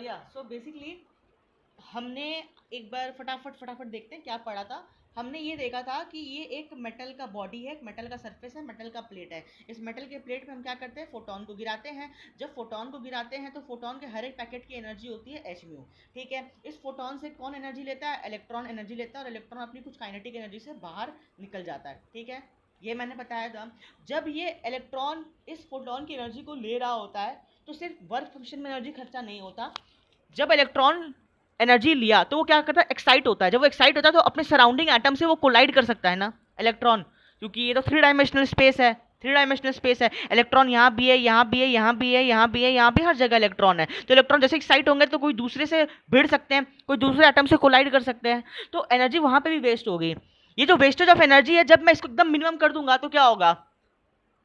या so basically हमने एक बार फटाफट देखते हैं क्या पढ़ा था। हमने ये देखा था कि ये एक मेटल का बॉडी है, एक मेटल का सरफेस है, मेटल का प्लेट है। इस मेटल के प्लेट पे हम क्या करते हैं, फोटोन को गिराते हैं। जब फोटोन को गिराते हैं तो फोटोन के हर एक पैकेट की एनर्जी होती है एच म्यू। ठीक है, इस फोटोन से कौन एनर्जी लेता है, इलेक्ट्रॉन एनर्जी लेता है, और इलेक्ट्रॉन अपनी कुछ काइनेटिक एनर्जी से बाहर निकल जाता है। ठीक है, ये मैंने बताया था। जब ये इलेक्ट्रॉन इस फोटोन की एनर्जी को ले रहा होता है तो सिर्फ वर्क फंक्शन में एनर्जी खर्चा नहीं होता। जब इलेक्ट्रॉन एनर्जी लिया तो वो क्या करता है, एक्साइट होता है। जब वो एक्साइट होता है तो अपने सराउंडिंग एटम से वो कोलाइड कर सकता है ना इलेक्ट्रॉन, क्योंकि ये तो थ्री डायमेंशनल स्पेस है। थ्री डायमेंशनल स्पेस है, इलेक्ट्रॉन यहाँ भी है, यहाँ भी है, यहाँ भी है, यहाँ भी है, यहाँ भी, हर जगह इलेक्ट्रॉन है। तो इलेक्ट्रॉन जैसे एक्साइट होंगे तो कोई दूसरे से भिड़ सकते हैं, कोई दूसरे एटम से कोलाइड कर सकते हैं, तो एनर्जी वहां पे भी वेस्ट होगी। ये जो वेस्टेज ऑफ एनर्जी है, जब मैं इसको एकदम मिनिमम कर दूंगा तो क्या होगा,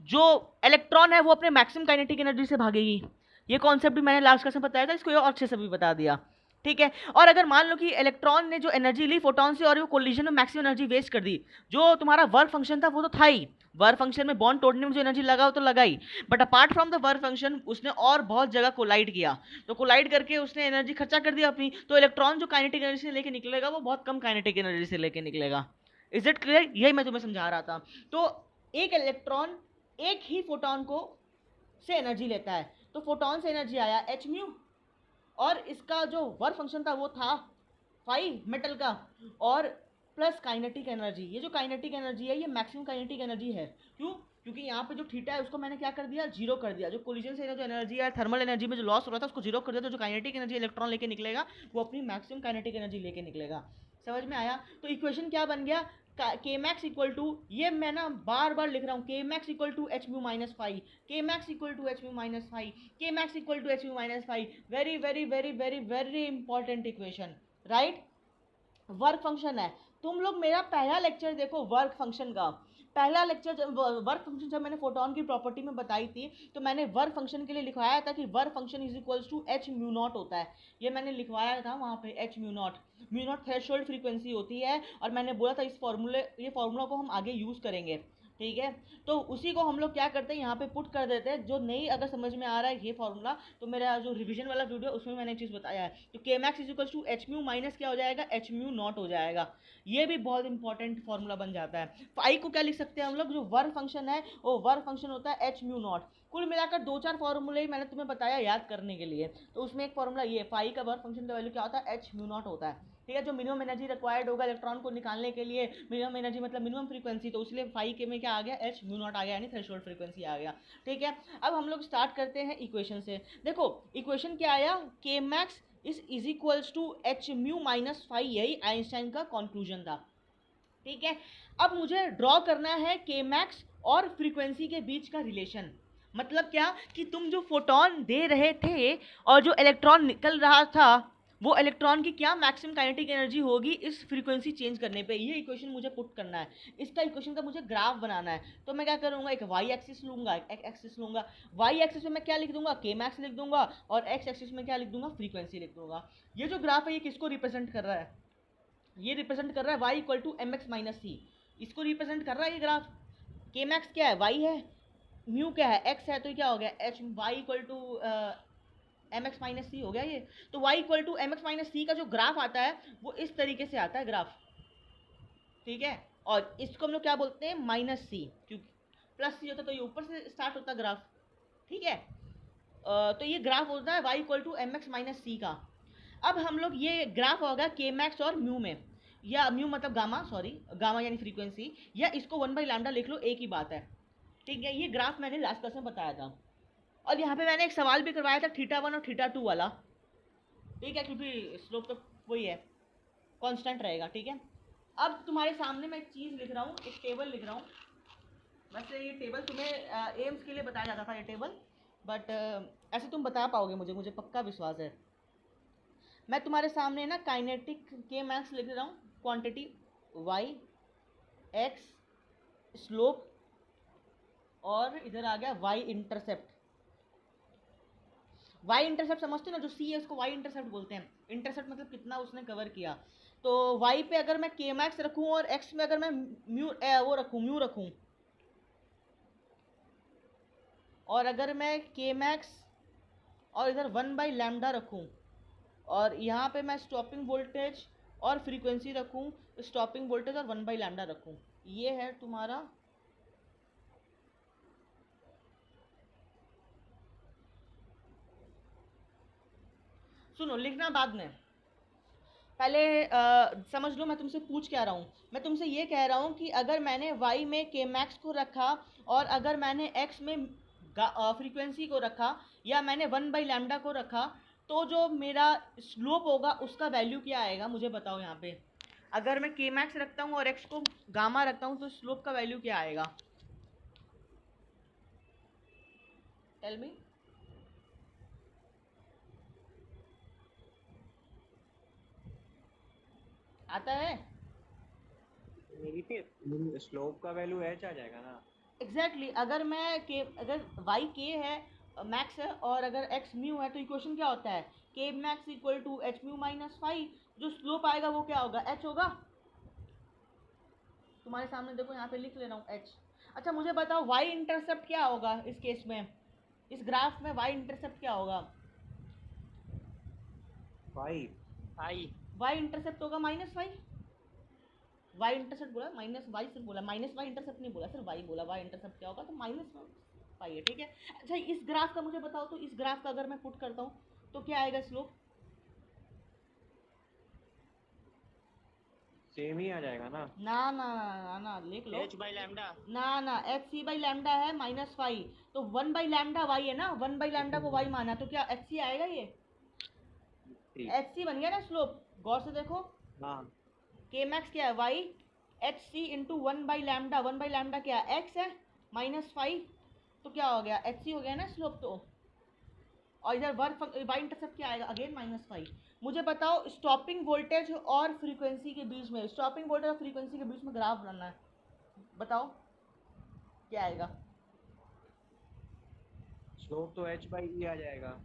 जो इलेक्ट्रॉन है वो अपने मैक्सिमम काइनेटिक एनर्जी से भागेगी। ये कॉन्सेप्ट भी मैंने लास्ट क्लास में बताया था, इसको और अच्छे से भी बता दिया। ठीक है, और अगर मान लो कि इलेक्ट्रॉन ने जो एनर्जी ली फोटोन से और वो कोलिजन में मैक्सिमम एनर्जी वेस्ट कर दी, जो तुम्हारा वर्क फंक्शन था वो तो था ही, वर्क फंक्शन में बॉन्ड तोड़ने में जो एनर्जी लगा वो तो लगा ही, but apart from the work function उसने और बहुत जगह कोलाइड किया। तो कोलाइड करके उसने एनर्जी खर्चा कर दिया अपनी, तो इलेक्ट्रॉन जो काइनेटिक एनर्जी से लेके निकलेगा वो बहुत कम काइनेटिक एनर्जी से लेके निकलेगा। इज इट क्लियर, यही मैं तुम्हें समझा रहा था। तो एक इलेक्ट्रॉन एक ही फोटोन को से एनर्जी लेता है, तो फोटोन से एनर्जी आया एच म्यू, और इसका जो वर्क फंक्शन था वो था फाइव मेटल का, और प्लस काइनेटिक एनर्जी। ये जो काइनेटिक एनर्जी है ये मैक्सिमम काइनेटिक एनर्जी है। क्यों, क्योंकि यहाँ पे जो थीटा है उसको मैंने क्या कर दिया, जीरो कर दिया। जो कोलिजन से जो एनर्जी है, थर्मल एनर्जी में जो लॉस हो रहा था उसको जीरो कर दिया, तो जो काइनेटिक एनर्जी इलेक्ट्रॉन लेके निकलेगा वो अपनी मैक्सिमम काइनेटिक एनर्जी लेके निकलेगा। समझ में आया। तो इक्वेशन क्या बन गया, के मैक्स इक्वल टू, ये मैं ना बार बार लिख रहा हूँ, K max equal to H mu minus five, K max equal to H mu minus five, K max equal to H mu minus five. Very very very very very important equation, right. Work function है। तुम लोग मेरा पहला lecture देखो work function का। पहला lecture work function जब मैंने फोटोन की प्रॉपर्टी में बताई थी तो मैंने वर्क फंक्शन के लिए लिखवाया था कि work function is equals to H mu naught होता है। ये मैंने लिखवाया था वहाँ पे, h mu naught. Mu naught threshold frequency होती है, और मैंने बोला था इस फॉर्मूले, ये फॉर्मूला को हम आगे यूज़ करेंगे। ठीक है, तो उसी को हम लोग क्या करते हैं, यहाँ पे पुट कर देते हैं। जो नहीं अगर समझ में आ रहा है ये फॉर्मूला, तो मेरा जो रिवीजन वाला वीडियो उसमें मैंने एक चीज़ बताया है। तो K max is equal to H mu minus क्या हो जाएगा, एच म्यू नॉट हो जाएगा। ये भी बहुत इंपॉर्टेंट फॉर्मूला बन जाता है। फाई को क्या लिख सकते हैं हम लोग, जो वर्क फंक्शन है वो वर्क फंक्शन होता है एच म्यू नॉट। कुल मिलाकर दो चार फॉर्मूले ही मैंने तुम्हें बताया याद करने के लिए। तो उसमें एक फॉर्मूला ये, फाई का वर्क फंक्शन का वैल्यू क्या होता है, एच म्यू नॉट होता है। ठीक है, जो मिनिमम एनर्जी रिक्वायर्ड होगा इलेक्ट्रॉन को निकालने के लिए, मिनिमम एनर्जी मतलब मिनिमम फ्रीक्वेंसी, तो इसलिए फाई के में क्या आ गया, एच म्यू नॉट आ गया, यानी थ्रेशोल्ड फ्रीक्वेंसी आ गया। ठीक है, अब हम लोग स्टार्ट करते हैं इक्वेशन से। देखो इक्वेशन क्या आया, K max is equals to H mu minus five, यही आइंस्टाइन का कंक्लूजन था। ठीक है, अब मुझे ड्रॉ करना है के मैक्स और फ्रीक्वेंसी के बीच का रिलेशन। मतलब क्या कि तुम जो फोटोन दे रहे थे और जो इलेक्ट्रॉन निकल रहा था, वो इलेक्ट्रॉन की क्या मैक्सिमम काइनेटिक एनर्जी होगी इस फ्रीक्वेंसी चेंज करने पे, ये इक्वेशन मुझे पुट करना है। इसका इक्वेशन का मुझे ग्राफ बनाना है। तो मैं क्या करूंगा, एक वाई एक्सिस लूंगा, एक एक्सिस लूंगा। वाई एक्सिस में मैं क्या लिख दूंगा, के मैक्स लिख दूंगा, और एक्स एक्सिस में क्या लिख दूंगा, फ्रीक्वेंसी लिख दूंगा। ये जो ग्राफ है ये किसको रिप्रेजेंट कर रहा है, ये रिप्रेजेंट कर रहा है y equal to M X minus C. इसको रिप्रेजेंट कर रहा है ये ग्राफ। के मैक्स क्या है, y है, म्यू क्या है, x है, तो क्या हो गया, H Y equal to M X minus C हो गया ये। तो y equal to M X minus C का जो ग्राफ आता है वो इस तरीके से आता है ग्राफ। ठीक है, और इसको हम लोग क्या बोलते हैं, माइनस सी, क्योंकि प्लस सी होता है तो ये ऊपर से स्टार्ट होता है ग्राफ। ठीक है, तो ये ग्राफ होता है y equal to M X minus C का। अब हम लोग ये ग्राफ होगा के मैक्स और म्यू में, या म्यू मतलब गामा, सॉरी गामा यानी फ्रीक्वेंसी, या इसको वन बाई लैम्डा लिख लो, एक ही बात है। ठीक है, ये ग्राफ मैंने लास्ट क्लास में बताया था, और यहाँ पे मैंने एक सवाल भी करवाया था थीटा वन और थीटा टू वाला। ठीक है, क्योंकि स्लोप तो वही है, कांस्टेंट रहेगा। ठीक है, अब तुम्हारे सामने मैं एक चीज़ लिख रहा हूँ, एक टेबल लिख रहा हूँ। वैसे ये टेबल तुम्हें एम्स के लिए बताया जाता था ये टेबल, बट ऐसे तुम बता पाओगे, मुझे मुझे पक्का विश्वास है। मैं तुम्हारे सामने ना काइनेटिक के मैक्स लिख रहा हूँ, क्वांटिटी वाई, एक्स स्लोप, और इधर आ गया वाई इंटरसेप्ट। वाई इंटरसेप्ट समझते हो ना, जो सी है उसको वाई इंटरसेप्ट बोलते हैं। इंटरसेप्ट मतलब कितना उसने कवर किया। तो वाई पे अगर मैं के मैक्स रखूँ और एक्स में अगर मैं म्यू वो रखूँ, म्यू रखूँ, और अगर मैं के मैक्स और इधर 1/λ रखूँ, और यहाँ पे मैं स्टॉपिंग वोल्टेज और फ्रीक्वेंसी रखूँ, स्टॉपिंग वोल्टेज और 1/λ रखूँ, ये है तुम्हारा। सुनो, लिखना बाद में, पहले समझ लो मैं तुमसे पूछ क्या रहा हूँ। मैं तुमसे ये कह रहा हूँ कि अगर मैंने y में के मैक्स को रखा, और अगर मैंने x में फ्रीक्वेंसी को रखा, या मैंने 1/λ को रखा, तो जो मेरा स्लोप होगा उसका वैल्यू क्या आएगा, मुझे बताओ यहाँ पे। अगर मैं के मैक्स रखता हूँ और x को गामा रखता हूँ, तो स्लोप का वैल्यू क्या आएगा? Tell me. आता है? नेगेटिव स्लोप का वैल्यू एच आ जाएगा ना। एग्जैक्टली exactly, अगर वाई के है, मैक्स है, और अगर एक्स म्यू है, तो इक्वेशन क्या होता है? K max equal to H mu minus five. जो स्लोप आएगा वो क्या होगा? एच होगा। तुम्हारे सामने देखो, यहाँ पे लिख ले रहा हूँ एच। अच्छा मुझे बताओ, वाई इंटरसेप्ट क्या होगा इस केस में, इस ग्राफ में वाई इंटरसेप्ट क्या होगा? फाइव। आई वाई इंटरसेप्ट होगा -5। वाई इंटरसेप्ट बोला, माइनस वाई सिर्फ बोला, माइनस वाई इंटरसेप्ट नहीं बोला, सिर्फ वाई बोला। वाई इंटरसेप्ट क्या होगा? तो -5 है, ठीक है। अच्छा इस ग्राफ का मुझे बताओ, तो इस ग्राफ का अगर मैं पुट करता हूँ तो क्या आएगा स्लोप? सेम ही आ जाएगा ना। ना ना ना ना, लिख लो। H by lambda. ना ना, एच सी बाई लैमडा है -5, तो 1/λ वाई है ना, 1/λ को वाई माना, तो क्या एच सी आएगा? ये ठीक। एच सी बन गया ना स्लोप। गौर से देखो, हाँ। के मैक्स क्या है? Y H C into 1/λ। 1/λ क्या है? एक्स है, -5, तो क्या हो गया? एच सी हो गया ना स्लोप। तो और इधर वर्क वाई इंटरसेप्ट क्या आएगा? अगेन -5। मुझे बताओ, स्टॉपिंग वोल्टेज और फ्रीक्वेंसी के बीच में, स्टॉपिंग वोल्टेज और फ्रीक्वेंसी के बीच में ग्राफ बनाना है, बताओ क्या आएगा? स्लोप तो एच बाई ई आ जाएगा।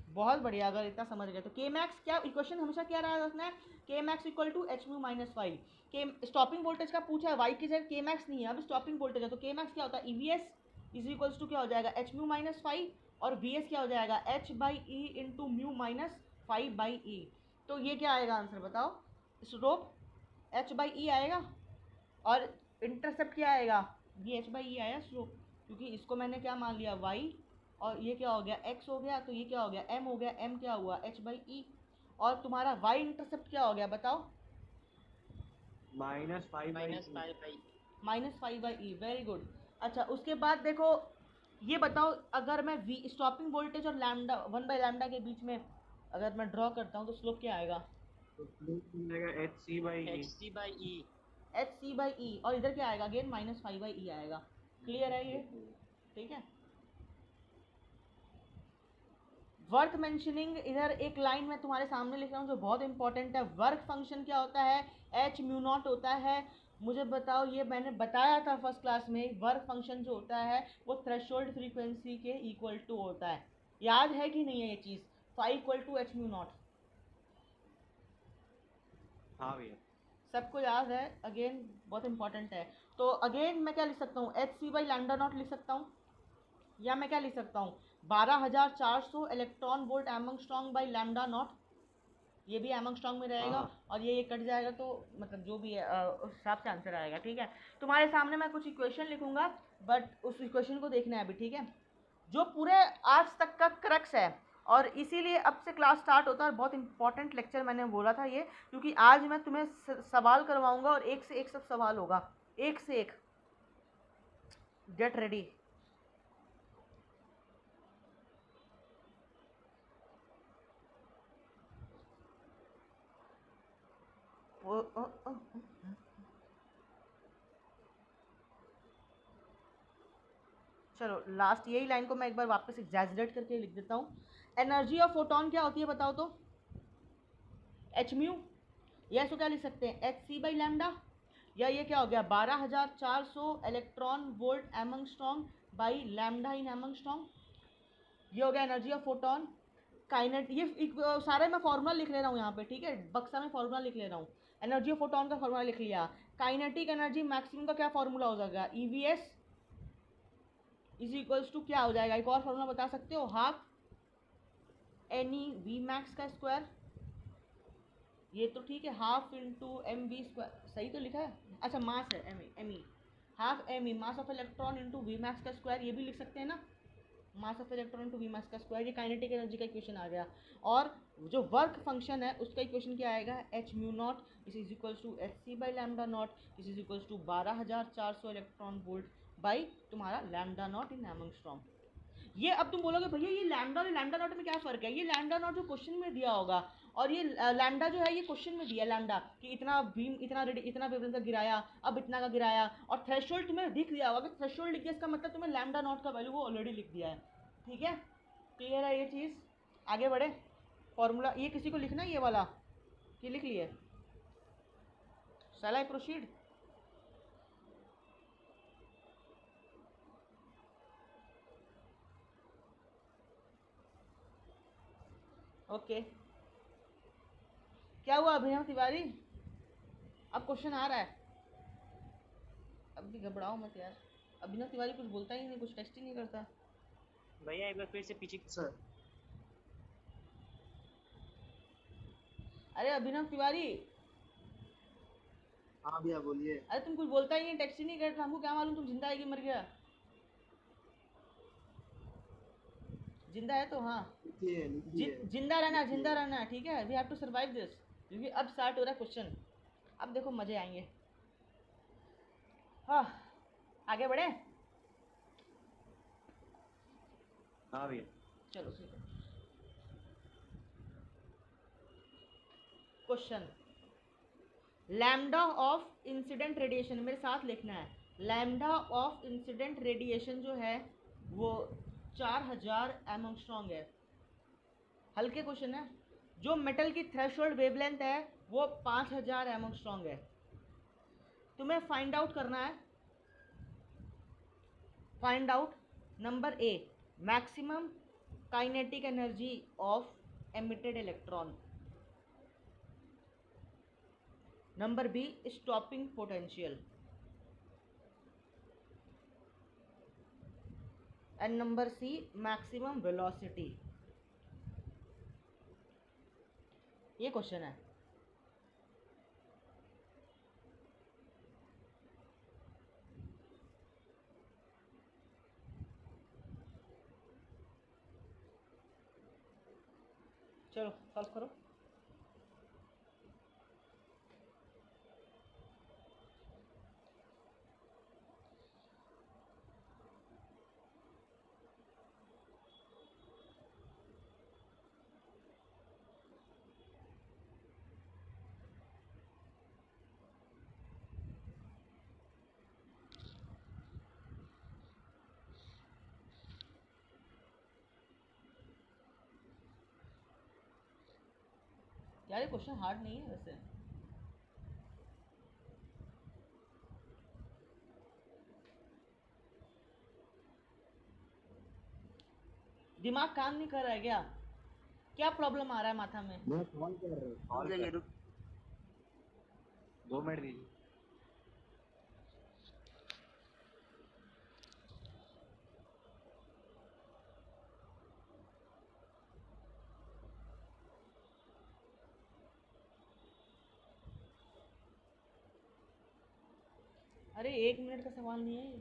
बहुत बढ़िया, अगर इतना समझ गए तो। के मैक्स क्या इक्वेशन हमेशा क्या रहा रखना है? K max equal to H mu -5। K stopping voltage का पूछा है, वाई की जगह के मैक्स नहीं है, अब स्टॉपिंग वोल्टेज है, तो के मैक्स क्या होता है? ईवीएस इज इक्वल्स टू क्या हो जाएगा? एच म्यू -5, और वी एस क्या हो जाएगा? H by E into mu -5/e। तो ये क्या आएगा आंसर, बताओ? स्लोप एच बाई ई आएगा, और इंटरसेप्ट क्या आएगा? ये एच बाई ई आया स्लोप, क्योंकि इसको मैंने क्या मान लिया? वाई, और ये क्या हो गया? एक्स हो गया, तो ये क्या हो गया? एम हो गया। एम क्या हुआ? H by E. और तुम्हारा वाई इंटरसेप्ट क्या हो गया, बताओ? -5/e। -5/e, very good. अच्छा उसके बाद देखो, ये बताओ, अगर मैं वी स्टॉपिंग वोल्टेज और लैम्डा 1/λ के बीच में अगर मैं ड्रॉ करता हूँ, तो स्लोप क्या आएगा? तो स्लोप मिल जाएगा H C by E. HC/E। H C by E, और इधर क्या आएगा? अगेन -5/e आएगा। क्लियर है ये? ठीक है। वर्क मेंशनिंग, इधर एक लाइन में तुम्हारे सामने लिख रहा हूँ जो बहुत इंपॉर्टेंट है। वर्क फंक्शन क्या होता है? एच म्यू नॉट होता है। मुझे बताओ, ये मैंने बताया था फर्स्ट क्लास में, वर्क फंक्शन जो होता है वो थ्रेशोल्ड फ्रीक्वेंसी के इक्वल टू होता है। याद है कि नहीं है ये चीज़? Five equal to H mu naught, हाँ भैया। सबको याद है? अगेन बहुत इंपॉर्टेंट है। तो अगेन मैं क्या लिख सकता हूँ? H C by lambda naught लिख सकता हूँ, या मैं क्या लिख सकता हूँ? 12,400 electron volt angstrom by lambda naught. ये भी एमंगस्ट्रॉन्ग में रहेगा, हाँ। और ये कट जाएगा, तो मतलब जो भी है उस हिसाब से आंसर आएगा, ठीक है। तुम्हारे सामने मैं कुछ इक्वेशन लिखूंगा, बट उस इक्वेशन को देखना है अभी, ठीक है। जो पूरे आज तक का क्रक्स है, और इसीलिए अब से क्लास स्टार्ट होता है, और बहुत इंपॉर्टेंट लेक्चर मैंने बोला था ये, क्योंकि आज मैं तुम्हें सवाल करवाऊंगा, और एक से एक सब सवाल होगा, एक से एक। Get ready. चलो लास्ट यही लाइन को मैं एक बार वापस एग्जैजरेट करके लिख देता हूँ। एनर्जी ऑफ फोटोन क्या होती है, बताओ तो? एच म्यू, या इसको क्या लिख सकते हैं? एच सी बाई लैम्डा, या ये क्या हो गया? 12,400 electron volt angstrom by lambda इन एमंगस्ट्रॉन्ग। ये हो गया एनर्जी ऑफ फोटोन। काइनेट, ये सारे मैं फॉर्मूला लिख ले रहा हूँ यहाँ पे, ठीक है, बक्सा में फॉर्मूला लिख ले रहा हूँ। एनर्जी ऑफ फोटोन का फॉर्मूला लिख लिया। काइनेटिक एनर्जी मैक्सिमम का क्या फॉर्मूला हो जाएगा? E V S is equals to क्या हो जाएगा? एक और फॉर्मूला बता सकते हो? हाफ एनी वी मैक्स का स्क्वायर, ये तो ठीक है, half into M V square, सही तो लिखा है। अच्छा मास है M E, half M E mass of electron into V max का स्क्वायर, ये भी लिख सकते हैं ना, mass of electron to V mass का स्क्वायर, ये काइनेटिक एनर्जी का इक्वेशन आ गया। और जो वर्क फंक्शन है उसका इक्वेशन क्या आएगा, H mu naught is equals to H C by lambda naught is equals to 12,400 electron volt by तुम्हारा लैम्डा नॉट इन एमंगस्ट्रॉम। ये अब तुम बोलोगे भैया ये लैम्डा और लैम्डा नॉट में क्या फ़र्क है, ये लैम्डा नॉट जो क्वेश्चन में दिया होगा और ये लैम्डा जो है ये क्वेश्चन में दिया लैम्डा कि इतना बीम इतना वेवलेंथ का गिराया, अब इतना का गिराया, और थ्रेशोल्ड तुम्हें दिख दिया होगा कि थ्रेशोल्ड लिख दिया, इसका मतलब तुम्हें लैम्डा नॉट का वैल्यू वो ऑलरेडी लिख दिया है। ठीक है, क्लियर है ये चीज़। आगे बढ़े, फॉर्मूला ये किसी को लिखना है ये वाला कि लिख लिए, शैल आई प्रोसीड। ओके, क्या हुआ अभिनव तिवारी, अब क्वेश्चन आ रहा है, अब भी घबराओ मत यार। अभिनव तिवारी कुछ बोलता ही नहीं, कुछ टेस्ट ही नहीं करता। भैया एक बार फिर से पीछे सर। अरे अभिनव तिवारी, हाँ भैया बोलिए। अरे तुम कुछ बोलता ही नहीं, टेक्स्ट ही नहीं करता, हमको क्या मालूम तुम जिंदा है कि मर गया। जिंदा है तो हाँ, जिंदा रहना, ठीक है, we have to survive this, क्योंकि अब स्टार्ट हो रहा है क्वेश्चन, अब देखो मजे आएंगे। हाँ आगे बढ़े, हाँ भैया। चलो ठीक है। Question, lambda of incident radiation, मेरे साथ लिखना है, लैम्डा ऑफ इंसिडेंट रेडिएशन जो है वो 4000 एंगस्ट्रॉम है। हल्के क्वेश्चन है। जो मेटल की थ्रेशोल्ड वेवलेंथ है वो 5000 एंगस्ट्रॉम है। तुम्हें फाइंड आउट करना है, find out number A maximum kinetic energy of emitted electron, number B stopping potential, and number C maximum velocity. ये क्वेश्चन है। चलो सॉल्व करो। यार ये क्वेश्चन हार्ड नहीं है वैसे, दिमाग काम नहीं कर रहा है क्या, क्या प्रॉब्लम आ रहा है माथा में? मैं कॉल कर रहा हूँ, कॉल जाइए कर, रुक। 2 मिनट दीजिए। अरे 1 मिनट का सवाल नहीं है ये।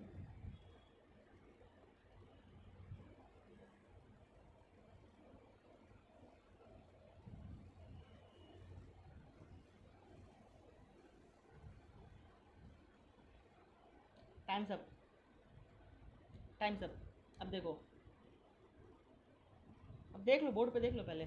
Times up, times up. अब देखो, अब देख लो बोर्ड पे, देख लो पहले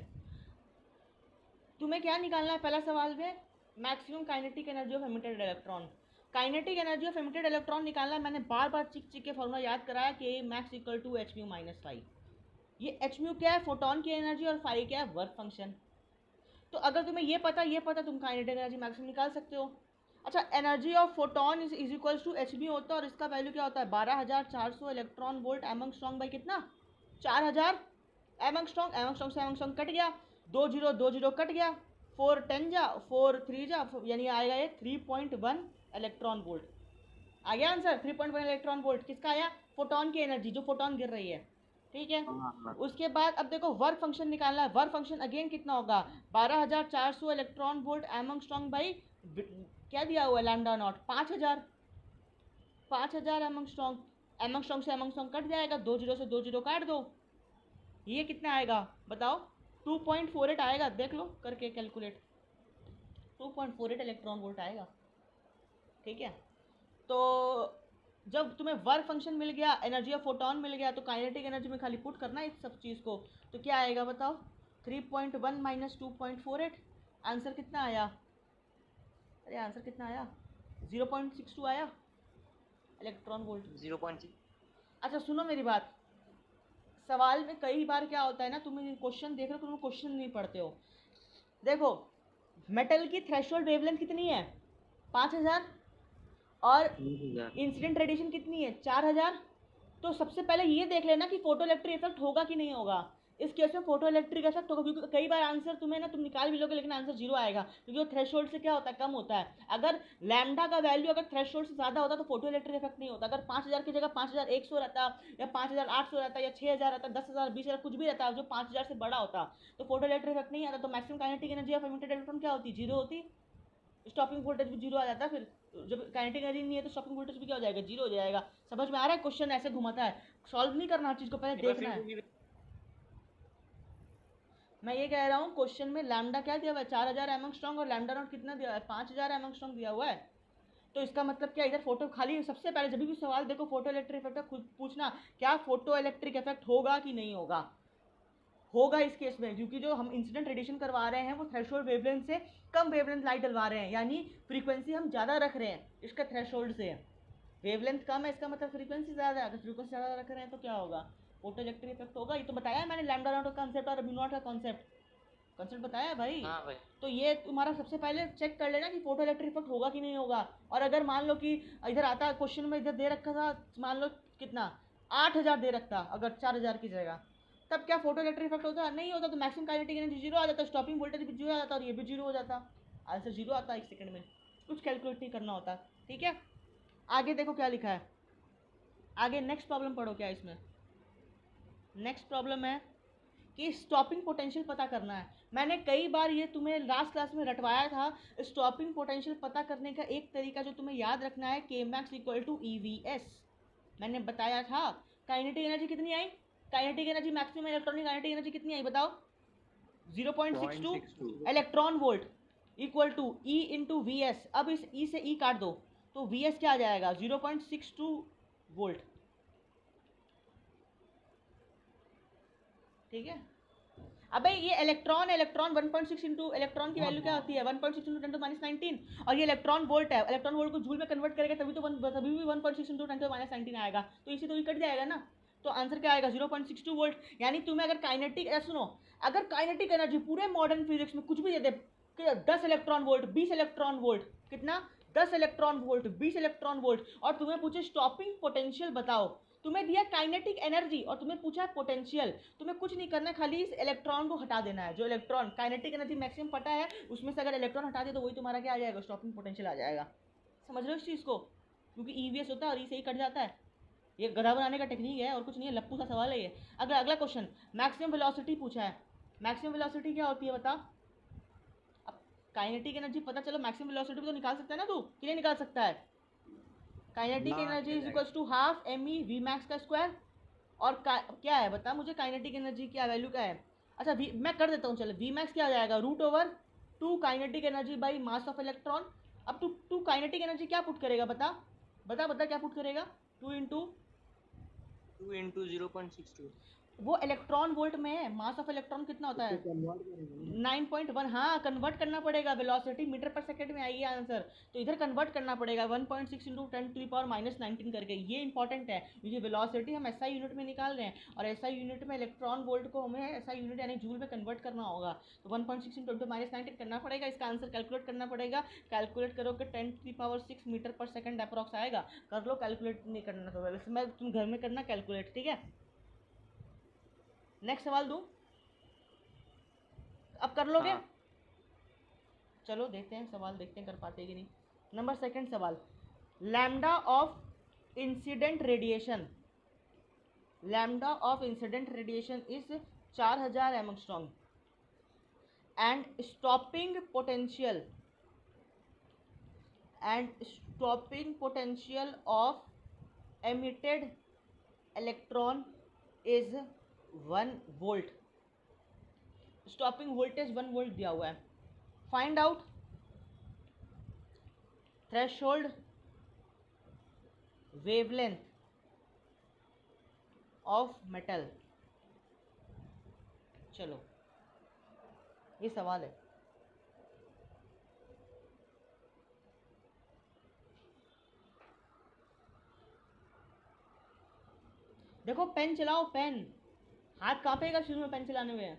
तुम्हें क्या निकालना है। पहला सवाल में maximum kinetic energy of emitted electron, kinetic energy of emitted electron निकालना है। मैंने बार बार चिक चिक के फॉर्मूला याद कराया कि max equal to H mu minus five. ये एच म्यू क्या है, फोटोन की एनर्जी, और फाइव क्या है, वर्क फंक्शन। तो अगर तुम्हें ये पता तुम काइनेटिक एनर्जी मैक्सिमम निकाल सकते हो। अच्छा, energy of photon is equals to H mu होता है, और इसका वैल्यू क्या होता है, 12,400 इलेक्ट्रॉन वोल्ट एमंगस्ट्रॉन्ग बाई कितना, 4000 एमंगस्ट्रॉन्ग। एमंगस्ट्रॉन्ग से एमंगस्ट्रॉन्ग कट गया, 2 0 कट गया, 4 10 जा, 4 3 जा, यानी आएगा ये 3.1 इलेक्ट्रॉन वोल्ट। आ गया आंसर, 3.1 इलेक्ट्रॉन वोल्ट। किसका आया, फोटोन की एनर्जी, जो फोटोन गिर रही है। ठीक है। हाँ हाँ उसके बाद अब देखो वर्क फंक्शन निकालना है। वर्क फंक्शन अगेन कितना होगा, 12,400 इलेक्ट्रॉन वोल्ट एमंगस्ट्रॉन्ग बाई क्या दिया हुआ है लैम्डा नॉट 5,000। 5,000 एमंगस्ट्रॉन्ग, एमंगस्ट्रॉन्ग से एमंगस्ट्रॉन्ग कट जाएगा, 2 जीरो से 2 जीरो काट दो, ये कितना आएगा बताओ, 2.48 आएगा, देख लो करके कैलकुलेट, 2.48 इलेक्ट्रॉन वोल्ट आएगा। ठीक है। तो जब तुम्हें वर्क फंक्शन मिल गया, एनर्जी ऑफ फोटोन मिल गया, तो काइनेटिक एनर्जी में खाली पुट करना है इस सब चीज़ को, तो क्या आएगा बताओ, 3.1 माइनस 2.48, आंसर कितना आया, अरे आंसर कितना आया, 0.62 आया इलेक्ट्रॉन वोल्ट। 0.6। अच्छा सुनो मेरी बात, सवाल में कई बार क्या होता है ना, तुम क्वेश्चन देख रहे हो, तुम क्वेश्चन नहीं पढ़ते हो। देखो मेटल की थ्रेशोल्ड वेवलेंथ कितनी है 5,000, और 20,000। इंसिडेंट रेडिएशन कितनी है 4,000। तो सबसे पहले ये देख लेना कि फोटो इलेक्ट्रिक इफेक्ट होगा कि नहीं होगा। इस केस में फोटो इलेक्ट्रिक इफेक्ट होगा, क्योंकि कई बार आंसर तुम्हें ना तुम निकाल भी लोगे लेकिन आंसर जीरो आएगा, क्योंकि वो थ्रेशोल्ड से क्या होता है कम होता है। अगर लैम्डा का वैल्यू अगर थ्रेशोल्ड से ज़्यादा होता तो फोटो इलेक्ट्रिक इफेक्ट नहीं होता। अगर 5,000 की जगह 5,100 रहता, या 5,800 रहता, या 6,000 रहता, 10,000, 20,000 कुछ भी रहता, जो 5,000 से बड़ा होता, तो फोटो इलेक्ट्रिक इफेक्ट नहीं आता। तो maximum kinetic energy of emitted electron क्या होती, जीरो होती, स्टॉपिंग वोल्टेज भी जीरो आ जाता है। फिर जब काइनेटिक एनर्जी नहीं है तो स्टॉपिंग वोल्टेज भी क्या हो जाएगा, जीरो हो जाएगा। समझ में आ रहा है, क्वेश्चन ऐसे घुमाता है, सॉल्व नहीं करना, हर चीज़ को पहले देखना है। मैं ये कह रहा हूँ क्वेश्चन में लैम्डा क्या दिया हुआ है 4,000 एमंगस्ट्रॉन्ग, और लैम्डा नॉट कितना दिया हुआ है 5,000 एमंगस्ट्रॉन्ग दिया हुआ है। तो इसका मतलब क्या, इधर फोटो खाली, सबसे पहले जब भी सवाल देखो फोटो इलेक्ट्रिक इफेक्ट का खुद पूछना, क्या फोटो इलेक्ट्रिक इफेक्ट होगा कि नहीं होगा। होगा इस केस में, क्योंकि जो हम इंसिडेंट रेडिएशन करवा रहे हैं वो थ्रेशोल्ड वेवलेंथ से कम वेवलेंथ लाइट डलवा रहे हैं, यानी फ्रीक्वेंसी हम ज़्यादा रख रहे हैं इसका थ्रेशोल्ड से। वेवलेंथ कम है इसका मतलब फ्रीक्वेंसी ज़्यादा है, अगर फ्रीक्वेंसी ज़्यादा रख रहे हैं तो क्या होगा, फोटो इलेक्ट्रिक इफेक्ट होगा। ये तो बताया है मैंने, लैम्डा नॉट का कॉन्सेप्ट और म्यू नॉट का कॉन्सेप्ट बताया है भाई। हाँ भाई। तो ये तुम्हारा सबसे पहले चेक कर लेना कि फोटो इलेक्ट्रिक इफेक्ट होगा कि नहीं होगा। और अगर मान लो कि इधर आता क्वेश्चन में, इधर दे रखा था मान लो कितना 8,000 दे रखता, अगर 4,000 की जगह, तब क्या फोटो इलेक्ट्रिक इफेक्ट होता, नहीं होता। तो मैक्सिमम काइनेटिक एनर्जी जीरो आ जाता, स्टॉपिंग वोल्टेज भी जीरो आ जाता, और ये भी जीरो हो जाता, आंसर जीरो आता 1 सेकंड में, कुछ कैलकुलेट नहीं करना होता। ठीक है, आगे देखो क्या लिखा है, आगे नेक्स्ट प्रॉब्लम पढ़ो क्या इसमें। नेक्स्ट प्रॉब्लम है कि स्टॉपिंग पोटेंशियल पता करना है। मैंने कई बार ये तुम्हें लास्ट क्लास में रटवाया था। स्टॉपिंग पोटेंशियल पता करने का एक तरीका जो तुम्हें याद रखना है, K max equal to EVS, मैंने बताया था। काइनेटिक एनर्जी कितनी आई, kinetic energy maximum electronic kinetic energy कितनी आई बताओ, 0.62 electron volt equal to E into VS। अब इस E से E काट दो तो VS क्या आ जाएगा, 0.62 वोल्ट। ठीक है, अबे ये इलेक्ट्रॉन 1.6 इंटू इलेक्ट्रॉन की वैल्यू क्या होती है 1.6 इंटू 10⁻19, और ये इलेक्ट्रॉन वोल्ट है, इलेक्ट्रॉन वोल्ट को जूल में कन्वर्ट करेगा तभी भी 1.6 इंटू 10⁻19 आएगा, तो इसी तो ये कट जाएगा ना। तो आंसर क्या आएगा 0.62 वोल्ट। यानी तुम्हें अगर काइनेटिक, सुनो, अगर काइनेटिक एनर्जी पूरे मॉडर्न फिजिक्स में कुछ भी दे दे, 10 इलेक्ट्रॉन वोल्ट, 20 इलेक्ट्रॉन वोल्ट, कितना 10 इलेक्ट्रॉन वोल्ट, 20 इलेक्ट्रॉन वोल्ट, और तुम्हें पूछे स्टॉपिंग पोटेंशियल बताओ, तुम्हें दिया काइनेटिक एनर्जी और तुम्हें पूछा है पोटेंशियल, तुम्हें कुछ नहीं करना, खाली इस इलेक्ट्रॉन को हटा देना है। जो इलेक्ट्रॉन काइनेटिक एनर्जी मैक्सिमम पता है उसमें से अगर इलेक्ट्रॉन हटा दे तो वही तुम्हारा क्या आ जाएगा, स्टॉपिंग पोटेंशियल आ जाएगा। समझ रहे हो इस चीज़ को, क्योंकि EVS होता है और E से ही कट जाता है। ये गधा बनाने का टेक्निक है और कुछ नहीं है, लप्पू सा सवाल है ये। अगला अगला क्वेश्चन, मैक्सिमम वेलोसिटी पूछा है। मैक्सिमम वेलोसिटी क्या होती है बता। अब काइनेटिक एनर्जी पता चलो, मैक्सिमम वेलोसिटी भी तो निकाल सकता है ना तू, कि नहीं निकाल सकता है। Kinetic energy is equals to half ME V max का स्क्वायर, और क्या है बता मुझे, काइनेटिक एनर्जी क्या वैल्यू क्या है। अच्छा मैं कर देता हूँ, चलो V मैक्स क्या आ जाएगा, √2 kinetic energy by mass of electron. अब तू काइनेटिक एनर्जी क्या पुट करेगा बता, बता बता क्या पुट करेगा, 2 इंटू 0.62। वो इलेक्ट्रॉन वोल्ट में है, मास ऑफ इलेक्ट्रॉन कितना होता है 9.1। हाँ कन्वर्ट करना पड़ेगा, वेलोसिटी मीटर पर सेकंड में आएगी आंसर, तो इधर कन्वर्ट करना पड़ेगा 1.6 इंटू 10⁻⁻19 करके। ये इंपॉर्टेंट है क्योंकि वेलोसिटी हम SI यूनिट में निकाल रहे हैं, और SI यूनिट में इलेक्ट्रॉन वोल्ट को हमें SI यूनिट यानी जूल में कन्वर्ट करना होगा, तो 1.6 इंटू 10⁻19 करना पड़ेगा, इसका आंसर कैलकुलेट करना पड़ेगा। कैलकुलेट करोगे 10⁻6 मीटर पर सेकंड अप्रॉक्स आएगा। कर लो, कैलकुलेट नहीं करना तो मैं तुम घर में करना कैलकुलेट, ठीक है। नेक्स्ट सवाल दूं, अब कर लोगे। हाँ। चलो देखते हैं सवाल, देखते हैं कर पाते कि नहीं। नंबर सेकंड सवाल, lambda of incident radiation lambda of incident radiation is 4000 angstrom and stopping potential of emitted electron is 1 volt. Stopping voltage 1 volt दिया हुआ है. Find out threshold wavelength of metal. चलो ये सवाल है. देखो पेन चलाओ, पेन हाथ कांपेगा शुरू में पेन चलाने में,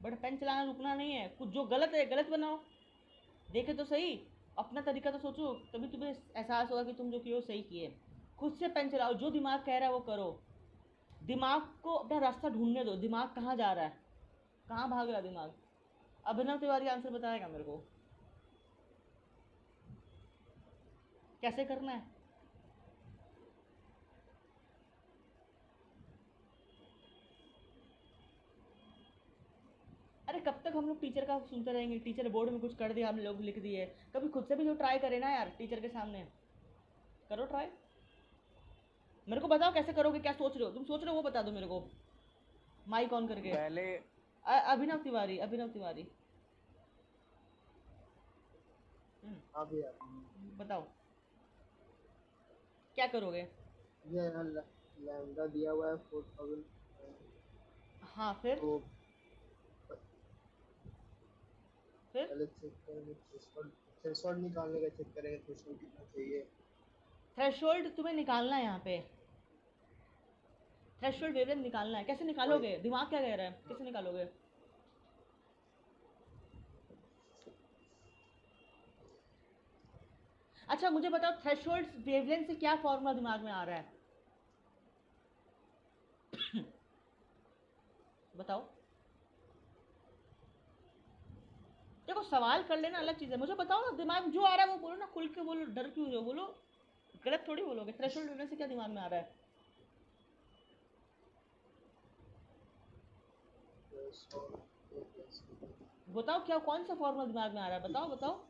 बट पेन चलाना रुकना नहीं है. कुछ जो गलत है गलत बनाओ, देखे तो सही, अपना तरीका तो सोचो, तभी तुम्हें एहसास होगा कि तुम जो किए हो सही किए. खुद से पेन चलाओ, जो दिमाग कह रहा है वो करो. दिमाग को अपना रास्ता ढूंढने दो. दिमाग कहाँ जा रहा है, कहाँ भाग रहा है दिमाग. अभिनव तिवारी आंसर बताएगा मेरे को कैसे करना है. अरे कब तक हम लोग टीचर का सुनते रहेंगे. टीचर बोर्ड में कुछ कर दिया, हम लोग लिख दिए. कभी खुद से भी जो ट्राई करे ना यार, टीचर के सामने करो ट्राई. मेरे को बताओ कैसे करोगे, क्या सोच रहे हो, तुम सोच रहे हो वो बता दो मेरे को माइक ऑन करके. पहले अभिनव तिवारी बताओ क्या करोगे. ये लैम्डा दिया हुआ है 4000. हाँ फिर तो फिर पहले चेक करेंगे थ्रेशोल्ड निकालने का, चेक करेंगे थ्रेशोल्ड कितना चाहिए. थ्रेशोल्ड तुम्हें निकालना है. यहाँ पे थ्रेशोल्ड वेवलेंथ निकालना है. कैसे निकालोगे, दिमाग क्या कह रहा है, कैसे निकालोगे. अच्छा मुझे बताओ थ्रेशोल्ड वेवलेंथ से क्या फॉर्मूला दिमाग में आ रहा है. बताओ. देखो सवाल कर लेना अलग चीज़ है, मुझे बताओ ना दिमाग जो आ रहा है वो बोलो ना, खुल के बोलो, डर क्यों रहे हो, बोलो. गलत थोड़ी बोलोगे. थ्रेशोल्ड वेवलेंथ से क्या दिमाग में आ रहा है. बताओ क्या, कौन सा फॉर्मूला दिमाग में आ रहा है, बताओ बताओ.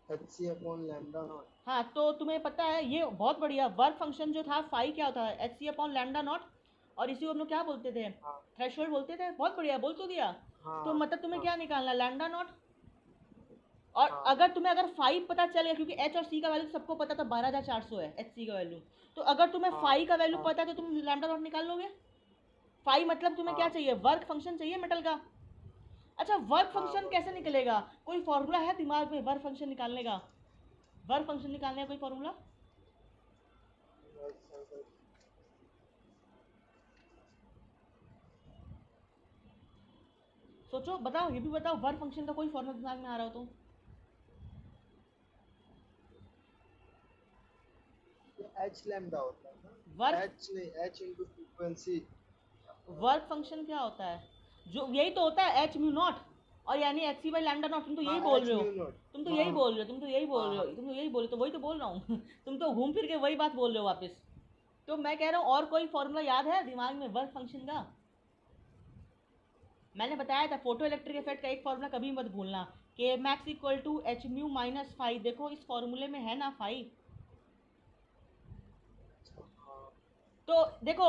HC upon lambda not. हाँ तो तुम्हें पता है ये बहुत बढ़िया. वर्क फंक्शन जो था फाई क्या होता है, HC अपॉन लैम्डा नॉट, और इसी को हम लोग क्या बोलते थे, थ्रेशोल्ड बोलते थे. बहुत बढ़िया, बोल तो दिया. तो मतलब तुम्हें क्या निकालना, लैम्डा नॉट. और अगर तुम्हें फाई पता चल गया, क्योंकि H और C का वैल्यू सबको पता था 12400 है HC का वैल्यू, तो अगर तुम्हें फाई का वैल्यू पता है तो तुम लैम्डा नॉट निकाल लोगे. फाई मतलब तुम्हें क्या चाहिए, वर्क फंक्शन चाहिए मेटल का. अच्छा वर्क फंक्शन कैसे निकलेगा, कोई फॉर्मूला है दिमाग में वर्क फंक्शन निकालने का. वर्क फंक्शन निकालने का कोई फॉर्मूला. सोचो बताओ, ये भी बताओ वर्क फंक्शन का कोई फॉर्मूला दिमाग में आ रहा हो तो. H लैम्डा होता है ना. वर्क H नहीं, H into frequency. Work function क्या होता है, जो यही तो होता है H म्यू नॉट, और यानी HC बाई लैम्डा नॉट. तुम तो यही बोल रहे हो, तुम तो यही बोल रहे हो, तो वही तो बोल रहा हूँ. तुम तो घूम फिर के वही बात बोल रहे हो वापस. तो मैं कह रहा हूँ और कोई फॉर्मूला याद है दिमाग में वर्क फंक्शन का. मैंने बताया था फोटो इलेक्ट्रिक इफेक्ट का एक फॉर्मूला कभी मत भूलना, K max equal to H mu minus phi. देखो इस फॉर्मूले में है ना फाई. तो देखो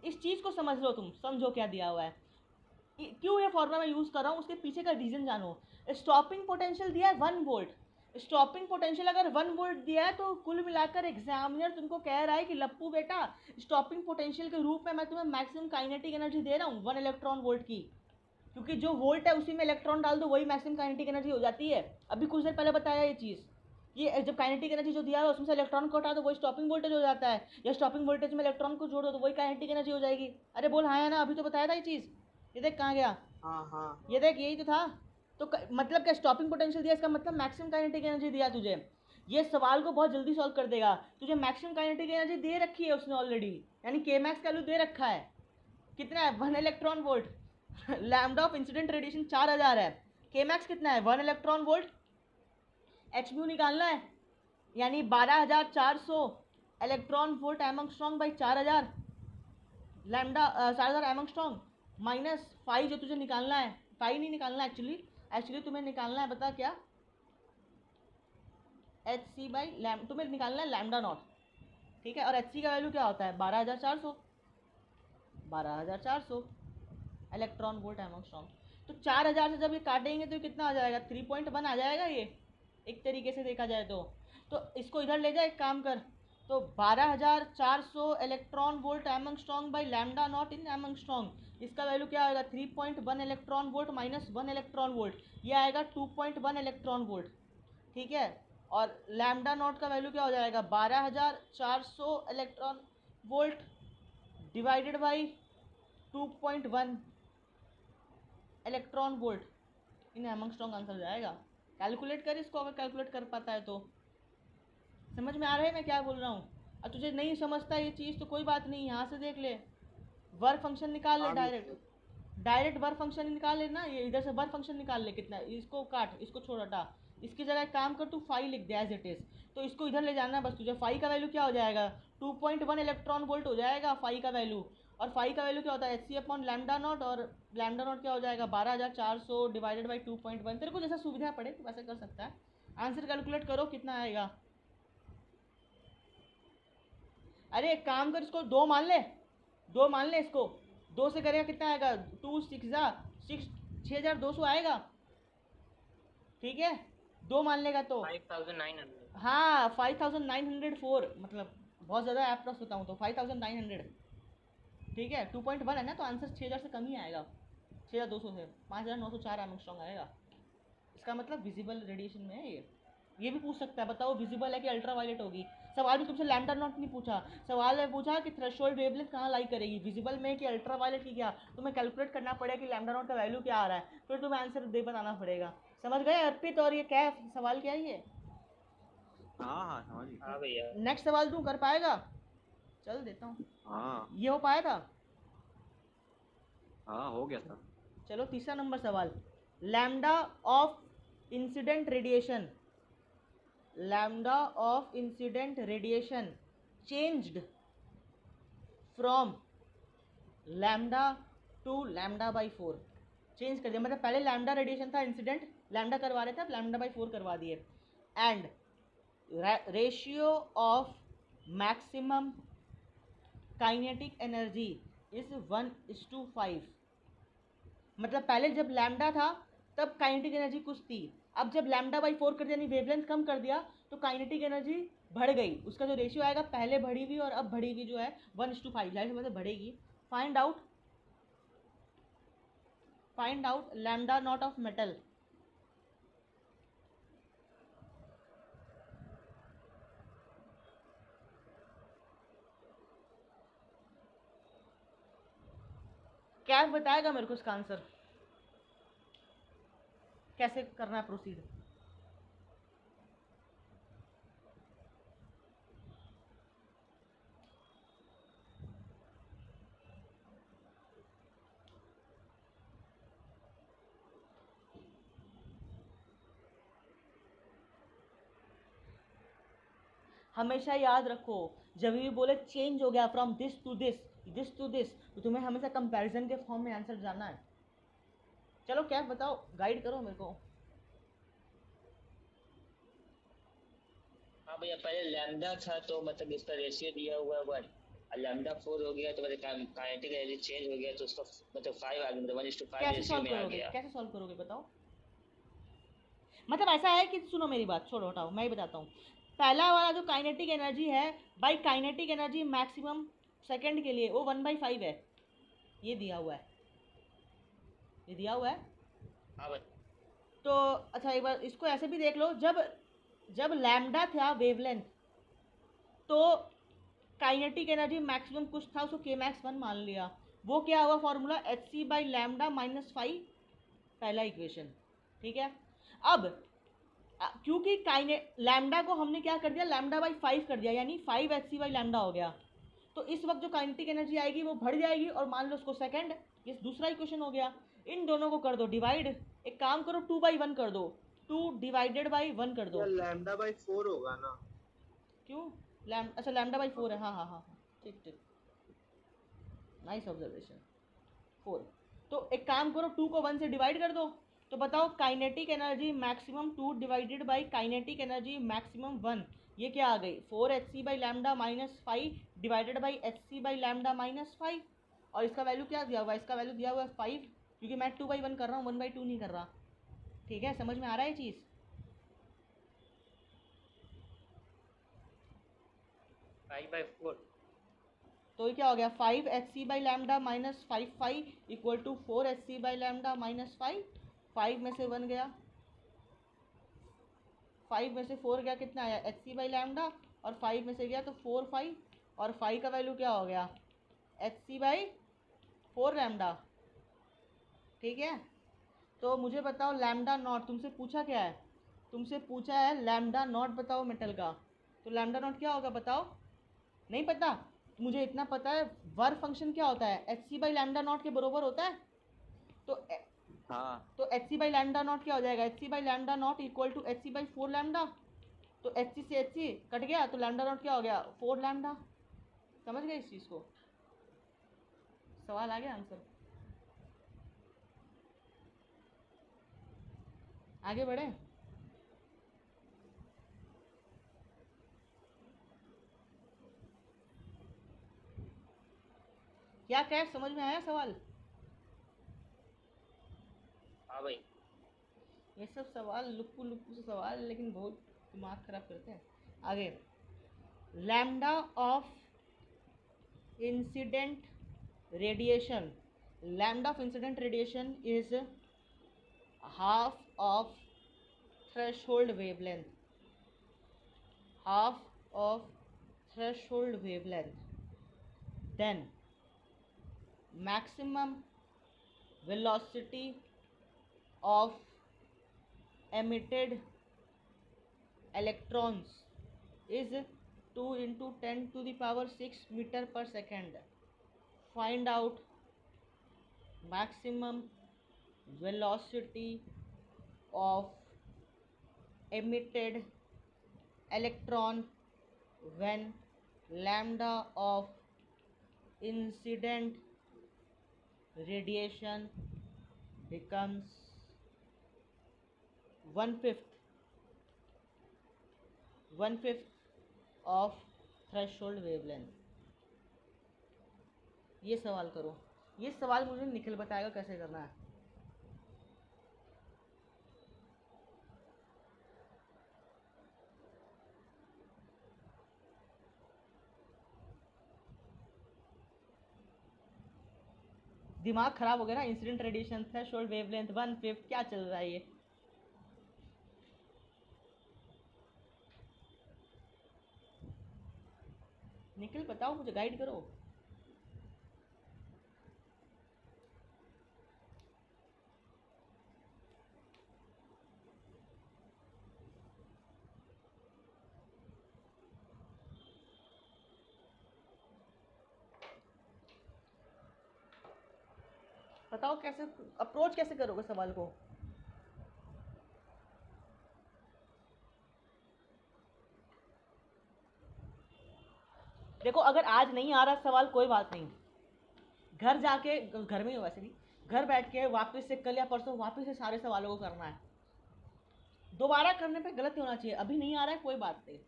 इस चीज़ को समझ लो, तुम समझो क्या दिया हुआ है, क्यों ये फॉर्मूला मैं यूज़ कर रहा हूँ, उसके पीछे का रीज़न जानो. स्टॉपिंग पोटेंशियल दिया है 1 वोल्ट. स्टॉपिंग पोटेंशियल अगर 1 वोल्ट दिया है तो कुल मिलाकर एग्जामिनर तुमको कह रहा है कि लप्पू बेटा स्टॉपिंग पोटेंशियल के रूप में मैं तुम्हें मैक्सिमम काइनेटिक एनर्जी दे रहा हूँ 1 इलेक्ट्रॉन वोल्ट की, क्योंकि जो वोल्ट है उसी में इलेक्ट्रॉन डाल दो वही मैक्सिमम काइनेटिक एनर्जी हो जाती है. अभी कुछ देर पहले बताया ये चीज़. ये जब काइनेटिक एनर्जी जो दिया है उसमें से इलेक्ट्रॉन को हटा दो वही स्टॉपिंग वोल्टेज हो जाता है, या स्टॉपिंग वोल्टेज में इलेक्ट्रॉन को जोड़ दो तो वही काइनेटिक एनर्जी हो जाएगी. अरे बोल हाँ या ना, अभी तो बताया था ये चीज़. ये देख कहाँ गया. हाँ ये देख यही तो था. तो मतलब क्या स्टॉपिंग पोटेंशियल दिया, इसका मतलब मैक्सिमम काइनेटिक एनर्जी दिया तुझे. ये सवाल को बहुत जल्दी सॉल्व कर देगा. तुझे मैक्सिमम काइनेटिक एनर्जी दे रखी है उसने ऑलरेडी, यानी के मैक्स का वैल्यू दे रखा है. कितना है, 1 electron volt. Lambda of incident radiation 4000 है. के मैक्स कितना है, 1 इलेक्ट्रॉन वोल्ट. एच म्यू निकालना है, यानी 12400 electron volt angstrom by 4000 lambda 4000 angstrom minus five जो तुझे निकालना है, फाइव नहीं निकालना एक्चुअली तुम्हें निकालना है, बता क्या, एच सी बाई लैम, तुम्हें निकालना है लैम्डा नॉट, ठीक है। और एच सी का वैल्यू क्या होता है 12400, 12400 इलेक्ट्रॉन वोल्ट एमंगस्ट्रॉन्ग। तो 4000 से जब ये काटेंगे तो कितना आ जाएगा 3.1 आ जाएगा ये, एक तरीके से देखा जाए तो इसको इधर ले जाए, एक काम कर, तो 12400 electron volt angstrom by lambda naught in angstrom, इसका वैल्यू क्या आएगा 3.1 electron volt minus 1 electron volt, ये आएगा 2.1 इलेक्ट्रॉन वोल्ट, ठीक है। और लैम्डा नॉट का वैल्यू क्या हो जाएगा 12400 electron volt divided by 2.1 electron volt in angstrom answer जाएगा। कैलकुलेट कर इसको, अगर कैलकुलेट कर पाता है तो। समझ में आ रहा है मैं क्या बोल रहा हूँ? और तुझे नहीं समझता ये चीज़ तो कोई बात नहीं, यहाँ से देख ले, वर्क फंक्शन निकाल ले हाँ डायरेक्ट वर्क फंक्शन निकाल लेना, ये इधर से वर्क फंक्शन निकाल ले कितना, इसको काट, इसको छोड़ हटा, इसकी जगह एक काम कर तू फाइव लिख दे एज इट इज़, तो इसको इधर ले जाना बस तुझे। फाइव का वैल्यू क्या हो जाएगा 2.1 इलेक्ट्रॉन वोल्ट हो जाएगा फाइव का वैल्यू, और फाइव का वैल्यू क्या होता है H C upon lambda naught, और लैम्डा नॉट क्या हो जाएगा 12400 डिवाइडेड बाई 2.1। तेरे को जैसा सुविधा पड़े तो वैसे कर सकता है। आंसर कैलकुलेट करो कितना आएगा। अरे एक काम कर, इसको दो मान ले, दो मान ले इसको, दो से करेगा कितना आएगा 2 6 6200 आएगा, ठीक है। दो मान लेगा तो 5900। हाँ 5904, मतलब बहुत ज़्यादा एप्रॉक्स बताऊँ तो 5900, ठीक है। 2.1 है ना, तो आंसर 6000 से कम ही आएगा, 6200 से 5904 एमंगस्ट्रॉन्ग आएगा। इसका मतलब विजिबल रेडिएशन में है ये भी पूछ सकता है, बताओ विजिबल है कि अल्ट्रा वायलेट होगी। सवाल भी तुमसे लैम्डा नॉट नहीं पूछा, सवाल में पूछा कि थ्रेशोल्ड वेवलेंथ कहाँ लाई करेगी, विजिबल में कि अल्ट्रा वायलेट की, क्या तुम्हें कैलकुलेट करना पड़ेगा कि लैम्डा नॉट का वैल्यू क्या आ रहा है, फिर तुम्हें आंसर दे बताना पड़ेगा। समझ गए अर्पित? और ये क्या सवाल क्या है ये? हाँ हाँ समझ गया। हाँ भैया। नेक्स्ट सवाल तू कर पाएगा? चल देता हूँ। हाँ ये हो पाया था? हाँ हो गया था। चलो तीसरा नंबर सवाल, lambda of incident radiation, lambda of incident radiation changed from lambda two lambda by 4, change कर दिया, मतलब पहले लैम्डा रेडिएशन था, इंसिडेंट लैम्डा करवा रहे थे, अब लैम्डा बाई 4 करवा दिए। And ratio of maximum kinetic energy is 1:5, मतलब पहले जब लैम्डा था तब काइनेटिक एनर्जी कुछ थी, अब जब लैम्डा बाई 4 कर दिया, यानी वेवलेंथ कम कर दिया, तो काइनेटिक एनर्जी बढ़ गई, उसका जो रेशियो आएगा पहले बढ़ी हुई और अब बढ़ी हुई जो है 1:5, जाहिर सी बात है बढ़ेगी। Find out lambda naught of metal. क्या बताएगा मेरे को इसका आंसर, कैसे करना है प्रोसीड? हमेशा याद रखो, जब भी बोले चेंज हो गया from this to this, this to this, तो तुम्हें हमेशा कंपैरिजन के फॉर्म में आंसर जाना है। चलो क्या बताओ, गाइड करो मेरे को। हाँ भैया, पहले लैम्डा था तो मतलब इसका रेशियो दिया हुआ है 1, और लैम्डा 4 हो गया तो मतलब काइनेटिक एनर्जी चेंज हो गया तो उसका मतलब 5 आ गया, मतलब 1:5 कैसे रेशियो सॉल्व में आ करोगे, गया। कैसे सॉल्व करोगे बताओ? मतलब ऐसा है कि सुनो मेरी बात, छोड़ो हटाओ, मैं ही बताता हूँ। पहला वाला जो काइनेटिक एनर्जी है, by kinetic energy maximum second के लिए वो 1/5 है, ये दिया हुआ है, ये दिया हुआ है। हाँ भाई। तो अच्छा एक बार इसको ऐसे भी देख लो, जब लैम्डा था वेवलेंथ, तो काइनेटिक एनर्जी मैक्सिमम कुछ था, उसको के मैक्स 1 मान लिया, वो क्या हुआ formula H C by lambda minus 5, पहला इक्वेशन, ठीक है। अब क्योंकि लैम्डा को हमने क्या कर दिया लैम्डा बाई 5 कर दिया, यानी 5 एच सी बाई लैम्डा हो गया, तो इस वक्त जो काइनेटिक एनर्जी आएगी वो बढ़ जाएगी, और मान लो उसको सेकंड, ये दूसरा इक्वेशन हो गया। इन दोनों को कर दो डिवाइड, एक काम करो 2/1 कर दो, 2 डिवाइडेड बाई 1 कर दो। लैम्डा बाई 4 होगा ना? क्यों? अच्छा λ/4 है, हाँ हाँ हाँ, ठीक ठीक, नाइस ऑब्जर्वेशन। 4। तो एक काम करो, 2 को 1 से डिवाइड कर दो, तो बताओ kinetic energy maximum 2 divided by kinetic energy maximum 1, ये क्या आ गई 4hc/λ-5 डिवाइडेड बाई hc/λ-5। और इसका वैल्यू क्या दिया हुआ है, इसका वैल्यू दिया हुआ है 5, क्योंकि मैं 2/1 कर रहा हूँ, 1/2 नहीं कर रहा। ठीक है, समझ में आ रहा है ये चीज़? 5/4। तो ये क्या हो गया 5hc/λ-5 इक्वल टू 4hc/λ-5। 5 में से 1 गया, 5 में से 4 गया, कितना आया hc/λ, और 5 में से गया तो 4 5, और 5 का वैल्यू क्या हो गया hc/4λ। ठीक है, तो मुझे बताओ लैम्डा नॉट, तुमसे पूछा क्या है, तुमसे पूछा है लैम्डा नॉट बताओ मेटल का, तो लैम्डा नॉट क्या होगा बताओ, नहीं पता? मुझे इतना पता है वर्क फंक्शन क्या होता है, hc/λ0 के बरोबर होता है। तो हाँ तो hc/λ0 क्या हो जाएगा, hc/λ0 इक्वल टू hc/4λ। तो hc से hc कट गया, तो λ0 क्या हो गया 4λ। समझ गए इस चीज़ को? सवाल आ गया, आंसर। आगे बढ़े। क्या क्या समझ में आया सवाल? हाँ भाई। ये सब सवाल लुप्पू लुप्पू से सवाल, लेकिन बहुत दिमाग खराब करते हैं। आगे, lambda of incident radiation, lambda of incident radiation is half of threshold wavelength, half of threshold wavelength, then maximum velocity of emitted electrons is 2 into 10 to the power 6 meter per second. Find out maximum velocity of emitted electron when lambda of incident radiation becomes 1/5 of threshold wavelength। ये सवाल करो, ये सवाल मुझे निखिल बताएगा कैसे करना है। दिमाग खराब हो गया ना, इंसिडेंट रेडिएशन थ्रेशोल्ड वेवलेंथ 1/5, क्या चल रहा है ये? निखिल बताओ, मुझे गाइड करो। बताओ कैसे अप्रोच कैसे करोगे सवाल को? देखो, अगर आज नहीं आ रहा सवाल कोई बात नहीं, घर जाके, घर में ही हो वैसे भी, घर बैठ के वापस से कल या परसों वापस से सारे सवालों को करना है। दोबारा करने पे गलत नहीं होना चाहिए। अभी नहीं आ रहा है कोई बात नहीं,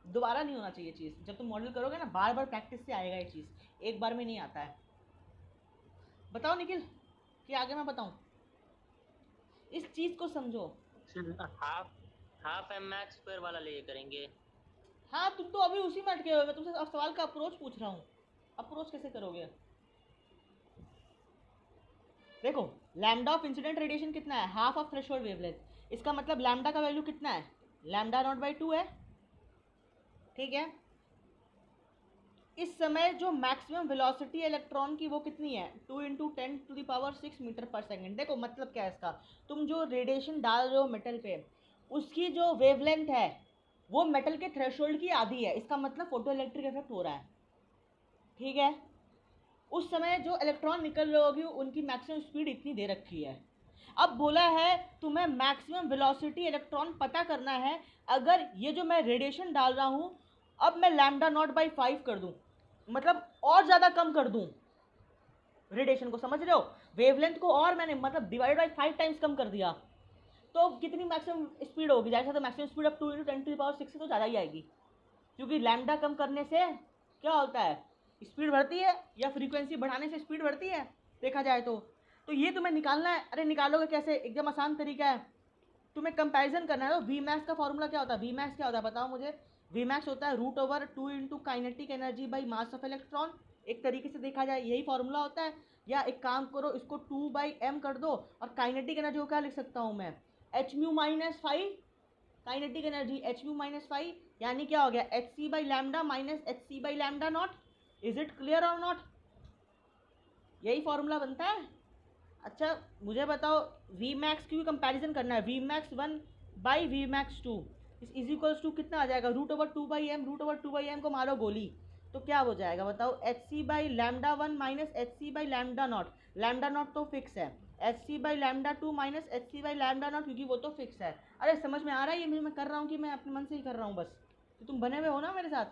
दोबारा नहीं होना चाहिए चीज़। जब तुम मॉडल करोगे ना, बार बार प्रैक्टिस से आएगा ये चीज़, एक बार में नहीं आता है। बताओ निखिल, कि आगे मैं बताऊं? इस चीज़ को समझो। हाफ mx² वाला ले करेंगे। हाँ, तुम तो अभी उसी में अटके हुए, मैं तुमसे अब सवाल का अप्रोच पूछ रहा हूँ। अप्रोच कैसे करोगे? देखो, लैम्डा ऑफ इंसिडेंट रेडिएशन कितना है, हाफ ऑफ थ्रेशोल्ड वेवलेंथ। इसका मतलब लैम्डा का वैल्यू कितना है, λ0/2 है। ठीक है, इस समय जो मैक्सिमम वेलोसिटी इलेक्ट्रॉन की वो कितनी है, 2 × 10⁻6 मीटर पर सेकेंड। देखो मतलब क्या है इसका, तुम जो रेडिएशन डाल रहे हो मेटल पे, उसकी जो वेवलेंथ है वो मेटल के थ्रेशोल्ड की आधी है। इसका मतलब फोटो इलेक्ट्रिक इफेक्ट हो रहा है। ठीक है, उस समय जो इलेक्ट्रॉन निकल रही होगी उनकी मैक्सिमम स्पीड इतनी दे रखी है। अब बोला है तुम्हें मैक्सिमम वेलोसिटी इलेक्ट्रॉन पता करना है। अगर ये जो मैं रेडिएशन डाल रहा हूँ, अब मैं लैम्डा नॉट बाई 5 कर दूं, मतलब और ज़्यादा कम कर दूं रेडिएशन को, समझ रहे हो? वेवलेंथ को और मैंने मतलब डिवाइड बाई 5 टाइम्स कम कर दिया, तो कितनी मैक्सिमम स्पीड होगी? जैसा तो मैक्सिमम स्पीड अब 2 × 10⁶ से तो ज़्यादा ही आएगी, क्योंकि लैम्डा कम करने से क्या होता है, स्पीड बढ़ती है, या फ्रीक्वेंसी बढ़ाने से स्पीड बढ़ती है, देखा जाए तो ये तुम्हें निकालना है। अरे निकालोगे कैसे? एकदम आसान तरीका है, तुम्हें कंपैरिजन करना है। तो वी मैक्स का फॉर्मूला क्या होता है? वी मैक्स क्या होता है बताओ मुझे? वी मैक्स होता है √2 × kinetic energy by mass of electron. एक तरीके से देखा जाए यही फॉर्मूला होता है। या एक काम करो, इसको 2/m कर दो, और काइनेटिक एनर्जी को क्या लिख सकता हूँ मैं? h-5 काइनेटिक एनर्जी h-5, यानी क्या हो गया? hc/λ minus hc/λ not. Is it clear और नॉट? यही फॉर्मूला बनता है। अच्छा मुझे बताओ, वी मैक्स की भी कंपैरिजन करना है, V max 1 by V max 2 is equals to कितना आ जाएगा? √2/m, √2/m को मारो गोली तो क्या हो जाएगा बताओ? hc/λ1 minus hc/λ not. Lambda naught तो फिक्स है, hc/λ2 माइनस hc/λ नॉट, क्योंकि वो तो फिक्स है। अरे समझ में आ रहा है ये मैं कर रहा हूँ कि मैं अपने मन से ही कर रहा हूँ बस? तो तुम बने हुए हो ना मेरे साथ,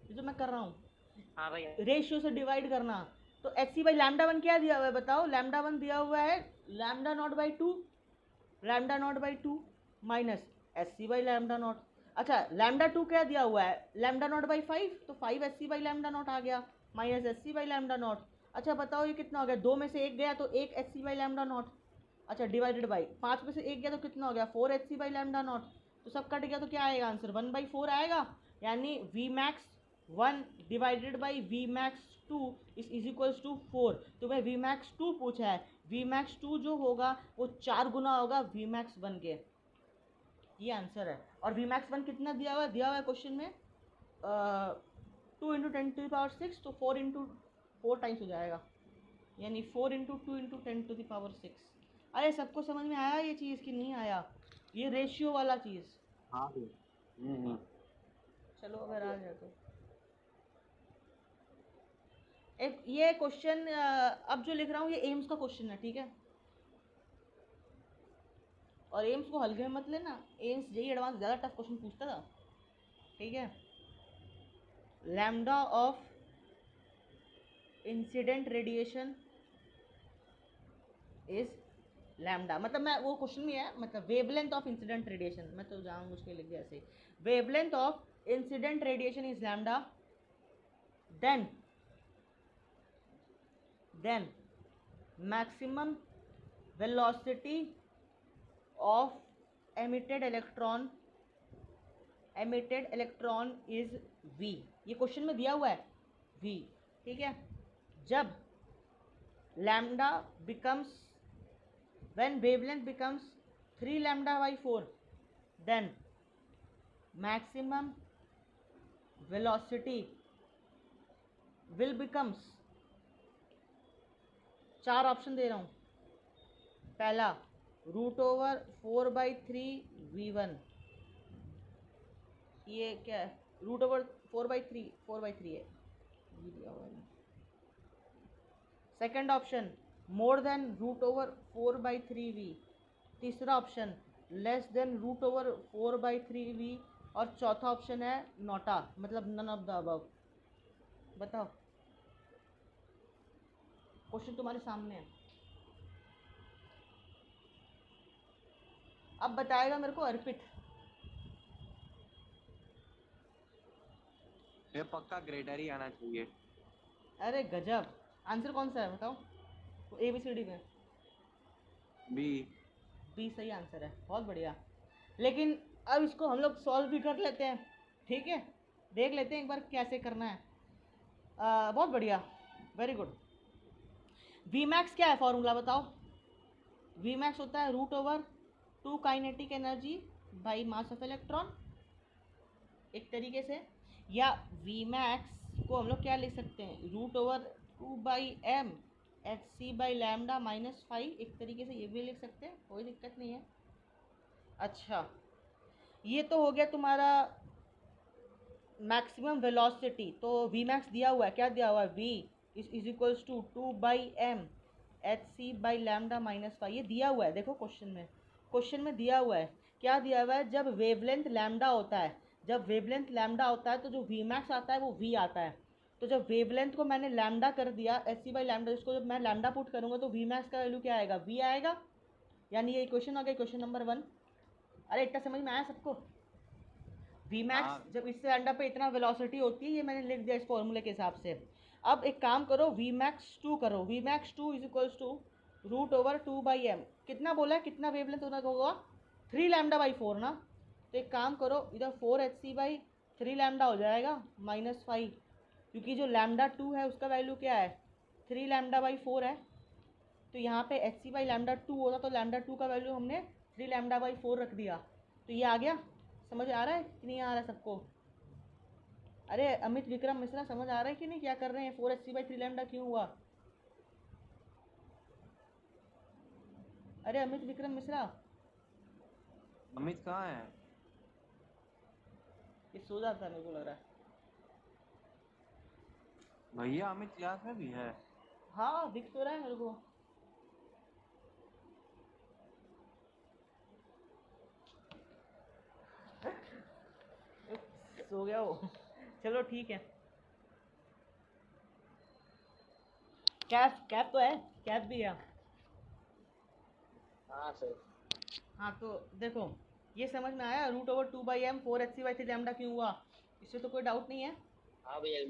ये जो मैं कर रहा हूँ। हाँ भाई। रेशियो से डिवाइड करना, तो hc/λ1 क्या दिया हुआ है बताओ? λ1 दिया हुआ है λ0/2 माइनस hc/λ नॉट। अच्छा λ2 क्या दिया हुआ है? λ0/5, तो 5 hc/λ आ गया माइनस hc/λ। अच्छा बताओ ये कितना हो गया? 2 में से 1 गया तो 1 hc/λ। अच्छा डिवाइडेड बाई 5 में से 1 गया तो कितना हो गया? 4 hc/λ। तो सब कट गया तो क्या आएगा आंसर? 1/4 आएगा। यानी V max 1 divided by V max 2 is equals to 4। तुम्हें वी मैक्स 2 पूछा है, वी मैक्स 2 जो होगा वो 4 गुना होगा वी मैक्स 1 के। ये आंसर है। और वी मैक्स 1 कितना दिया हुआ है? दिया हुआ है क्वेश्चन में 2 × 10⁶, तो 4 × 4 टाइम्स हो जाएगा, यानी 4 × 2 × 10⁶। अरे सबको समझ में आया ये चीज़ कि नहीं आया? ये रेशियो वाला चीज़। हाँ जी। चलो अगर आ जाए तो एक ये क्वेश्चन अब जो लिख रहा हूँ ये एम्स का क्वेश्चन है, ठीक है? और एम्स को हल्के में मत लेना, एम्स जेई एडवांस ज़्यादा टफ क्वेश्चन पूछता था, ठीक है? Lambda of incident radiation is lambda, मतलब मैं वो क्वेश्चन में है, मतलब वेवलेंथ ऑफ इंसिडेंट रेडिएशन, मैं तो जानबूझ के लिख दिया ऐसे। Wavelength of incident radiation is lambda, then maximum velocity of emitted electron is v। ये क्वेश्चन में दिया हुआ है v, ठीक है? जब lambda becomes, when wavelength becomes 3λ/4, then maximum velocity will becomes, 4 option दे रहा हूँ। पहला √4/3v1, ये क्या है? √4/3 है, ये दिया हुआ है। Second option more than √4/3v। तीसरा ऑप्शन लेस देन √4/3v। और चौथा ऑप्शन है नॉटा, मतलब नन ऑफ द अबव। बताओ, क्वेश्चन तुम्हारे सामने है। अब बताएगा मेरे को अर्पित। ये पक्का ग्रेटर ही आना चाहिए। अरे गजब, आंसर कौन सा है बताओ? तो ABCD में बी सही आंसर है, बहुत बढ़िया। लेकिन अब इसको हम लोग सॉल्व भी कर लेते हैं, ठीक है? देख लेते हैं एक बार कैसे करना है। बहुत बढ़िया, वेरी गुड। वी मैक्स क्या है फॉर्मूला बताओ? वी मैक्स होता है √2 kinetic energy by mass of electron, एक तरीके से। या वी मैक्स को हम लोग क्या लिख सकते हैं? √2/m hc/λ माइनस 5, एक तरीके से ये भी लिख सकते हैं, कोई दिक्कत नहीं है। अच्छा ये तो हो गया तुम्हारा मैक्सिमम वेलोसिटी। तो वी मैक्स दिया हुआ है, क्या दिया हुआ है? v is equals to 2/m hc/λ minus 5, ये दिया हुआ है। देखो क्वेश्चन में दिया हुआ है, क्या दिया हुआ है? जब वेवलेंथ लैम्डा होता है, जब वेवलेंथ लैम्डा होता है तो जो वी मैक्स आता है वो वी आता है। तो जब वेवलेंथ को मैंने लैम्डा कर दिया एच सी बाई लैम्डा, इसको जब मैं लैम्डा पुट करूँगा तो वी मैक्स का वैल्यू क्या आएगा, वी आएगा। यानी ये क्वेश्चन आ गया, क्वेश्चन नंबर 1। अरे इतना समझ में आया सबको? वी मैक्स हाँ जब इससे लैम्डा पे इतना वेलोसिटी होती है, ये मैंने लिख दिया इस फॉर्मूले के हिसाब से। अब एक काम करो, वी मैक्स 2 करो, V max 2 is equals to root over 2/m। कितना बोला है, कितना वेवलेंथ होना होगा, 3 लैम्डा बाई 4 ना। तो एक काम करो, इधर 4 एच सी बाई 3 लैम्डा हो जाएगा -5, क्योंकि जो लैम्डा 2 है उसका वैल्यू क्या है, 3 लैम्डा बाई 4 है। तो यहाँ पे एच सी बाई लैम्डा 2 होता तो लैम्डा 2 का वैल्यू हमने 3 लैम्डा बाई 4 रख दिया। तो ये आ गया, समझ आ रहा है कि नहीं आ रहा है सबको? अरे अमित विक्रम मिश्रा, समझ आ रहा है कि नहीं क्या कर रहे हैं, 4 एच सी बाई 3 लैम्डा क्यों हुआ? अरे अमित विक्रम मिश्रा, अमित कहाँ है? ये सो जाता है मेरे को लग रहा है। भैया अमित क्लास में भी है? हाँ दिख तो रहा है मेरे को। सो गया वो। चलो ठीक है, कैप कैप तो है, कैप भी है। हाँ सर। हाँ तो देखो, ये समझ में आया, root over 2/m 4 H C by 3 lambda क्यों हुआ, इससे तो कोई डाउट नहीं है। हाँ भैया,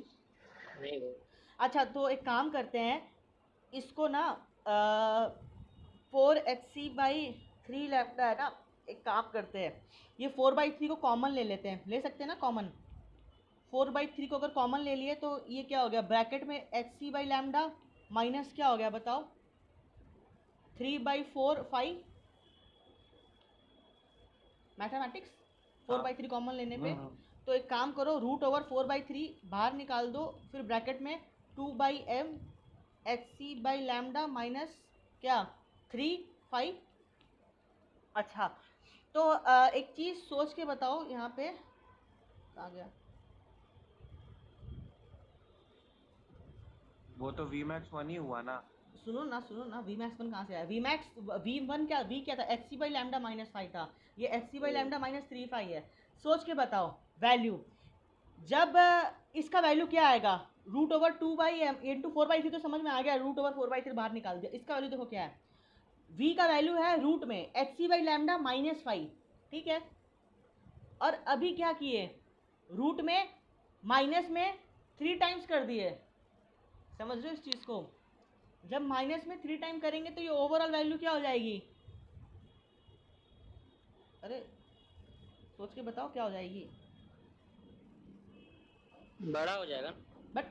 नहीं वो। अच्छा तो एक काम करते हैं, इसको ना 4 एच सी बाई 3 लैम्डा है ना, एक काम करते हैं, ये 4/3 को कॉमन ले लेते हैं, ले सकते हैं ना कॉमन। 4/3 को अगर कॉमन ले लिए तो ये क्या हो गया, ब्रैकेट में H C by lambda minus क्या हो गया बताओ, 3/4 5, मैथमेटिक्स, 4/3 कॉमन लेने पे। तो एक काम करो, रूट ओवर 4/3 बाहर निकाल दो, फिर ब्रैकेट में 2/m H C by lambda minus क्या 3 5। अच्छा तो एक चीज़ सोच के बताओ यहाँ पे, आ गया वो तो वी मैक्स 1 ही हुआ ना। सुनो ना, वी मैक्स 1 कहाँ से आया, वी मैक्स V1 क्या, वी क्या था, एच सी बाई लैम्डा -5 था, ये एच सी बाई लैम्डा -3/5 है। सोच के बताओ वैल्यू, जब इसका वैल्यू क्या आएगा, रूट ओवर 2/m इंटू 4/3, तो समझ में आ गया, रूट ओवर 4/3 बाहर निकाल दिया, इसका वैल्यू देखो क्या है, v का वैल्यू है रूट में एच सी बाई लैम्डा -5, ठीक है। और अभी क्या किए, रूट में माइनस में 3 टाइम्स कर दिए, समझ रहे हो इस चीज़ को, जब माइनस में 3 टाइम करेंगे तो ये ओवरऑल वैल्यू क्या हो जाएगी, अरे सोच के बताओ क्या हो जाएगी, बड़ा हो जाएगा। बट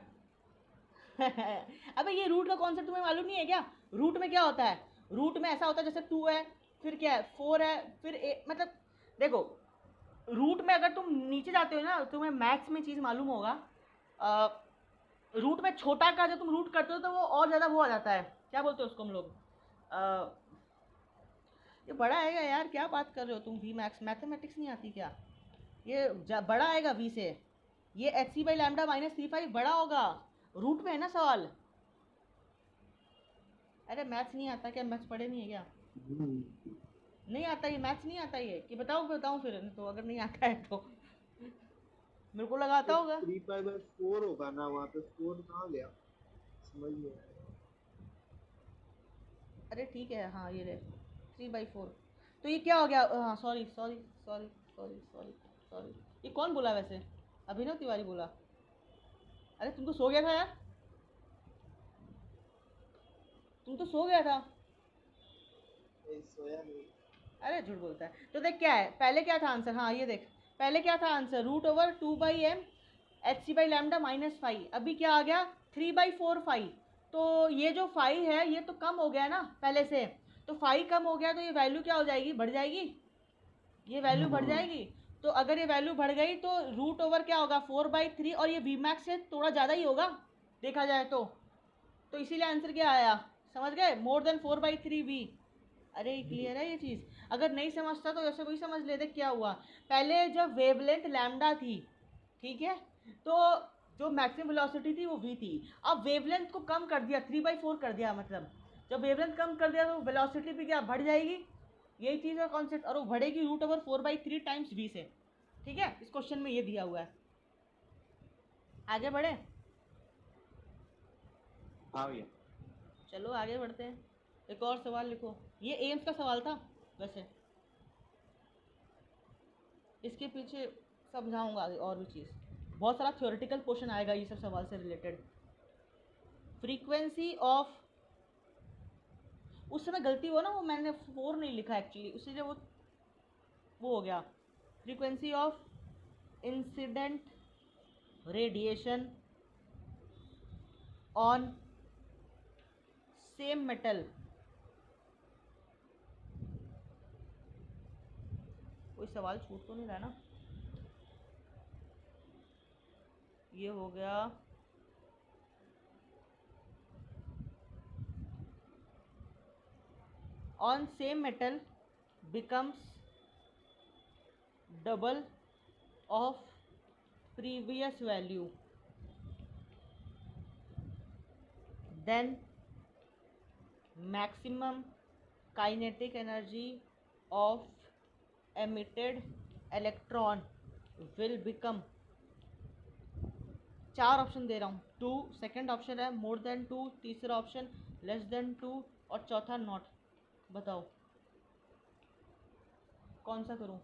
अबे ये रूट का कॉन्सेप्ट तुम्हें मालूम नहीं है क्या, रूट में क्या होता है, रूट में ऐसा होता है जैसे 2 है, फिर क्या है 4 है, फिर मतलब देखो, रूट में अगर तुम नीचे जाते हो ना, तुम्हें मैथ्स में चीज़ मालूम होगा, रूट में छोटा का जब तुम रूट करते हो तो वो और ज़्यादा वो आ जाता है, क्या बोलते हो उसको हम लोग, ये बड़ा आएगा यार, क्या बात कर रहे हो तुम, वी मैक्स मैथमेटिक्स नहीं आती क्या, ये बड़ा आएगा वी से, ये एच सी बाई लैम्डा -3/5 बड़ा होगा, रूट में है ना सवाल। अरे मैथ्स नहीं आता क्या, मैथ्स पढ़े नहीं है क्या, नहीं आता ये मैथ्स नहीं आता ये, कि बताऊँ फिर तो, अगर नहीं आता है तो मेरे को लगा आता होगा। 3/4 होगा ना, वहाँ पे 4 कहाँ गया, समझ नहीं आया। अरे ठीक है, हाँ ये ले 3/4, तो ये क्या हो गया, हाँ sorry sorry sorry sorry sorry sorry, ये कौन बोला वैसे, अभिनव तिवारी बोला। अरे तुम तो सो गया था यार, तुम तो सो गया था। नहीं सोया नहीं। अरे झूठ बोलता है, तो देख क्या है, पहले क्या था आंसर, हाँ ये देख, पहले क्या था answer, root over 2/m H C by lambda -5, अभी क्या आ गया 3/4 5, तो ये जो 5 है ये तो कम हो गया ना पहले से, तो 5 कम हो गया तो ये वैल्यू क्या हो जाएगी, बढ़ जाएगी, ये वैल्यू बढ़ जाएगी। तो अगर ये वैल्यू बढ़ गई तो रूट ओवर क्या होगा 4/3, और ये वी मैक्स से थोड़ा ज़्यादा ही होगा देखा जाए तो इसीलिए आंसर क्या आया, समझ गए, मोर देन 4/3 वी। अरे क्लियर है ये चीज़, अगर नहीं समझता तो ऐसे वही समझ लेते क्या हुआ, पहले जब वेवलेंथ लैम्डा थी, ठीक है, तो जो मैक्सिमम वेलोसिटी थी वो v थी, अब वेवलेंथ को कम कर दिया, 3/4 कर दिया, मतलब जब वेवलेंथ कम कर दिया तो वेलोसिटी भी क्या बढ़ जाएगी, यही चीज़ है कॉन्सेप्ट, और वो बढ़ेगी रूट ओवर 4/3 टाइम्स v से, ठीक है, इस क्वेश्चन में ये दिया हुआ है। आगे बढ़े, हाँ भैया। चलो आगे बढ़ते हैं। एक और सवाल लिखो, ये एम्स का सवाल था वैसे, इसके पीछे समझाऊंगा आगे और भी चीज़, बहुत सारा थ्योरेटिकल क्वेश्चन आएगा ये सब सवाल से रिलेटेड। फ्रीक्वेंसी ऑफ, उस समय गलती हुआ ना, वो मैंने 4 नहीं लिखा एक्चुअली, इसीलिए वो हो गया। Frequency of incident radiation on same metal, कोई सवाल छूट तो नहीं रहा ना? ये हो गया। On same metal becomes double of previous value, then maximum kinetic energy of emitted electron will become, 4 option दे रहा हूँ, 2 सेकेंड ऑप्शन है, मोर देन 2 तीसरा ऑप्शन, लेस देन 2 और चौथा नॉट। बताओ कौन सा करूँ?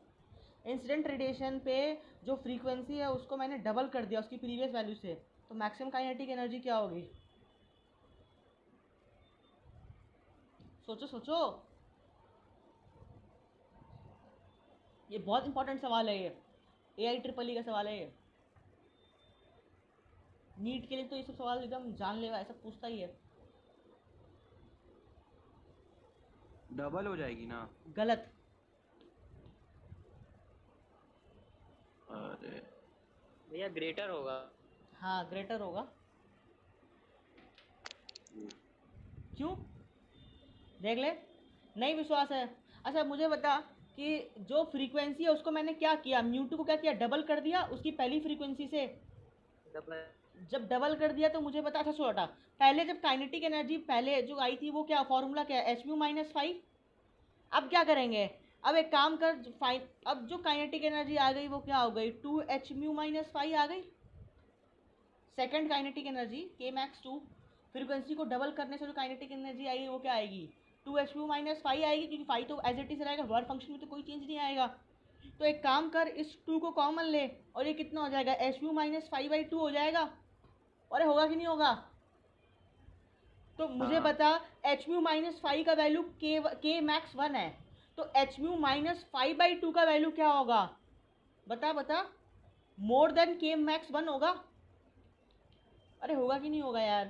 इंसिडेंट रेडिएशन पे जो फ्रीक्वेंसी है उसको मैंने डबल कर दिया उसकी प्रीवियस वैल्यू से, तो मैक्सिमम काइनेटिक एनर्जी क्या होगी? सोचो सोचो, ये बहुत इंपॉर्टेंट सवाल है, ये AIEEE का सवाल है ये। नीट के लिए तो ये सब सवाल एकदम जानलेवा ऐसा पूछता ही है। डबल हो जाएगी ना? गलत। अरे भैया ग्रेटर होगा। हाँ ग्रेटर होगा। क्यों? देख ले, नहीं विश्वास है? अच्छा मुझे बता कि जो फ्रीक्वेंसी है उसको मैंने क्या किया, म्यू2 को क्या किया, डबल कर दिया उसकी पहली फ्रीक्वेंसी से। जब डबल कर दिया तो मुझे बता, अच्छा छोटा, पहले जब काइनेटिक एनर्जी पहले जो आई थी वो क्या फॉर्मूला क्या है, h-5। अब क्या करेंगे, अब एक काम कर, अब जो काइनेटिक एनर्जी आ गई वो क्या हो गई, 2h-5 आ गई। Second kinetic energy Kmax2, frequency को डबल करने से जो काइनेटिक एनर्जी आएगी वो क्या आएगी, 2h-5 आएगी, क्योंकि 5 तो एज इट इज रहेगा, वर्क फंक्शन में तो कोई चेंज नहीं आएगा। तो एक काम कर, इस 2 को कॉमन ले और ये कितना हो जाएगा, h-5/2 हो जाएगा। अरे होगा कि नहीं होगा? तो मुझे हाँ। बता, h-5 का वैल्यू Kmax 1 है, तो h-5/2 का वैल्यू क्या होगा? बता बता, मोर देन Kmax 1 होगा। अरे होगा कि नहीं होगा यार?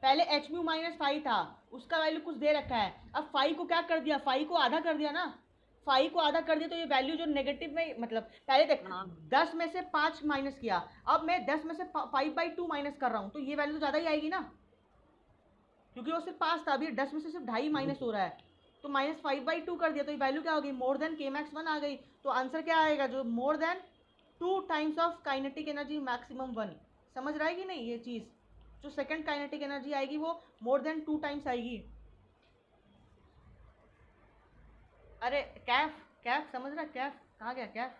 पहले h-5 था, उसका वैल्यू कुछ दे रखा है, अब 5 को क्या कर दिया, 5 को आधा कर दिया ना, 5 को आधा कर दिया तो ये वैल्यू जो नेगेटिव में, मतलब पहले देख 10 में से 5 माइनस किया, अब मैं 10 में से 5/2 माइनस कर रहा हूँ, तो ये वैल्यू तो ज़्यादा ही आएगी ना, क्योंकि वो सिर्फ 5 था, अभी 10 में से सिर्फ 2.5 माइनस हो रहा है, तो -5/2 कर दिया तो ये वैल्यू क्या होगी, मोर देन Kmax 1 आ गई। तो आंसर क्या आएगा, जो more than 2 times of kinetic energy maximum 1। समझ रहा है कि नहीं? ये चीज़ जो सेकंड काइनेटिक एनर्जी आएगी वो मोर देन 2 टाइम्स आएगी। अरे कैफ, कैफ समझ रहा है? कैफ कहाँ गया कैफ?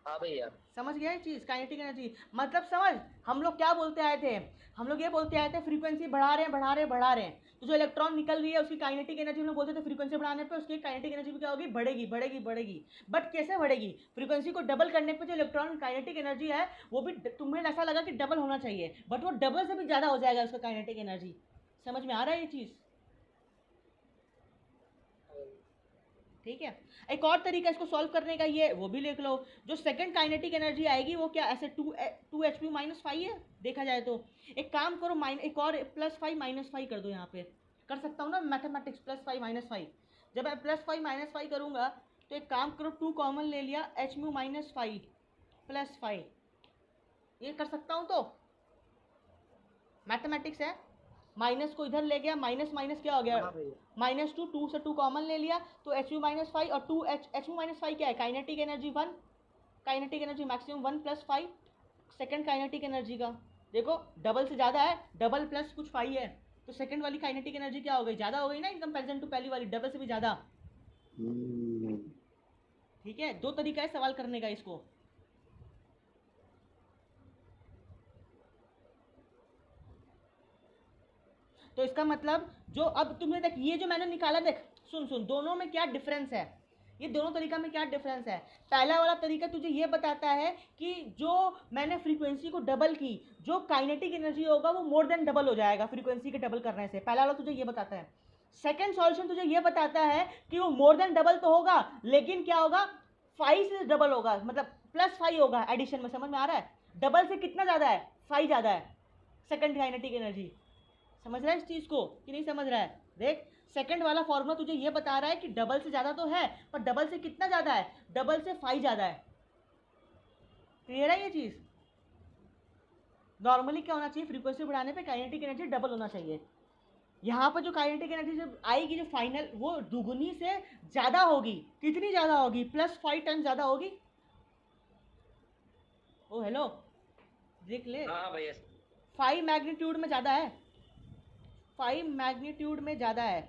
हाँ भैया। समझ गया ये चीज़, काइनेटिक एनर्जी मतलब समझ, हम लोग क्या बोलते आए थे, हम लोग ये बोलते आए थे फ्रीक्वेंसी बढ़ा रहे हैं बढ़ा रहे हैं बढ़ा रहे हैं, तो जो इलेक्ट्रॉन निकल रही है उसकी काइनेटिक एनर्जी हम लोग बोलते थे फ्रीक्वेंसी बढ़ाने पे उसकी काइनेटिक एनर्जी भी क्या होगी, बढ़ेगी बढ़ेगी बढ़ेगी। बट कैसे बढ़ेगी? फ्रीक्वेंसी को डबल करने पे जो इलेक्ट्रॉन काइनेटिक एनर्जी है वो भी तुम्हें ऐसा लगा कि डबल होना चाहिए, बट वो डबल से भी ज़्यादा हो जाएगा उसका काइनेटिक एनर्जी। समझ में आ रहा है ये चीज़? ठीक है, एक और तरीका इसको सॉल्व करने का ये वो भी लिख लो, जो सेकंड काइनेटिक एनर्जी आएगी वो क्या ऐसे 2h-5 है देखा जाए तो। एक काम करो, एक और +5 -5 कर दो, यहाँ पे कर सकता हूँ ना मैथमेटिक्स, +5 -5। जब मैं +5 -5 करूँगा तो एक काम करो, 2 कॉमन ले लिया, h-5 +5, ये कर सकता हूँ। तो मैथमेटिक्स है, माइनस को इधर ले गया, माइनस माइनस क्या हो गया, -2, 2 से 2 कॉमन ले लिया तो h-5 और 2h-5 क्या है, kinetic energy 1, kinetic energy maximum 1 + 5 second kinetic energy का। देखो डबल से ज़्यादा है, डबल प्लस कुछ 5 है, तो सेकंड वाली काइनेटिक एनर्जी क्या हो गई, ज़्यादा हो गई ना इन कंपेरिजन टू पहली वाली, डबल से भी ज़्यादा। ठीक है, दो तरीका है सवाल करने का इसको। तो इसका मतलब जो अब तुमने देख ये जो मैंने निकाला, देख सुन सुन, दोनों में क्या डिफरेंस है, ये दोनों तरीका में क्या डिफरेंस है। पहला वाला तरीका तुझे ये बताता है कि जो मैंने फ्रीक्वेंसी को डबल की, जो काइनेटिक एनर्जी होगा वो मोर देन डबल हो जाएगा फ्रीक्वेंसी के डबल करने से। पहला वाला तुझे ये बताता है। सेकंड सॉल्यूशन तुझे ये बताता है कि वो मोर देन डबल तो होगा, लेकिन क्या होगा, 5 से डबल होगा, मतलब +5 होगा एडिशन में। समझ में आ रहा है? डबल से कितना ज़्यादा है? 5 ज़्यादा है सेकंड काइनेटिक एनर्जी। समझ रहा है इस चीज़ को कि नहीं समझ रहा है? देख, सेकंड वाला फॉर्मूला तुझे ये बता रहा है कि डबल से ज़्यादा तो है, पर डबल से कितना ज़्यादा है? डबल से 5 ज़्यादा है। क्लियर है ये चीज़? नॉर्मली क्या होना चाहिए, फ्रीक्वेंसी बढ़ाने पे काइनेटिक एनर्जी डबल होना चाहिए। यहाँ पर जो काइनेटिक एनर्जी जब आएगी, जो फाइनल, वो दुगुनी से ज़्यादा होगी। कितनी ज़्यादा होगी? +5 टाइम्स ज़्यादा होगी। ओ हेलो, देख ले, हाँ भैया। 5 मैग्नीट्यूड में ज़्यादा है, 5 मैग्नीट्यूड में ज़्यादा है।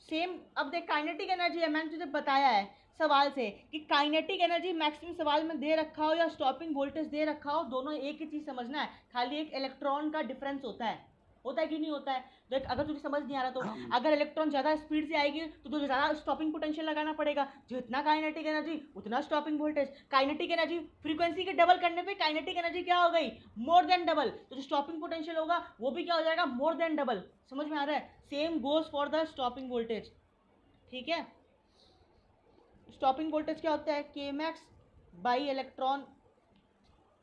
सेम अब देख, काइनेटिक एनर्जी है, मैंने तुझे बताया है सवाल से कि काइनेटिक एनर्जी मैक्सिमम सवाल में दे रखा हो या स्टॉपिंग वोल्टेज दे रखा हो, दोनों एक ही चीज़ समझना है, खाली एक इलेक्ट्रॉन का डिफरेंस होता है कि नहीं होता है? देख, अगर तुझे समझ नहीं आ रहा तो अगर इलेक्ट्रॉन ज़्यादा स्पीड से आएगी तो तुझे ज़्यादा स्टॉपिंग पोटेंशियल लगाना पड़ेगा, जितना काइनेटिक एनर्जी उतना stopping voltage. Kinetic energy frequency के डबल करने पे काइनेटिक एनर्जी क्या हो गई? More than double. तो जो स्टॉपिंग पोटेंशियल होगा वो भी क्या हो जाएगा? More than double. समझ में आ रहा है? Same goes for the stopping voltage. ठीक है, स्टॉपिंग वोल्टेज क्या होता है? के मैक्स बाई इलेक्ट्रॉन,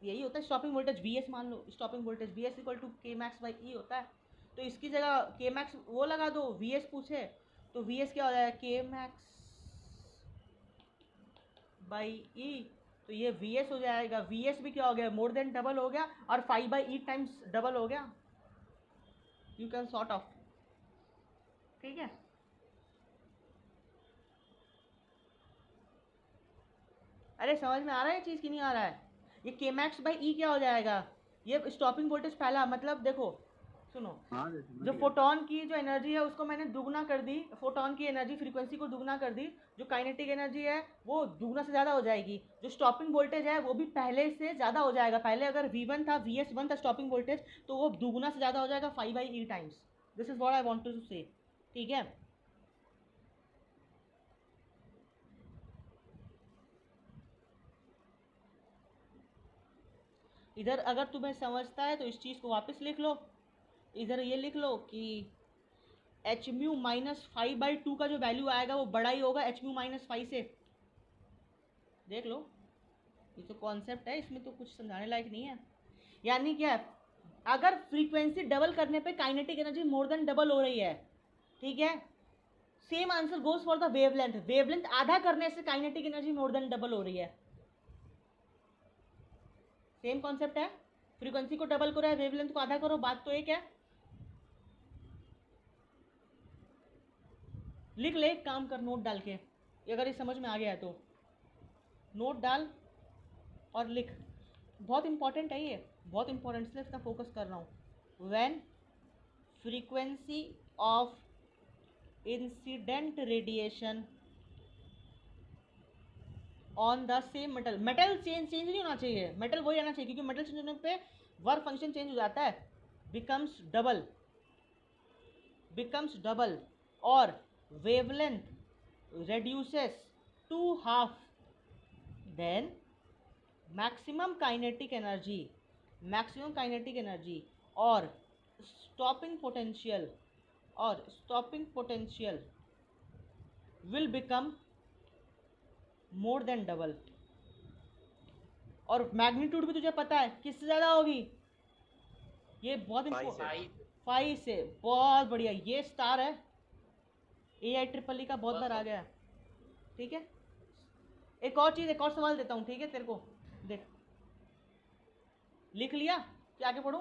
यही होता है स्टॉपिंग वोल्टेज। वीएस मान लो, stopping voltage VS equal to K max by E होता है। तो इसकी जगह के मैक्स वो लगा दो, वीएस पूछे तो वीएस क्या हो जाएगा? के मैक्स बाई ई। तो ये वीएस हो जाएगा, वीएस भी क्या हो गया? मोर देन डबल हो गया, और 5 बाई ई टाइम्स डबल हो गया। You can sort of. ठीक है, अरे समझ में आ रहा है ये चीज़ कि नहीं आ रहा है? ये के मैक्स बाई ई क्या हो जाएगा? ये स्टॉपिंग वोल्टेज पहला, मतलब देखो सुनो, हाँ जी, समझ जो गया। फोटोन की जो एनर्जी है उसको मैंने दुगना कर दी, फोटोन की एनर्जी फ्रीक्वेंसी को दुगना कर दी, जो काइनेटिक एनर्जी है वो दुगना से ज़्यादा हो जाएगी। जो स्टॉपिंग वोल्टेज है वो भी पहले से ज़्यादा हो जाएगा। पहले अगर V1 था, VS1 था स्टॉपिंग वोल्टेज, तो वो दुगना से ज़्यादा हो जाएगा 5 by E times. This is what I want to say. ठीक है, इधर अगर तुम्हें समझता है तो इस चीज़ को वापस लिख लो। इधर ये लिख लो कि एच म्यू -5/2 का जो वैल्यू आएगा वो बड़ा ही होगा एच म्यू -5 से। देख लो, ये तो कॉन्सेप्ट है, इसमें तो कुछ समझाने लायक नहीं है। यानी क्या है, अगर फ्रीक्वेंसी डबल करने पे kinetic energy more than double हो रही है, ठीक है, same answer goes for the wavelength. Wavelength आधा करने से kinetic energy more than double हो रही है। सेम कॉन्सेप्ट है, फ्रीक्वेंसी को डबल करो या वेवलेंथ को आधा करो, बात तो एक है। लिख ले, एक काम कर, नोट डाल के, अगर ये समझ में आ गया है तो नोट डाल और लिख। बहुत इंपॉर्टेंट है ये, बहुत इंपॉर्टेंट, इसलिए इसका फोकस कर रहा हूँ। When frequency of incident radiation on the same metal, metal change नहीं होना चाहिए, मेटल वही रहना चाहिए, क्योंकि मेटल चेंज होने पे वर्क फंक्शन चेंज हो जाता है, बिकम्स डबल, और wavelength reduces to half, then maximum kinetic energy और stopping potential will become more than double। और मैग्नीट्यूड भी तुझे पता है किससे ज़्यादा होगी? ये बहुत इम्पोर्टेंट, 5 से। बहुत बढ़िया, ये स्टार है, AIEEE का बहुत बार आ गया। ठीक है, एक और चीज़, एक और सवाल देता हूँ, ठीक है तेरे को, देख लिख लिया कि आगे पढ़ूँ?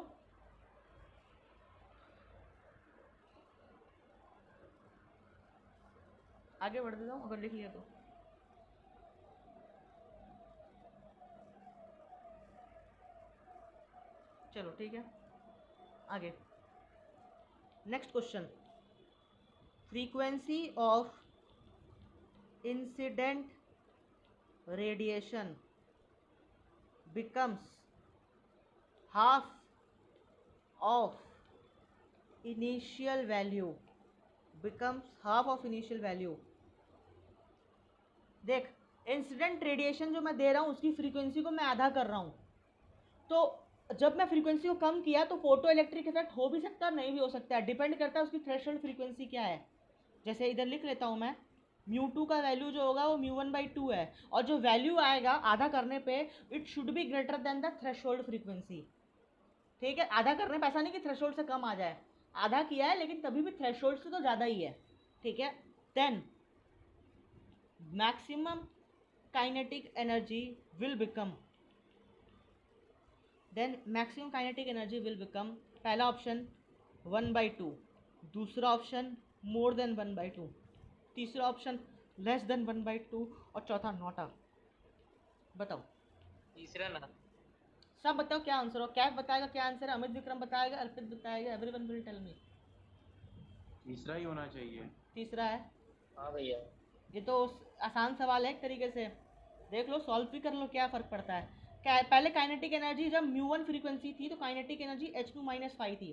आगे बढ़ देता हूँ अगर लिख लिया तो। चलो ठीक है, आगे next question. Frequency of incident radiation becomes half of initial value देख, इंसिडेंट रेडिएशन जो मैं दे रहा हूँ उसकी फ्रीक्वेंसी को मैं आधा कर रहा हूँ, तो जब मैं फ्रीक्वेंसी को कम किया तो फोटो इलेक्ट्रिक इफेक्ट हो भी सकता है, नहीं भी हो सकता है, डिपेंड करता है उसकी थ्रेशोल्ड फ्रीक्वेंसी क्या है। जैसे इधर लिख लेता हूँ मैं, μ2 का वैल्यू जो होगा वो μ1/2 है, और जो वैल्यू आएगा आधा करने पे it should be greater then the threshold frequency. ठीक है, आधा करने पे ऐसा नहीं कि थ्रेशोल्ड से कम आ जाए, आधा किया है लेकिन तभी भी थ्रेशोल्ड से तो ज़्यादा ही है। ठीक है, then maximum kinetic energy will become पहला ऑप्शन 1/2, दूसरा ऑप्शन मोर देन 1/2, तीसरा ऑप्शन लेस देन 1/2 और चौथा नॉट। बताओ तीसरा ना। सब बताओ क्या आंसर हो। कैफ बताएगा क्या आंसर है, अमित विक्रम बताएगा, अर्पित बताएगा, एवरीवन विल टेल मी। तीसरा ही होना चाहिए। तीसरा है। हाँ भैया। ये तो आसान सवाल है एक तरीके से, देख लो सॉल्व भी कर लो क्या फ़र्क पड़ता है। क्या पहले काइनेटिक एनर्जी जब μ1 फ्रीक्वेंसी थी तो काइनेटिक एनर्जी h2-5 थी।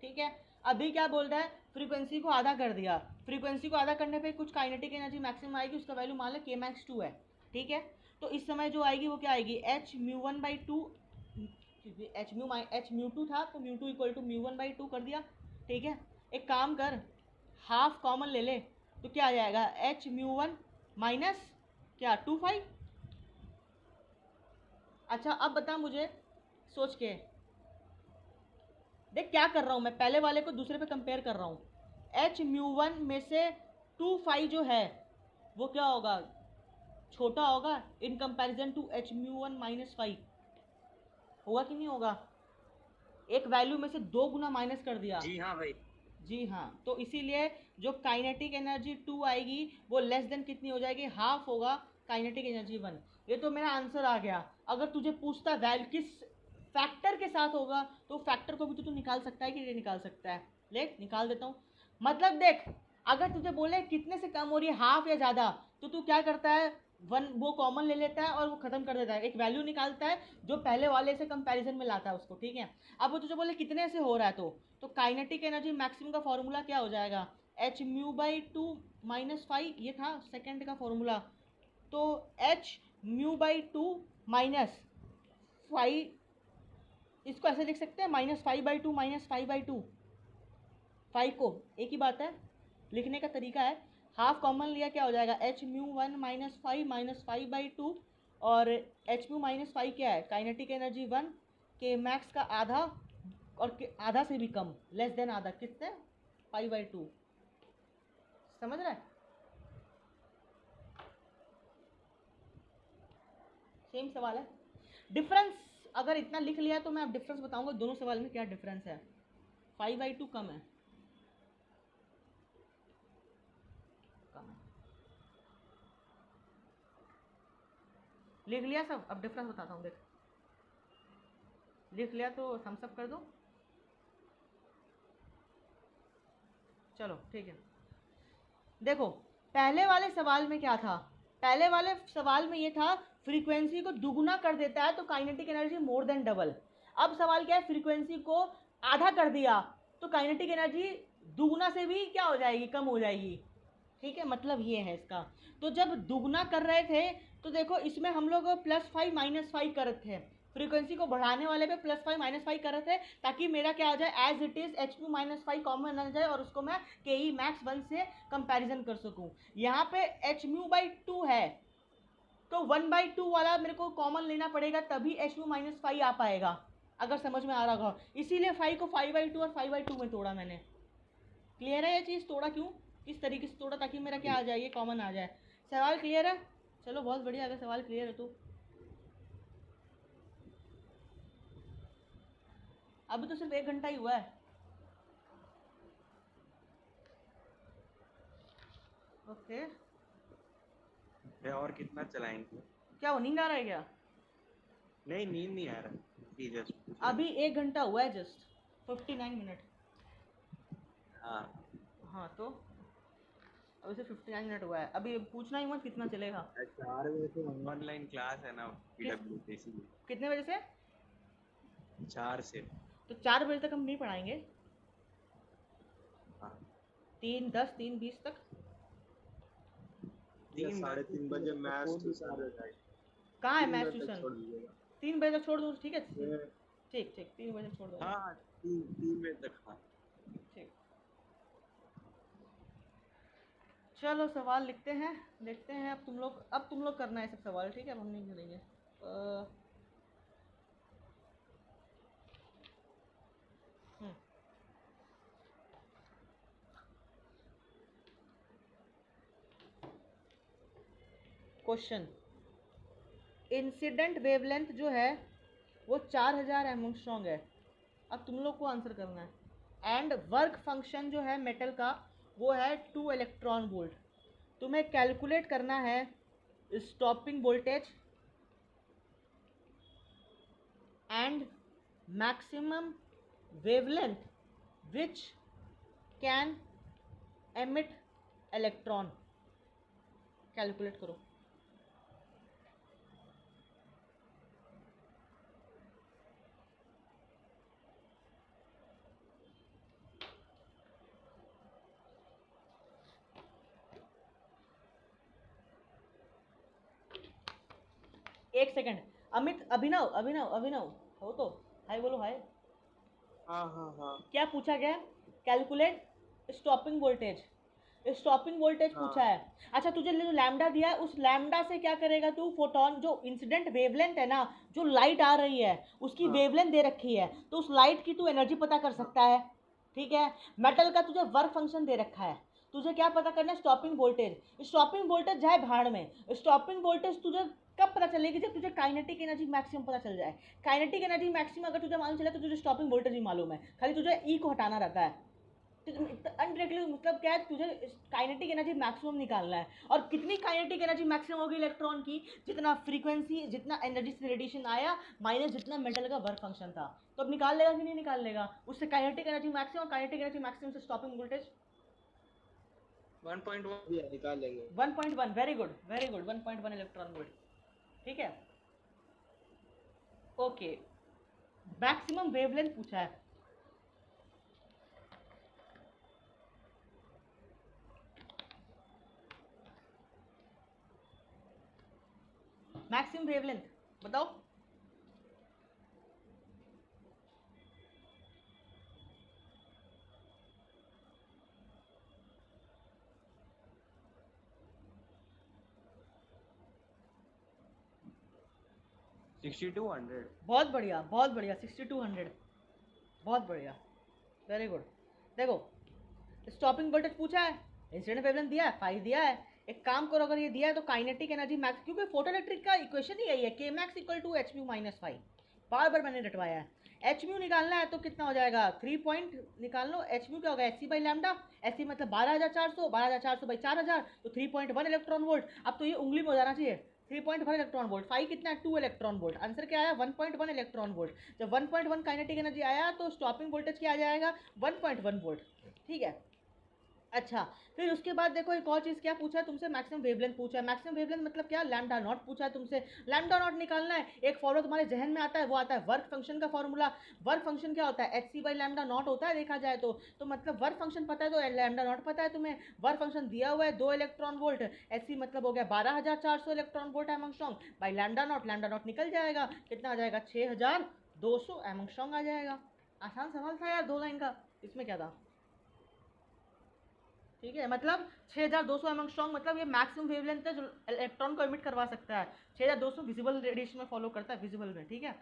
ठीक है, अभी क्या बोल रहा है, फ्रीक्वेंसी को आधा कर दिया, फ्रीक्वेंसी को आधा करने पे कुछ काइनेटिक एनर्जी मैक्सिमम आएगी, उसका वैल्यू मान लो kmax2 है। ठीक है, तो इस समय जो आएगी वो क्या आएगी, h μ1/2, h μ2 था तो μ2 इक्वल टू μ1/2 कर दिया। ठीक है, एक काम कर, हाफ कॉमन ले ले तो क्या आ जाएगा, h μ1 माइनस क्या 2/5। अच्छा अब बता मुझे सोच के देख क्या कर रहा हूँ मैं, पहले वाले को दूसरे पे कंपेयर कर रहा हूँ। h μ1 में से 2/5 जो है वो क्या होगा, छोटा होगा इन कंपैरिजन टू h μ1 - 5, होगा कि नहीं होगा। एक वैल्यू में से 2 गुना माइनस कर दिया। जी हाँ भाई। जी हाँ, तो इसीलिए जो काइनेटिक एनर्जी 2 आएगी वो लेस देन कितनी हो जाएगी, हाफ होगा काइनेटिक एनर्जी 1। ये तो मेरा आंसर आ गया। अगर तुझे पूछता वैल्यू किस फैक्टर के साथ होगा तो फैक्टर को भी तो तू निकाल सकता है कि नहीं निकाल सकता है, ले निकाल देता हूँ। मतलब देख, अगर तुझे बोले कितने से कम हो रही है, हाफ या ज़्यादा, तो तू क्या करता है, वन वो कॉमन ले लेता है और वो ख़त्म कर देता है, एक वैल्यू निकालता है जो पहले वाले से कंपैरिजन में लाता है उसको। ठीक है, अब वो तुझे बोले कितने से हो रहा है तो काइनेटिक एनर्जी मैक्सिमम का फॉर्मूला क्या हो जाएगा, h μ/2 - 5, ये था सेकंड का फॉर्मूला। तो h μ/2 - 5, इसको ऐसे लिख सकते हैं -5/2 - 5/2, 5 को एक ही बात है, लिखने का तरीका है। हाफ कॉमन लिया क्या हो जाएगा, h μ1 - 5 - 5/2, और h μ - 5 क्या है, काइनेटिक एनर्जी 1, के मैक्स का आधा और आधा से भी कम, लेस देन आधा, कितने 5/2। समझ रहा है, सेम सवाल है। डिफरेंस अगर इतना लिख लिया तो मैं अब डिफरेंस बताऊंगा दोनों सवाल में क्या डिफरेंस है। 5/2 कम है, लिख लिया सब, अब डिफरेंस बताता हूँ। देख, लिख लिया तो थम्स अप कर दो। चलो ठीक है, देखो पहले वाले सवाल में क्या था, पहले वाले सवाल में ये था फ्रीक्वेंसी को दुगुना कर देता है तो kinetic energy more than double. अब सवाल क्या है, फ्रीक्वेंसी को आधा कर दिया तो काइनेटिक एनर्जी दुगुना से भी क्या हो जाएगी, कम हो जाएगी। ठीक है, मतलब ये है इसका। तो जब दुगुना कर रहे थे तो देखो इसमें हम लोग +5 - 5 कर रहे थे, फ्रीक्वेंसी को बढ़ाने वाले पे +5 - 5 कर रहे थे ताकि मेरा क्या आ जाए, as it is h μ - 5 common आ जाए और उसको मैं ke max 1 से कंपैरिजन कर सकूं। यहाँ पे h μ/2 है तो 1/2 वाला मेरे को कॉमन लेना पड़ेगा तभी h μ - 5 आ पाएगा, अगर समझ में आ रहा होगा। इसीलिए 5 को 5/2 और 5/2 में तोड़ा मैंने। क्लियर है ये चीज़, तोड़ा क्यों, किस तरीके से तोड़ा, ताकि मेरा क्या आ जाए, ये कॉमन आ जाए। सवाल क्लियर है, चलो बहुत बढ़िया, अगर सवाल क्लियर है तो। अभी तो सिर्फ 1 घंटा ही हुआ है। ओके, और कितना चलाएंगे? क्या वो नींद आ रहा है क्या? नहीं, नींद नहीं आ रहा, जी जस्ट अभी 1 घंटा हुआ है, जस्ट 59 मिनट। हाँ हाँ तो अभी से 59 मिनट हुआ है, अभी पूछना ही मत कितना चलेगा। 4 बजे से ऑनलाइन क्लास है ना पीडब्ल्यू इसीलिए। कितने बजे से? 4 से। तो 4 बजे तक हम नहीं पढ़ाएंगे, हाँ 3:10 3:20 तक। या 3 3:30 बजे मैथ्स ट्यूशन है। कहाँ है 3 मैथ्स बजे तक ट्यूशन? छोड़ दीजिएगा। 3 बजे तक छोड़ दूँ, ठीक है? ये ठीक ठीक 3 बजे छोड़ दो। हाँ 3 बजे तक। हाँ ठीक, चलो सवाल लिखते हैं, देखते हैं। अब तुम लोग करना है सब सवाल, ठीक है? अब हम नहीं करेंगे। क्वेश्चन, इंसिडेंट वेवलेंथ जो है वो 4000 एंगस्ट्रॉम है। अब तुम लोग को आंसर करना है। एंड वर्क फंक्शन जो है मेटल का वो है 2 इलेक्ट्रॉन वोल्ट। तुम्हें कैलकुलेट करना है stopping voltage and maximum wavelength which can emit electron. Calculate करो। एक सेकंड, अमित, अभिनव अभिनव अभिनव हो तो हाय बोलो, हाय। हाँ हाँ हाँ क्या पूछा गया? Calculate stopping voltage. Stopping voltage हाँ। पूछा है। अच्छा, तुझे जो लैम्डा दिया है उस लैम्डा से क्या करेगा तू? फोटोन जो इंसिडेंट वेवलेंथ है ना, जो लाइट आ रही है उसकी हाँ। वेवलेंथ दे रखी है, तो उस लाइट की तू एनर्जी पता कर सकता है, ठीक है? मेटल का तुझे वर्क फंक्शन दे रखा है, तुझे क्या पता करना है? Stopping voltage. स्टॉपिंग वोल्टेज जाए भाड़ में। स्टॉपिंग वोल्टेज तुझे कब पता चलेगी? जब तुझे काइनेटिक एनर्जी मैक्सिमम पता चल जाए। काइनेटिक एनर्जी मैक्सिमम अगर तुझे मालूम चले तो तुझे स्टॉपिंग वोल्टेज भी मालूम है, खाली तुझे ई को हटाना रहता है। अनडायरेक्टली मतलब क्या है, तुझे काइनेटिक एनर्जी मैक्सिमम निकालना है। और कितनी काइनेटिक एनर्जी मैक्सिमम होगी इलेक्ट्रॉन की? जितना फ्रीक्वेंसी, जितना एनर्जी से रेडिएशन आया माइनस जितना मेटल का वर्क फंक्शन था। तो अब निकाल लेगा कि नहीं निकाल लेगा? उससे kinetic energy maximum, kinetic energy maximum से स्टॉपिंग वोल्टेज 1.1 निकाल लेंगे। 1.1। Very good very good, 1.1 electron volt, ठीक है? ओके, मैक्सिमम वेवलेंथ पूछा है। मैक्सिमम वेवलेंथ बताओ। बहुत बढ़िया बहुत बढ़िया, 6200, बहुत बढ़िया, वेरी गुड। देखो, स्टॉपिंग वोल्टेज पूछा है, इंसिडेंट वेवलेंथ दिया है, 5 दिया है। एक काम करो, अगर ये दिया है तो काइनेटिक एनर्जी मैक्स, क्योंकि फोटोइलेक्ट्रिक का इक्वेशन ही यही है, K max equal to H mu minus 5। बार बार मैंने रटवाया है। एच म्यू निकालना है तो कितना हो जाएगा? 3 पॉइंट निकाल लो। एच म्यू क्या होगा? H C by lambda. H C मतलब 12400, 12400 बाई 4000 तो 3.1 इलेक्ट्रॉन वोल्ट। अब तो ये उंगली में हो जाना चाहिए। 3.1 इलेक्ट्रॉन वोल्ट, 5 कितना है? 2 इलेक्ट्रॉन वोल्ट। आंसर क्या आया? 1.1 इलेक्ट्रॉन वोल्ट। जब 1.1 काइनेटिक एनर्जी आया तो स्टॉपिंग वोल्टेज क्या आ जाएगा? 1.1 वोल्ट, ठीक है? अच्छा, फिर उसके बाद देखो एक और चीज़ क्या पूछा है तुमसे? मैक्सिमम वेवलेंथ पूछा है। मैक्सिमम वेवलेंथ मतलब क्या? लैम्डा नॉट पूछा है तुमसे। लैम्डा नॉट निकालना है। एक फॉर्मूला तुम्हारे जहन में आता है, वो आता है वर्क फंक्शन का फॉर्मूला। वर्क फंक्शन क्या होता है? H C by lambda naught होता है देखा जाए तो मतलब वर्क फंक्शन पता है तो लैम्डा नॉट पता है तुम्हें। वर्क फंक्शन दिया हुआ है 2 इलेक्ट्रॉन वोल्ट, एच सी मतलब हो गया 12400 electron volt angstrom by lambda naught निकल जाएगा, कितना आ जाएगा? 6200 एमंगस्ट्रॉम आ जाएगा। आसान सवाल था यार, 2 लाइन का, इसमें क्या था? ठीक है, मतलब 6200 एमंगस्ट्रॉम मतलब ये मैक्सिमम वेवलेंथ है जो इलेक्ट्रॉन को एमिट करवा सकता है। 6200 विजिबल रेडिएशन में फॉलो करता है, विजिबल में, ठीक है?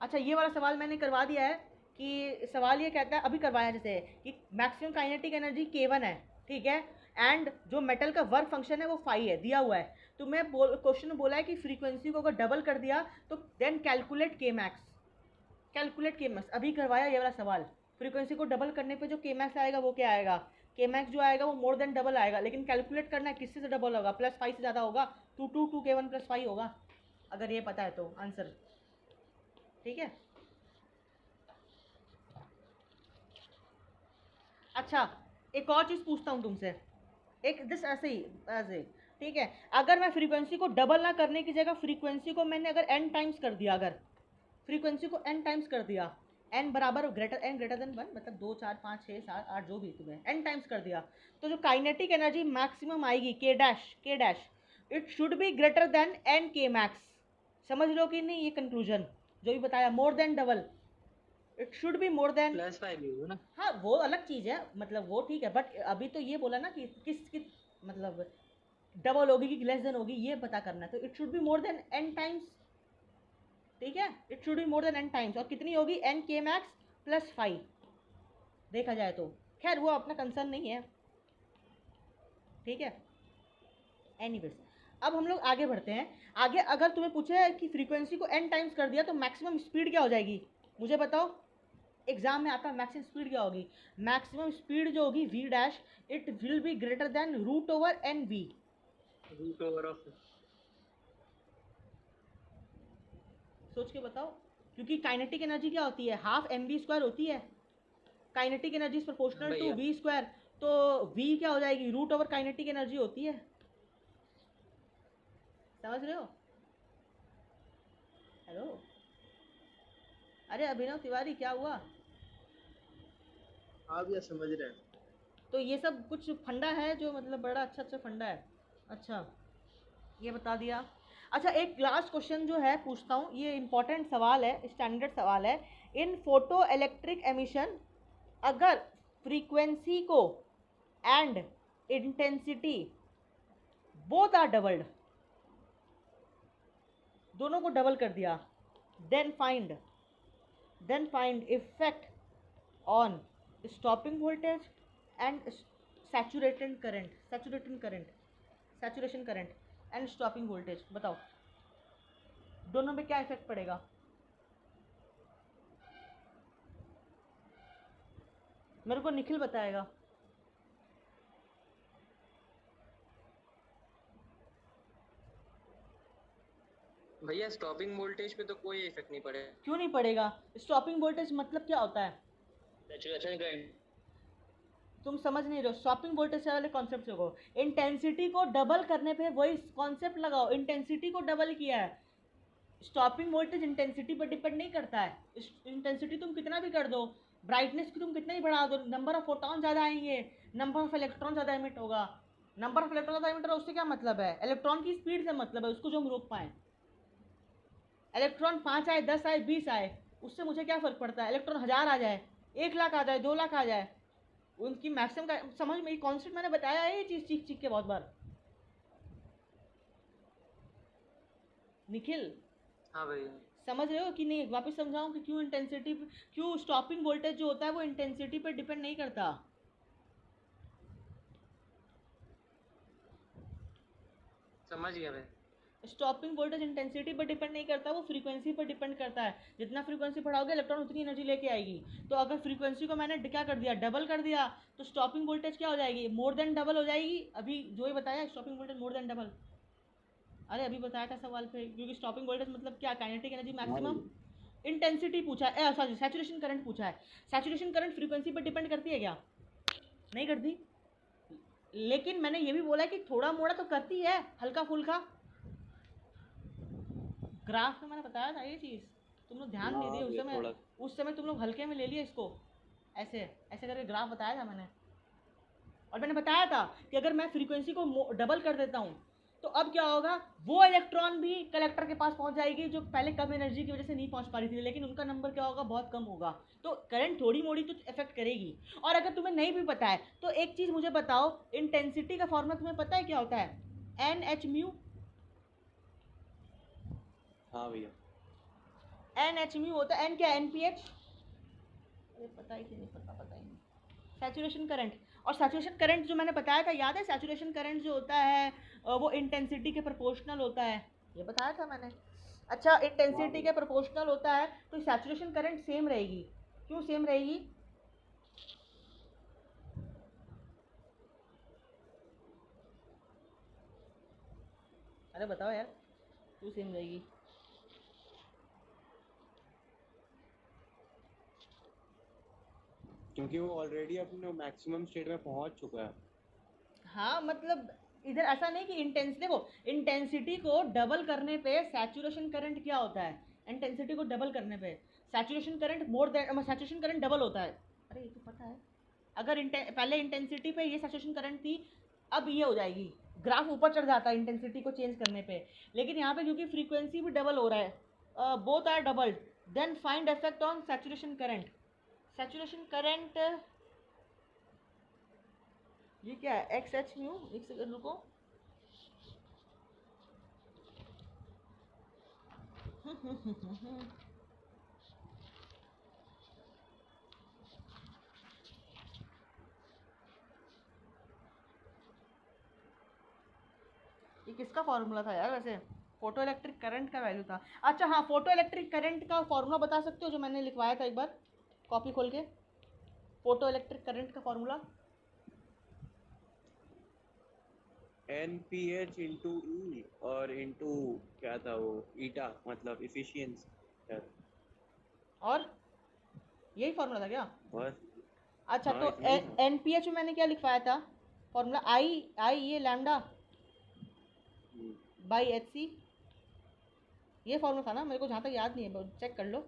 अच्छा, ये वाला सवाल मैंने करवा दिया है कि सवाल ये कहता है, अभी करवाया जैसे कि मैक्सिमम काइनेटिक एनर्जी K1 है, ठीक है? एंड जो मेटल का वर्क फंक्शन है वो 5 है, दिया हुआ है। तो मैं क्वेश्चन में बोला है कि फ्रीक्वेंसी को अगर डबल कर दिया तो देन कैलकुलेट के मैक्स। कैलकुलेट के मैक्स अभी करवाया ये वाला सवाल। फ्रीक्वेंसी को डबल करने पे जो के मैक्स आएगा वो क्या आएगा? के मैक्स जो आएगा वो मोर देन डबल आएगा, लेकिन कैलकुलेट करना है किससे से डबल होगा? +5 से ज़्यादा होगा, 2 K1 + 5 होगा, अगर ये पता है तो आंसर, ठीक है? अच्छा, एक और चीज़ पूछता हूँ तुमसे, एक दिस ऐसे ही ऐसे, ठीक है, अगर मैं फ्रीक्वेंसी को डबल ना करने की जगह फ्रीक्वेंसी को मैंने अगर n टाइम्स कर दिया, अगर फ्रीक्वेंसी को n टाइम्स कर दिया, n बराबर ग्रेटर देन 1, मतलब 2 4 5 6 7 8 जो भी तुम्हें n टाइम्स कर दिया, तो जो काइनेटिक एनर्जी मैक्सिमम आएगी k dash, it should be greater then n k max. समझ लो कि नहीं ये कंक्लूजन जो भी बताया, more than double, it should be more than. +5 ही होगा ना। हाँ वो अलग चीज़ है, मतलब वो ठीक है, बट अभी तो ये बोला ना कि किस मतलब डबल होगी कि लेस देन होगी, ये पता करना है, तो it should be more than n times, ठीक है, it should be more than n times, और कितनी होगी n k मैक्स प्लस 5, देखा जाए तो खैर वो अपना कंसर्न नहीं है, ठीक है। एनीवेज, अब हम लोग आगे बढ़ते हैं। आगे अगर तुम्हें पूछे कि फ्रीक्वेंसी को n टाइम्स कर दिया तो मैक्सिमम स्पीड क्या हो जाएगी, मुझे बताओ, एग्जाम में आता है मैक्सिमम स्पीड क्या होगी, मैक्सिमम स्पीड जो होगी v dash, it will be greater than root over N V. √ऑफ सोच के बताओ, क्योंकि काइनेटिक एनर्जी क्या होती है, हाफ एम बी स्क्वायर होती है, kinetic energy is proportional to भैया। वी स्क्वायर, तो वी क्या हो जाएगी, रूट ओवर काइनेटिक एनर्जी होती है, समझ रहे हो। हेलो, अरे अभिनव तिवारी क्या हुआ। हाँ भैया समझ रहे हैं। तो ये सब कुछ फंडा है जो मतलब बड़ा अच्छा अच्छा फंडा है। अच्छा, ये बता दिया। अच्छा, एक लास्ट क्वेश्चन जो है पूछता हूँ, ये इंपॉर्टेंट सवाल है, स्टैंडर्ड सवाल है। इन फोटो इलेक्ट्रिक एमिशन, अगर फ्रीक्वेंसी को and intensity both are doubled, दोनों को डबल कर दिया, then find effect on stopping voltage and saturation current and stopping voltage. बताओ दोनों में क्या इफेक्ट पड़ेगा। मेरे को निखिल बताएगा। भैया स्टॉपिंग वोल्टेज पे तो कोई इफेक्ट नहीं पड़ेगा। क्यों नहीं पड़ेगा, स्टॉपिंग वोल्टेज मतलब क्या होता है, सैचुरेशन करंट। तुम समझ नहीं रहे हो, स्टॉपिंग वोल्टेज वाले कॉन्सेप्ट से को इंटेंसिटी को डबल करने पे वही कॉन्सेप्ट लगाओ, इंटेंसिटी को डबल किया है। स्टॉपिंग वोल्टेज इंटेंसिटी पर डिपेंड नहीं करता है, इंटेंसिटी तुम कितना भी कर दो, ब्राइटनेस की तुम कितना ही बढ़ा दो, नंबर ऑफ फोटॉन ज़्यादा आएंगे, नंबर ऑफ इलेक्ट्रॉन ज़्यादा एमिट होगा। नंबर ऑफ इलेक्ट्रॉन ज़्यादा एमिट होगा उससे क्या मतलब है, इलेक्ट्रॉन की स्पीड से मतलब है, उसको जो हम रोक पाएँ। इलेक्ट्रॉन 5 आए 10 आए 20 आए उससे मुझे क्या फ़र्क पड़ता है, इलेक्ट्रॉन 1000 आ जाए 1 लाख आ जाए 2 लाख आ जाए, उनकी मैक्सिमम का समझ में, कॉन्सेप्ट मैंने बताया है ये चीज़ चीख चीख के बहुत बार। निखिल हाँ भैया। समझ रहे हो कि नहीं, वापस समझाऊं कि क्यों इंटेंसिटी, क्यों स्टॉपिंग वोल्टेज जो होता है वो इंटेंसिटी पर डिपेंड नहीं करता। समझ गया भैया। स्टॉपिंग वोल्टेज इंटेंसिटी पर डिपेंड नहीं करता, वो फ्रीक्वेंसी पर डिपेंड करता है, जितना फ्रीक्वेंसी बढ़ाओगे इलेक्ट्रॉन उतनी एनर्जी लेके आएगी। तो अगर फ्रीक्वेंसी को मैंने क्या कर दिया, डबल कर दिया, तो स्टॉपिंग वोल्टेज क्या हो जाएगी, मोर देन डबल हो जाएगी। अभी जो ही बताया stopping voltage more than double, अरे अभी बताया था सवाल पे, क्योंकि स्टॉपिंग वोल्टेज मतलब क्या, काइनेटिक एनर्जी मैक्सिमम, इंटेंसिटी पूछा है, सॉरी सैचुरेशन करंट पूछा है। सैचुरेशन करंट फ्रीक्वेंसी पर डिपेंड करती है क्या, नहीं करती, लेकिन मैंने ये भी बोला कि थोड़ा मोड़ा तो करती है, हल्का फुल्का। ग्राफ में मैंने बताया था ये चीज़, तुम लोग ध्यान नहीं दिए उस समय तुम लोग हल्के में ले लिए इसको, ऐसे ऐसे करके ग्राफ बताया था मैंने। और मैंने बताया था कि अगर मैं फ्रीक्वेंसी को डबल कर देता हूँ तो अब क्या होगा, वो इलेक्ट्रॉन भी कलेक्टर के पास पहुँच जाएगी जो पहले कम एनर्जी की वजह से नहीं पहुँच पा रही थी, लेकिन उनका नंबर क्या होगा, बहुत कम होगा। तो करंट थोड़ी मोड़ी तो इफेक्ट करेगी। और अगर तुम्हें नहीं भी पता है तो एक चीज़ मुझे बताओ, इंटेंसिटी का फॉर्मूला तुम्हें पता है क्या होता है, एन एच म्यू। हाँ भैया। एन एच म्यू होता है, एन क्या, एन पी एच, अरे पता ही नहीं, पता ही नहीं। सैचुरेशन करंट, और सैचुरेशन करंट जो मैंने बताया था याद है, सैचुरेशन करंट जो होता है वो इंटेंसिटी के प्रोपोर्शनल होता है, ये बताया था मैंने। अच्छा, इंटेंसिटी के प्रोपोर्शनल होता है तो सैचुरेशन करंट सेम रहेगी, क्यों सेम रहेगी, अरे बताओ यार, क्यों सेम रहेगी। क्योंकि वो ऑलरेडी अपने मैक्सिमम स्टेट में पहुंच चुका है। हाँ मतलब इधर ऐसा नहीं कि देखो इंटेंसिटी को डबल करने पे सैचुरेशन करंट क्या होता है, इंटेंसिटी को डबल करने पे saturation current saturation current double होता है। अरे ये तो पता है, अगर पहले इंटेंसिटी पे ये सैचुरेशन करंट थी, अब ये हो जाएगी, ग्राफ ऊपर चढ़ जाता है इंटेंसिटी को चेंज करने पे। लेकिन यहाँ पे क्योंकि फ्रीक्वेंसी भी डबल हो रहा है, both are double, then find effect on saturation current. Saturation current ये क्या है, एक्स एच म्यू, एक सेकंड रुको। ये किसका फॉर्मूला था यार वैसे, फोटो इलेक्ट्रिक करंट का वैल्यू था। अच्छा हाँ, फोटो इलेक्ट्रिक करंट का फॉर्मूला बता सकते हो जो मैंने लिखवाया था एक बार कॉपी खोल के, फोटो इलेक्ट्रिक करंट का फॉर्मूला। NPH इंटू ई और इंटू क्या था वो, ईटा, मतलब इफिशियंसी। और यही फॉर्मूला था क्या? बस। अच्छा हाँ, तो इतना ही था। एनपीएच में मैंने क्या लिखवाया था फॉर्मूला, आई आई ये lambda hmm, by H C, ये फॉर्मूला था ना, मेरे को जहाँ तक याद नहीं है, चेक कर लो।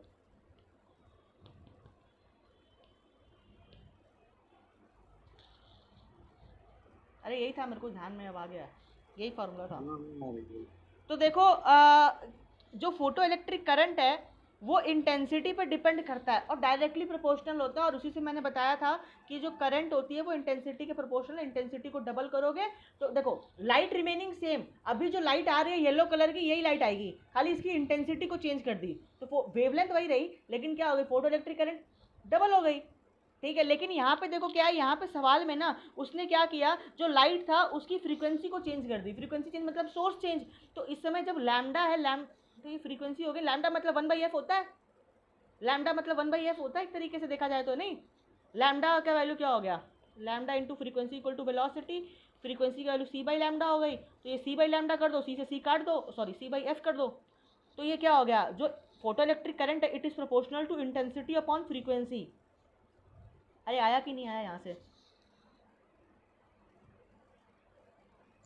अरे यही था, मेरे को ध्यान में अब आ गया, यही फॉर्मूला था। तो देखो जो फोटो इलेक्ट्रिक करंट है वो इंटेंसिटी पर डिपेंड करता है और डायरेक्टली प्रोपोर्शनल होता है, और उसी से मैंने बताया था कि जो करंट होती है वो इंटेंसिटी के प्रोपोर्शनल, इंटेंसिटी को डबल करोगे तो देखो लाइट रिमेनिंग सेम, अभी जो लाइट आ रही है येलो कलर की यही लाइट आएगी, खाली इसकी इंटेंसिटी को चेंज कर दी तो वेवलेंथ वही रही, लेकिन क्या हो गई, फोटो इलेक्ट्रिक करंट डबल हो गई। ठीक है, लेकिन यहाँ पे देखो क्या है, यहाँ पे सवाल में ना उसने क्या किया, जो लाइट था उसकी फ्रीक्वेंसी को चेंज कर दी, फ्रीक्वेंसी चेंज मतलब सोर्स चेंज। तो इस समय जब लैम्डा है, तो ये फ्रीक्वेंसी हो गई, लैम्डा मतलब 1/f होता है, लैम्डा मतलब 1/f होता है एक तरीके से देखा जाए तो, नहीं लैम्डा का वैल्यू क्या हो गया, lambda into frequency equal to velocity, frequency का वैल्यू c बाई लैम्डा हो गई, तो ये c बाई लैम्डा कर दो, c से c काट दो, सॉरी c बाई f कर दो, तो ये क्या हो गया, जो फोटो इलेक्ट्रिक करंट है it is proportional to intensity upon frequency. अरे आया कि नहीं आया यहाँ से?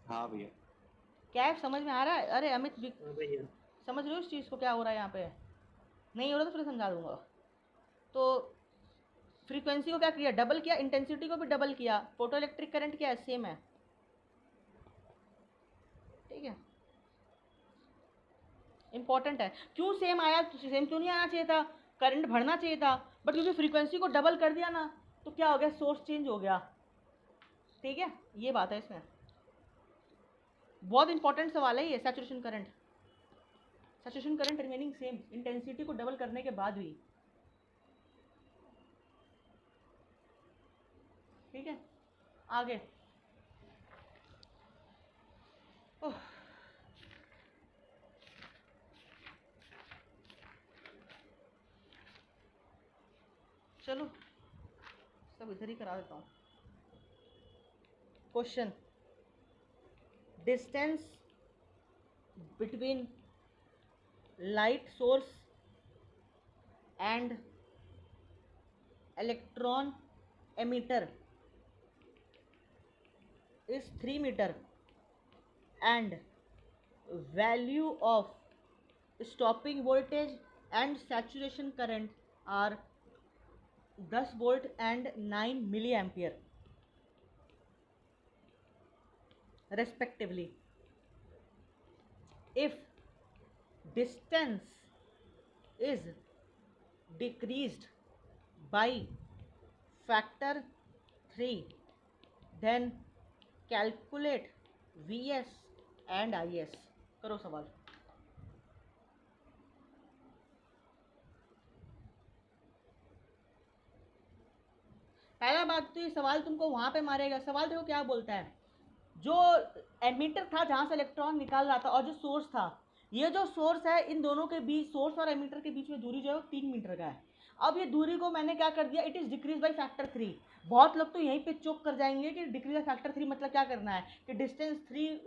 हाँ भैया। क्या है, समझ में आ रहा है? अरे अमित हाँ भैया। समझ रहे हो इस चीज़ को क्या हो रहा है यहाँ पे? नहीं हो रहा तो फिर समझा दूंगा। तो फ्रीक्वेंसी को क्या किया, डबल किया, इंटेंसिटी को भी डबल किया, फोटो इलेक्ट्रिक करंट क्या है, सेम है। ठीक है, इंपॉर्टेंट है। क्यों सेम आया, सेम क्यों नहीं आना चाहिए था, करंट बढ़ना चाहिए था, बट क्योंकि फ्रीक्वेंसी को डबल कर दिया ना तो क्या हो गया, सोर्स चेंज हो गया। ठीक है, ये बात है इसमें, बहुत इंपॉर्टेंट सवाल है ये। Saturation current, saturation current remaining same intensity को डबल करने के बाद भी। ठीक है, आगे ओह, चलो सब इधर ही करा देता हूँ। Question, distance between light source and electron emitter is 3 meter and value of stopping voltage and saturation current are 10 volt and 9 milliampere respectively. If distance is decreased by factor 3 then calculate Vs and Is। करो सवाल। पहला बात तो ये सवाल तुमको वहां पे मारेगा, सवाल देखो क्या बोलता है, जो एमीटर था जहां से इलेक्ट्रॉन निकाल रहा था और जो सोर्स था, ये जो सोर्स है इन दोनों के बीच, सोर्स और एमीटर के बीच में दूरी जो है वो 3 मीटर का है। अब ये दूरी को मैंने क्या कर दिया, it is decrease by factor 3। बहुत लोग तो यहीं पे चोक कर जाएंगे कि डिक्रीज बाई फैक्टर 3 मतलब क्या करना है कि डिस्टेंस 3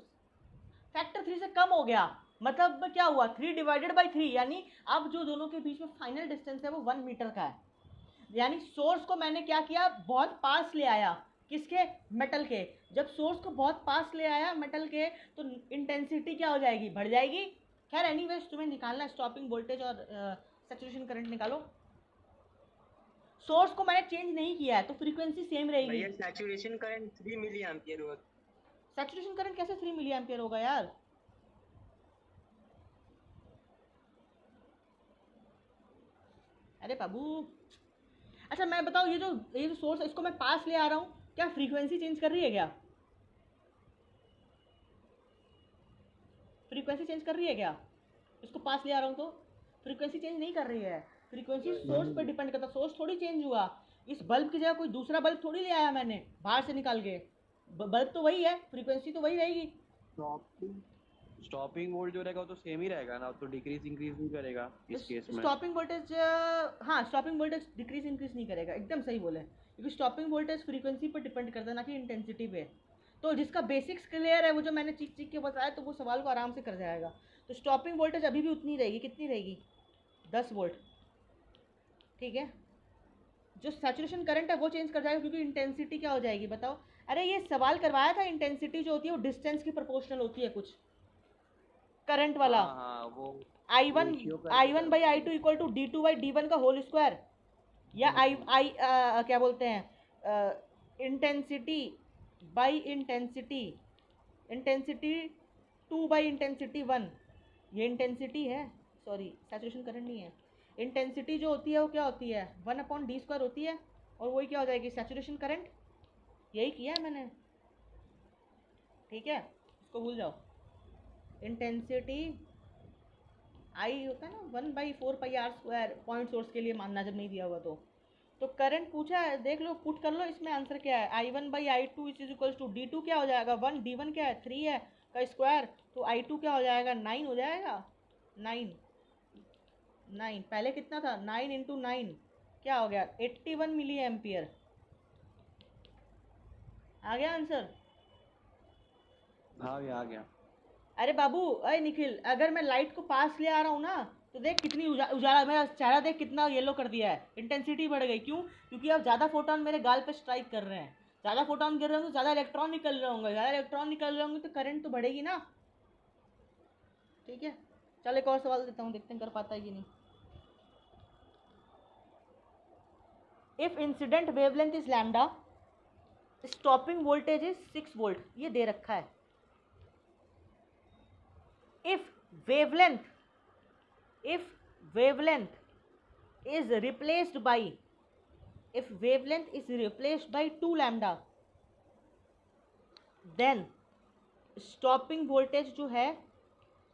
फैक्टर 3 से कम हो गया, मतलब क्या हुआ 3 डिवाइडेड बाई 3, यानी अब जो दोनों के बीच में फाइनल डिस्टेंस है वो 1 मीटर का है। यानी सोर्स को मैंने क्या किया, बहुत पास ले आया, किसके, मेटल के। जब सोर्स को बहुत पास ले आया मेटल के, तो इंटेंसिटी क्या हो जाएगी, बढ़ जाएगी। खैर एनीवेज तुम्हें निकालना है स्टॉपिंग वोल्टेज और सैचुरेशन करंट निकालो। सोर्स को मैंने चेंज नहीं किया है तो फ्रीक्वेंसी सेम रहेगी। भैया सैचुरेशन करंट 3 मिली एम्पियर होगा। सैचुरेशन करंट कैसे 3 मिली एम्पियर होगा यार? अरे बाबू, अच्छा मैं बताऊँ, ये जो सोर्स है इसको मैं पास ले आ रहा हूँ, क्या फ्रीक्वेंसी चेंज कर रही है क्या? फ्रीक्वेंसी चेंज कर रही है क्या? इसको पास ले आ रहा हूँ तो फ्रीक्वेंसी चेंज नहीं कर रही है। फ्रीक्वेंसी सोर्स पर डिपेंड करता, सोर्स थोड़ी चेंज हुआ। इस बल्ब की जगह कोई दूसरा बल्ब थोड़ी ले आया मैंने बाहर से निकाल के। बल्ब तो वही है, फ्रीक्वेंसी तो वही रहेगी। स्टॉपिंग वोल्ट जो रहेगा वो तो सेम ही रहेगा ना, तो डिक्रीज इंक्रीज नहीं करेगा इस केस में। स्टॉपिंग वोल्टेज, हाँ स्टॉपिंग वोल्टेज डिक्रीज इंक्रीज नहीं करेगा, एकदम सही बोले, क्योंकि स्टॉपिंग वोल्टेज फ्रीक्वेंसी पर डिपेंड करता है ना कि इंटेंसिटी पे। तो जिसका बेसिक्स क्लियर है, वो जो मैंने चीख चीख के बताया, तो वो सवाल को आराम से कर जाएगा। तो स्टॉपिंग वोल्टेज अभी भी उतनी रहेगी, कितनी रहेगी, 10 वोल्ट, ठीक है। जो सैचुरेशन करंट है वो चेंज कर जाएगा, क्योंकि इंटेंसिटी क्या हो जाएगी बताओ। अरे ये सवाल करवाया था, इंटेंसिटी जो होती है वो डिस्टेंस की प्रोपोर्शनल होती है कुछ, करंट वाला। हाँ वो I1 ratio I1 by I two equal to D2 by D1 का होल स्क्वायर, या क्या बोलते हैं, intensity by intensity, intensity 2 by intensity 1, ये इंटेंसिटी है, सॉरी सैचुरेशन करंट नहीं है। इंटेंसिटी जो होती है वो क्या होती है, 1/d² होती है, और वही क्या हो जाएगी, सैचुरेशन करंट। यही किया है मैंने, ठीक है, इसको भूल जाओ। इंटेंसिटी आई होता है ना 1/4πr², पॉइंट सोर्स के लिए मानना जब नहीं दिया हुआ तो करंट पूछा है, देख लो, पुट कर लो, इसमें आंसर क्या है, I1/I2 is equals to D2 क्या हो जाएगा 1, D1 क्या है 3 है का स्क्वायर, तो I2 क्या हो जाएगा 9 हो जाएगा, 9 पहले कितना था 9 इंटू 9 क्या हो गया 81 मिली एम्पियर। आ गया आंसर? आ गया। अरे बाबू, अरे निखिल, अगर मैं लाइट को पास ले आ रहा हूँ ना, तो देख कितनी उजाला, मेरा चेहरा देख कितना येलो कर दिया है, इंटेंसिटी बढ़ गई। क्यों? क्योंकि अब ज़्यादा फोटोन मेरे गाल पे स्ट्राइक कर रहे हैं, ज़्यादा फोटोन गिर रहे होंगे, ज़्यादा इलेक्ट्रॉन निकल रहे होंगे, ज़्यादा इलेक्ट्रॉन निकल रहे होंगे तो करंट तो बढ़ेगी ना, ठीक है। चल एक और सवाल देता हूँ, देखते हैं कर पाता है कि नहीं। If incident wavelength is lambda, stopping voltage is 6 volt, ये दे रखा है। if wavelength is replaced by 2 lambda, then stopping voltage जो है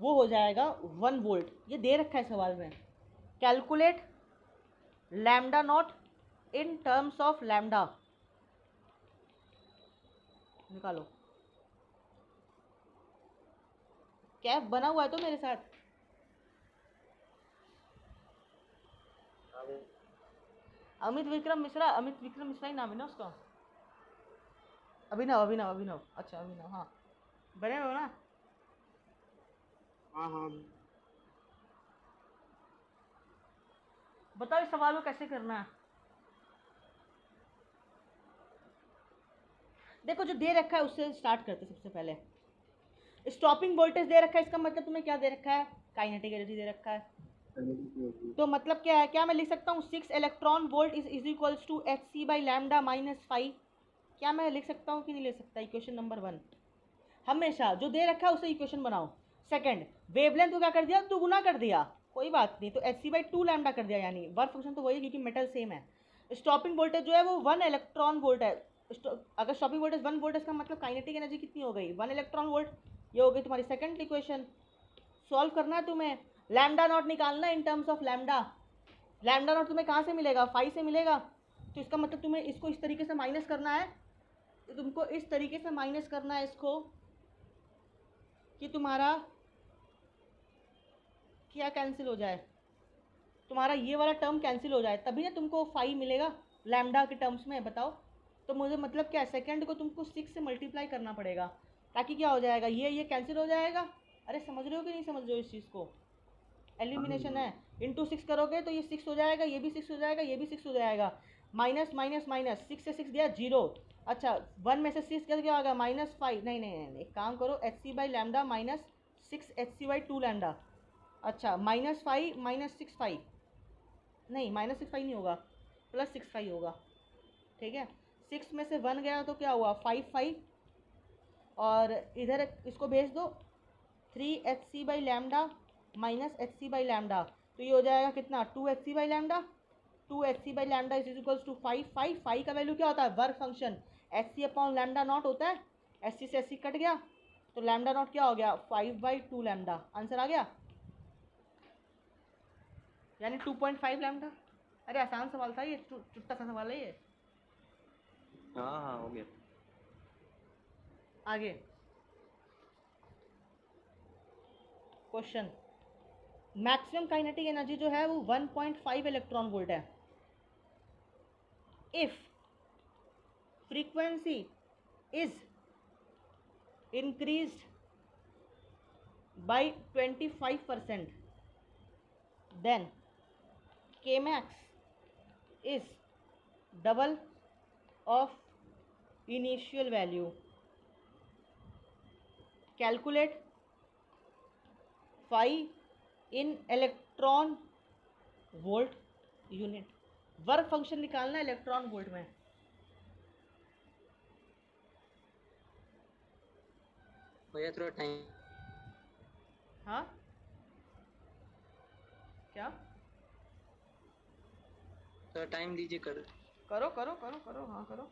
वो हो जाएगा 1 वोल्ट, ये दे रखा है सवाल में। Calculate lambda naught in terms of lambda, निकालो। कैफ बना हुआ है तो मेरे साथ। अमित विक्रम मिश्रा ही नाम है ना उसका, अभिनव, अच्छा अभिनव, हाँ बने हो ना? हाँ बताओ इस सवाल को कैसे करना है। देखो जो दे रखा है उससे स्टार्ट करते सबसे पहले। स्टॉपिंग वोल्टेज दे रखा है, इसका मतलब तुम्हें क्या दे रखा है, काइनेटिक एनर्जी दे रखा है। तो मतलब क्या है, क्या मैं लिख सकता हूँ 6 electron volt is equals to hc/λ - 5, क्या मैं लिख सकता हूँ कि नहीं लिख सकता? Equation number 1। हमेशा जो दे रखा है उसे इक्वेशन बनाओ। सेकंड, वेवलेंथ को क्या कर दिया, दुगुना कर दिया, कोई बात नहीं, तो hc/2λ कर दिया, यानी वर्क फंक्शन तो वही है क्योंकि मेटल सेम है। स्टॉपिंग वोल्टेज जो है वो 1 इलेक्ट्रॉन वोल्ट है। अगर स्टॉपिंग वोल्टेज 1 वोल्ट, इसका मतलब काइनेटिक एनर्जी कितनी हो गई 1 इलेक्ट्रॉन वोल्ट। ये हो गई तुम्हारी सेकंड इक्वेशन। सॉल्व करना है तुम्हें, लैम्डा नॉट निकालना in terms of lambda. Lambda naught तुम्हें कहाँ से मिलेगा, 5 से मिलेगा, तो इसका मतलब तुम्हें इसको इस तरीके से माइनस करना है, तुमको इस तरीके से माइनस करना है इसको कि तुम्हारा क्या कैंसिल हो जाए, तुम्हारा ये वाला टर्म कैंसिल हो जाए, तभी ना तुमको 5 मिलेगा लैम्डा के टर्म्स में। बताओ तो मुझे मतलब क्या है, सेकंड को तुमको 6 से मल्टीप्लाई करना पड़ेगा, ताकि क्या हो जाएगा, ये कैंसिल हो जाएगा। अरे समझ रहे हो कि नहीं समझ रहे हो इस चीज़ को? एलिमिनेशन है, इंटू 6 करोगे तो ये 6 हो जाएगा, ये भी 6 हो जाएगा, ये भी 6 हो जाएगा, माइनस माइनस माइनस 6 से 6 गया 0। अच्छा 1 में से 6 क्या होगा -5, नहीं नहीं नहीं, एक काम करो H by lambda minus 6 H by 2 lambda. अच्छा -5 -6 नहीं -6 नहीं होगा, +6 होगा, ठीक है। 6 में से 1 गया तो क्या हुआ 5 और इधर इसको भेज दो 3hc by lambda minus H by lambda, तो ये हो जाएगा कितना 2hc by lambda, 2hc by lambda is equals to 5 का वैल्यू क्या होता है work function hc upon lambda naught होता है, hc से hc कट गया तो लैमडा नॉट क्या हो गया 5/2 लैमडा, आंसर आ गया, यानी 2.5 लैमडा। अरे आसान सवाल था ये, चुट्टा सा सवाल है ये। हाँ हो गया। आगे क्वेश्चन, मैक्सिमम काइनेटिक एनर्जी जो है वो 1.5 इलेक्ट्रॉन वोल्ट है। If frequency is increased by 25%, then Kmax is double of initial value. Calculate phi in electron volt unit. Work function निकालना है इलेक्ट्रॉन वोल्ट में। भैया थोड़ा टाइम, हाँ क्या थोड़ा टाइम दीजिए कर। करो करो करो करो, हाँ करो।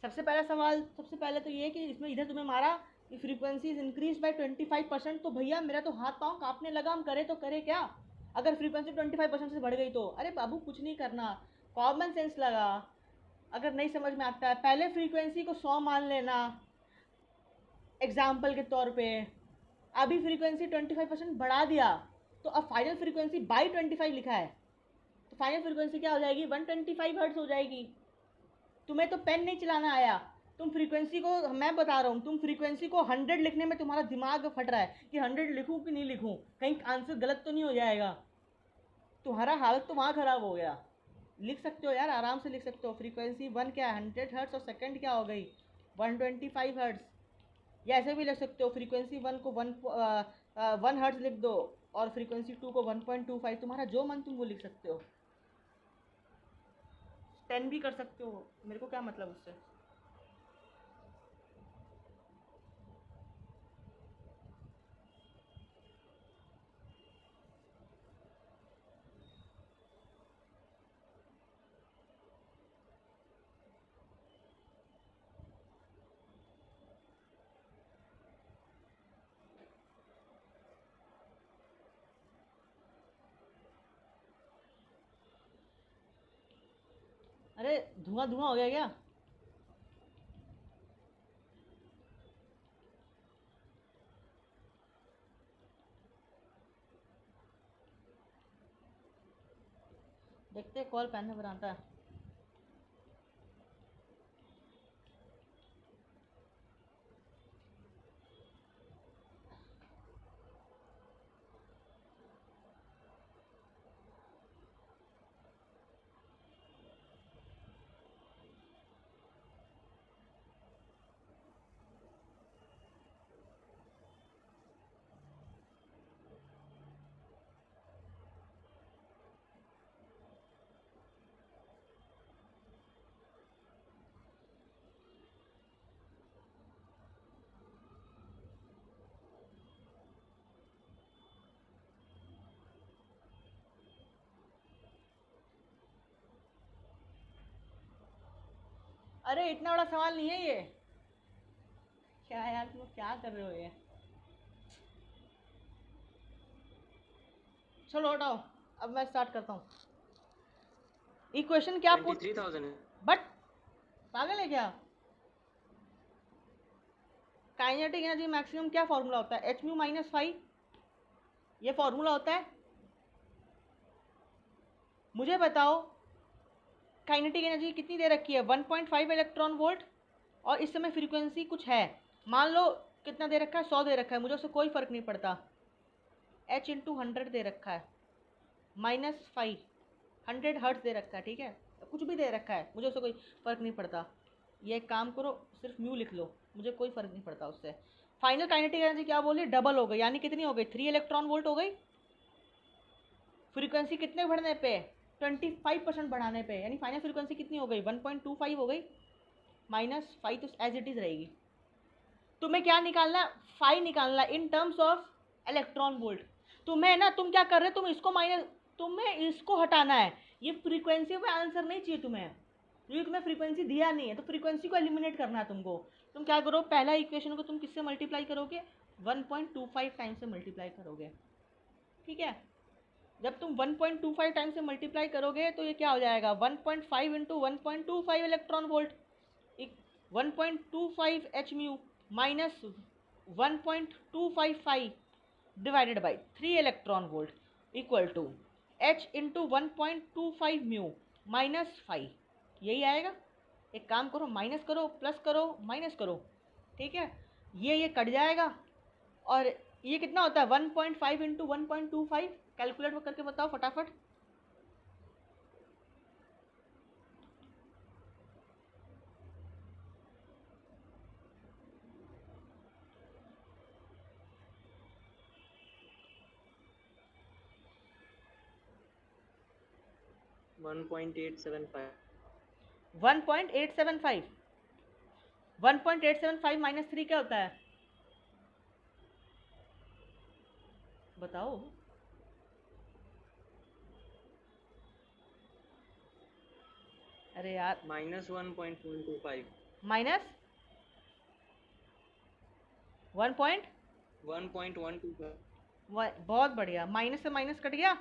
सबसे पहले तो ये कि इसमें इधर तुम्हें मारा कि फ्रीक्वेंसी इज इंक्रीज बाय 25%, तो भैया मेरा तो हाथ पाँव कांपने लगा, हम करे तो करे क्या अगर फ्रीक्वेंसी 25% से बढ़ गई तो। अरे बाबू कुछ नहीं करना, कॉमन सेंस लगा, अगर नहीं समझ में आता है पहले फ्रीक्वेंसी को 100 मान लेना एग्जाम्पल के तौर पे, अभी फ्रीक्वेंसी 25% बढ़ा दिया तो अब फाइनल फ्रीक्वेंसी बाई 25 लिखा है, तो फाइनल फ्रीक्वेंसी क्या हो जाएगी 125 हर्ट्ज हो जाएगी। तुम्हें तो पेन नहीं चलाना आया, तुम फ्रीक्वेंसी को, मैं बता रहा हूँ, तुम फ्रीक्वेंसी को 100 लिखने में तुम्हारा दिमाग फट रहा है कि 100 लिखूँ कि नहीं लिखूँ, कहीं आंसर गलत तो नहीं हो जाएगा। तुम्हारा हालत तो वहाँ ख़राब हो गया। लिख सकते हो यार, आराम से लिख सकते हो। फ्रीक्वेंसी 1 क्या है 100 हर्ट्ज और सेकंड क्या हो गई 125 हर्ट्ज, या ऐसे भी लिख सकते हो फ्रीक्वेंसी 1 को 1 हर्ट्ज लिख दो और फ्रीक्वेंसी 2 को 1.25, तुम्हारा जो मन तुम वो लिख सकते हो। 10 भी कर सकते हो, मेरे को क्या मतलब उससे। अरे धुआं धुआं हो गया क्या? देखते कॉल पहनने पर आता है। अरे इतना बड़ा सवाल नहीं है ये, क्या यार तुम क्या कर रहे हो ये। चलो हटाओ, अब मैं स्टार्ट करता हूँ। इक्वेशन क्या पुट, 23,000 है। बट पागल है क्या। काइनेटिक एनर्जी मैक्सिमम क्या फॉर्मूला होता है, एच म्यू माइनस 5, ये फॉर्मूला होता है। मुझे बताओ काइनेटिक एनर्जी कितनी दे रखी है, 1.5 इलेक्ट्रॉन वोल्ट, और इस समय फ्रीक्वेंसी कुछ है, मान लो कितना दे रखा है, 100 दे रखा है, मुझे उससे कोई फ़र्क नहीं पड़ता। h इंटू 100 दे रखा है, -5, 100 हर्ट्ज दे रखा है, ठीक है, कुछ भी दे रखा है, मुझे उससे कोई फ़र्क नहीं पड़ता। ये एक काम करो, सिर्फ म्यू लिख लो, मुझे कोई फ़र्क नहीं पड़ता उससे। फाइनल काइनेटिक एनर्जी क्या बोली, डबल हो गई, यानी कितनी हो गई, 3 इलेक्ट्रॉन वोल्ट हो गई। फ्रीक्वेंसी कितने बढ़ने पे, 25% बढ़ाने पे, यानी फाइनल फ्रीक्वेंसी कितनी हो गई, 1.25 हो गई। -5 तो एज इट इज़ रहेगी। तुम्हें क्या निकालना है, फाई निकालना है in terms of electron volt. तुम्हें ना, तुम क्या कर रहे हो, तुम इसको माइनस, तुम्हें इसको हटाना है, ये फ्रीक्वेंसी में आंसर नहीं चाहिए तुम्हें, क्योंकि तुम्हें फ्रीक्वेंसी दिया नहीं है, तो फ्रीक्वेंसी को एलिमिनेट करना है तुमको। तुम क्या करो, पहला इक्वेशन को तुम किससे मल्टीप्लाई करोगे, 1.25 टाइम्स से मल्टीप्लाई करोगे, ठीक है। जब तुम 1.25 टाइम्स से मल्टीप्लाई करोगे तो ये क्या हो जाएगा, 1.5 into 1.25 electron volt, 1.25 H mu minus 1.255 divided by 3 electron volt equal to h into 1.25 mu minus 5, यही आएगा। एक काम करो, माइनस करो, प्लस करो, माइनस करो, ठीक है, ये कट जाएगा, और ये कितना होता है, 1.5 इंटू 1.25, कैलकुलेट करके बताओ फटाफट। One point eight seven five 1.875, 1.875 माइनस 3 क्या होता है, बताओ। अरे यार, -1.125 माइनस 1. 1.125 बहुत बढ़िया, माइनस से माइनस कट गया,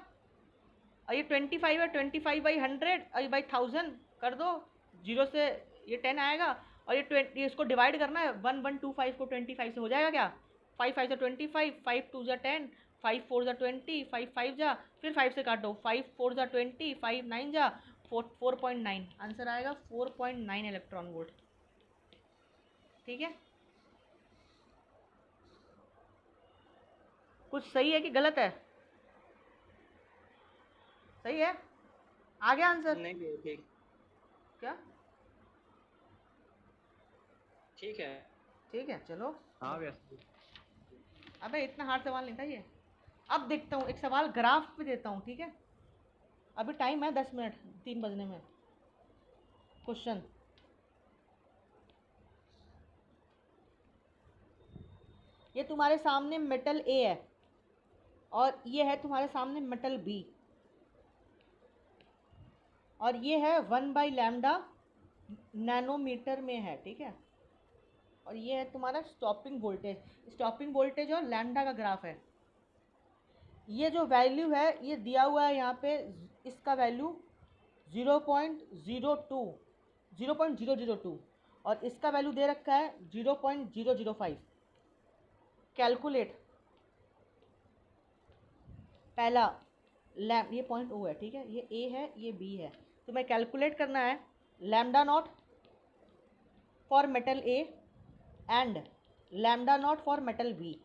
और ये 25 है, 25/100 और ये 1000 कर दो, जीरो से ये 10 आएगा, और ये 20, इसको डिवाइड करना है, 1125 को 25 से हो जाएगा क्या, 5 5 से 25, 5 2 जा 10, 5 4 जा 20, 5 5 जा, फिर 5 से काटो, 5 4 जा 20, 5 9 जा 4.9, आंसर आएगा 4.9 इलेक्ट्रॉन वोल्ट, ठीक है। कुछ सही है कि गलत है, सही है, आ गया आंसर, नहीं ठीक क्या, ठीक है। ठीक है, चलो। हाँ गया। अबे इतना हार्ड सवाल नहीं था ये। अब देखता हूँ, एक सवाल ग्राफ पे देता हूँ, ठीक है, अभी टाइम है 10 मिनट, 3 बजने में। क्वेश्चन, ये तुम्हारे सामने मेटल ए है, और ये है तुम्हारे सामने मेटल बी, और ये है 1/λ नैनोमीटर में है, ठीक है, और ये है तुम्हारा स्टॉपिंग वोल्टेज और लैम्डा का ग्राफ है। ये जो वैल्यू है ये दिया हुआ है यहाँ पे, इसका वैल्यू 0.002, और इसका वैल्यू दे रखा है 0.005। कैलकुलेट, पहला ये पॉइंट ओ है, ठीक है, ये ए है, ये बी है, तो मैं कैलकुलेट करना है lambda naught for metal A and lambda naught for metal B.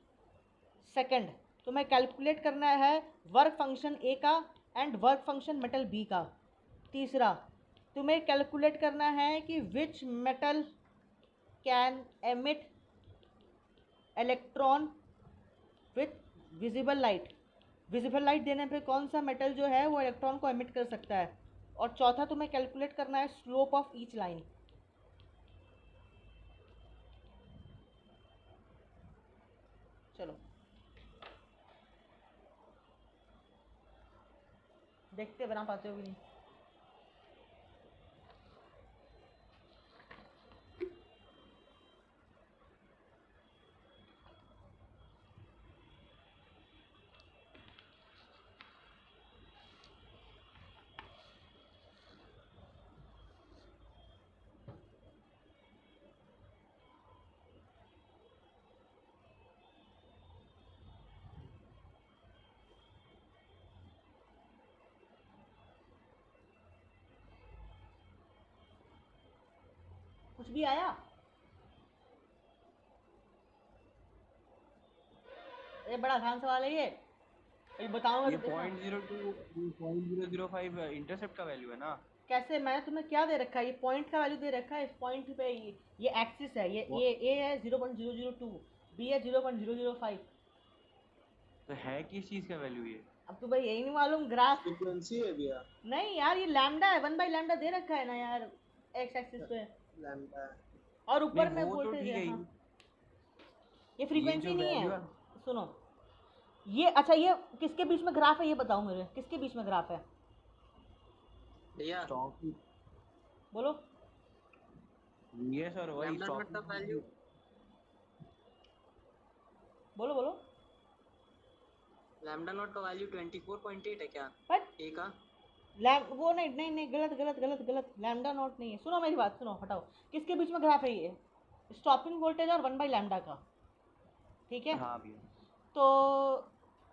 Second, तुम्हें कैलकुलेट करना है वर्क फंक्शन ए का and work function metal B का। तीसरा, तुम्हें कैलकुलेट करना है कि which metal can emit electron with visible light देने पे कौन सा मेटल जो है वो इलेक्ट्रॉन को एमिट कर सकता है। और चौथा, तुम्हें कैलकुलेट करना है स्लोप ऑफ ईच लाइन। चलो देखते बना पाते हो कि नहीं। कुछ भी आया? ये बड़ा आसान सवाल है ये बताऊंगा ये तो देखना। 0.005 इंटरसेप्ट का वैल्यू है ना? कैसे? मैंने तुम्हें क्या दे रखा है? ये पॉइंट का वैल्यू दे रखा है। इस पॉइंट पे ये एक्सिस है। ये ए है 0.002, बी है 0.005। तो है किस चीज का वैल्यू ये? अब तो भाई यही नहीं मालूम। ग्राफ फ्रीक्वेंसी है भैया, नहीं यार, ये लैम्डा है, 1/λ दे रखा है ना यार एक्स एक्सिस पे, लैम्डा। और नहीं ऊपर में वो तो वोल्टेज ठीक है। है। हाँ, ये ये फ्रीक्वेंसी जो नहीं वैल्यू है। है, सुनो, ये अच्छा, ये किसके बीच में ग्राफ है? ये बताओ मुझे, किसके बीच में ग्राफ है? भैया स्टॉक बोलो। ये सर वही लैम्डा नॉट का वैल्यू बोलो बोलो। लैम्डा नॉट का वैल्यू 24.8 है क्या? बट ए का? वो नहीं नहीं नहीं, गलत गलत गलत गलत। लैम्डा नॉट नहीं है। सुनो मेरी बात, सुनो, हटाओ। किसके बीच में ग्राफ है ये? स्टॉपिंग वोल्टेज और 1/λ का। ठीक है, हाँ भैया। तो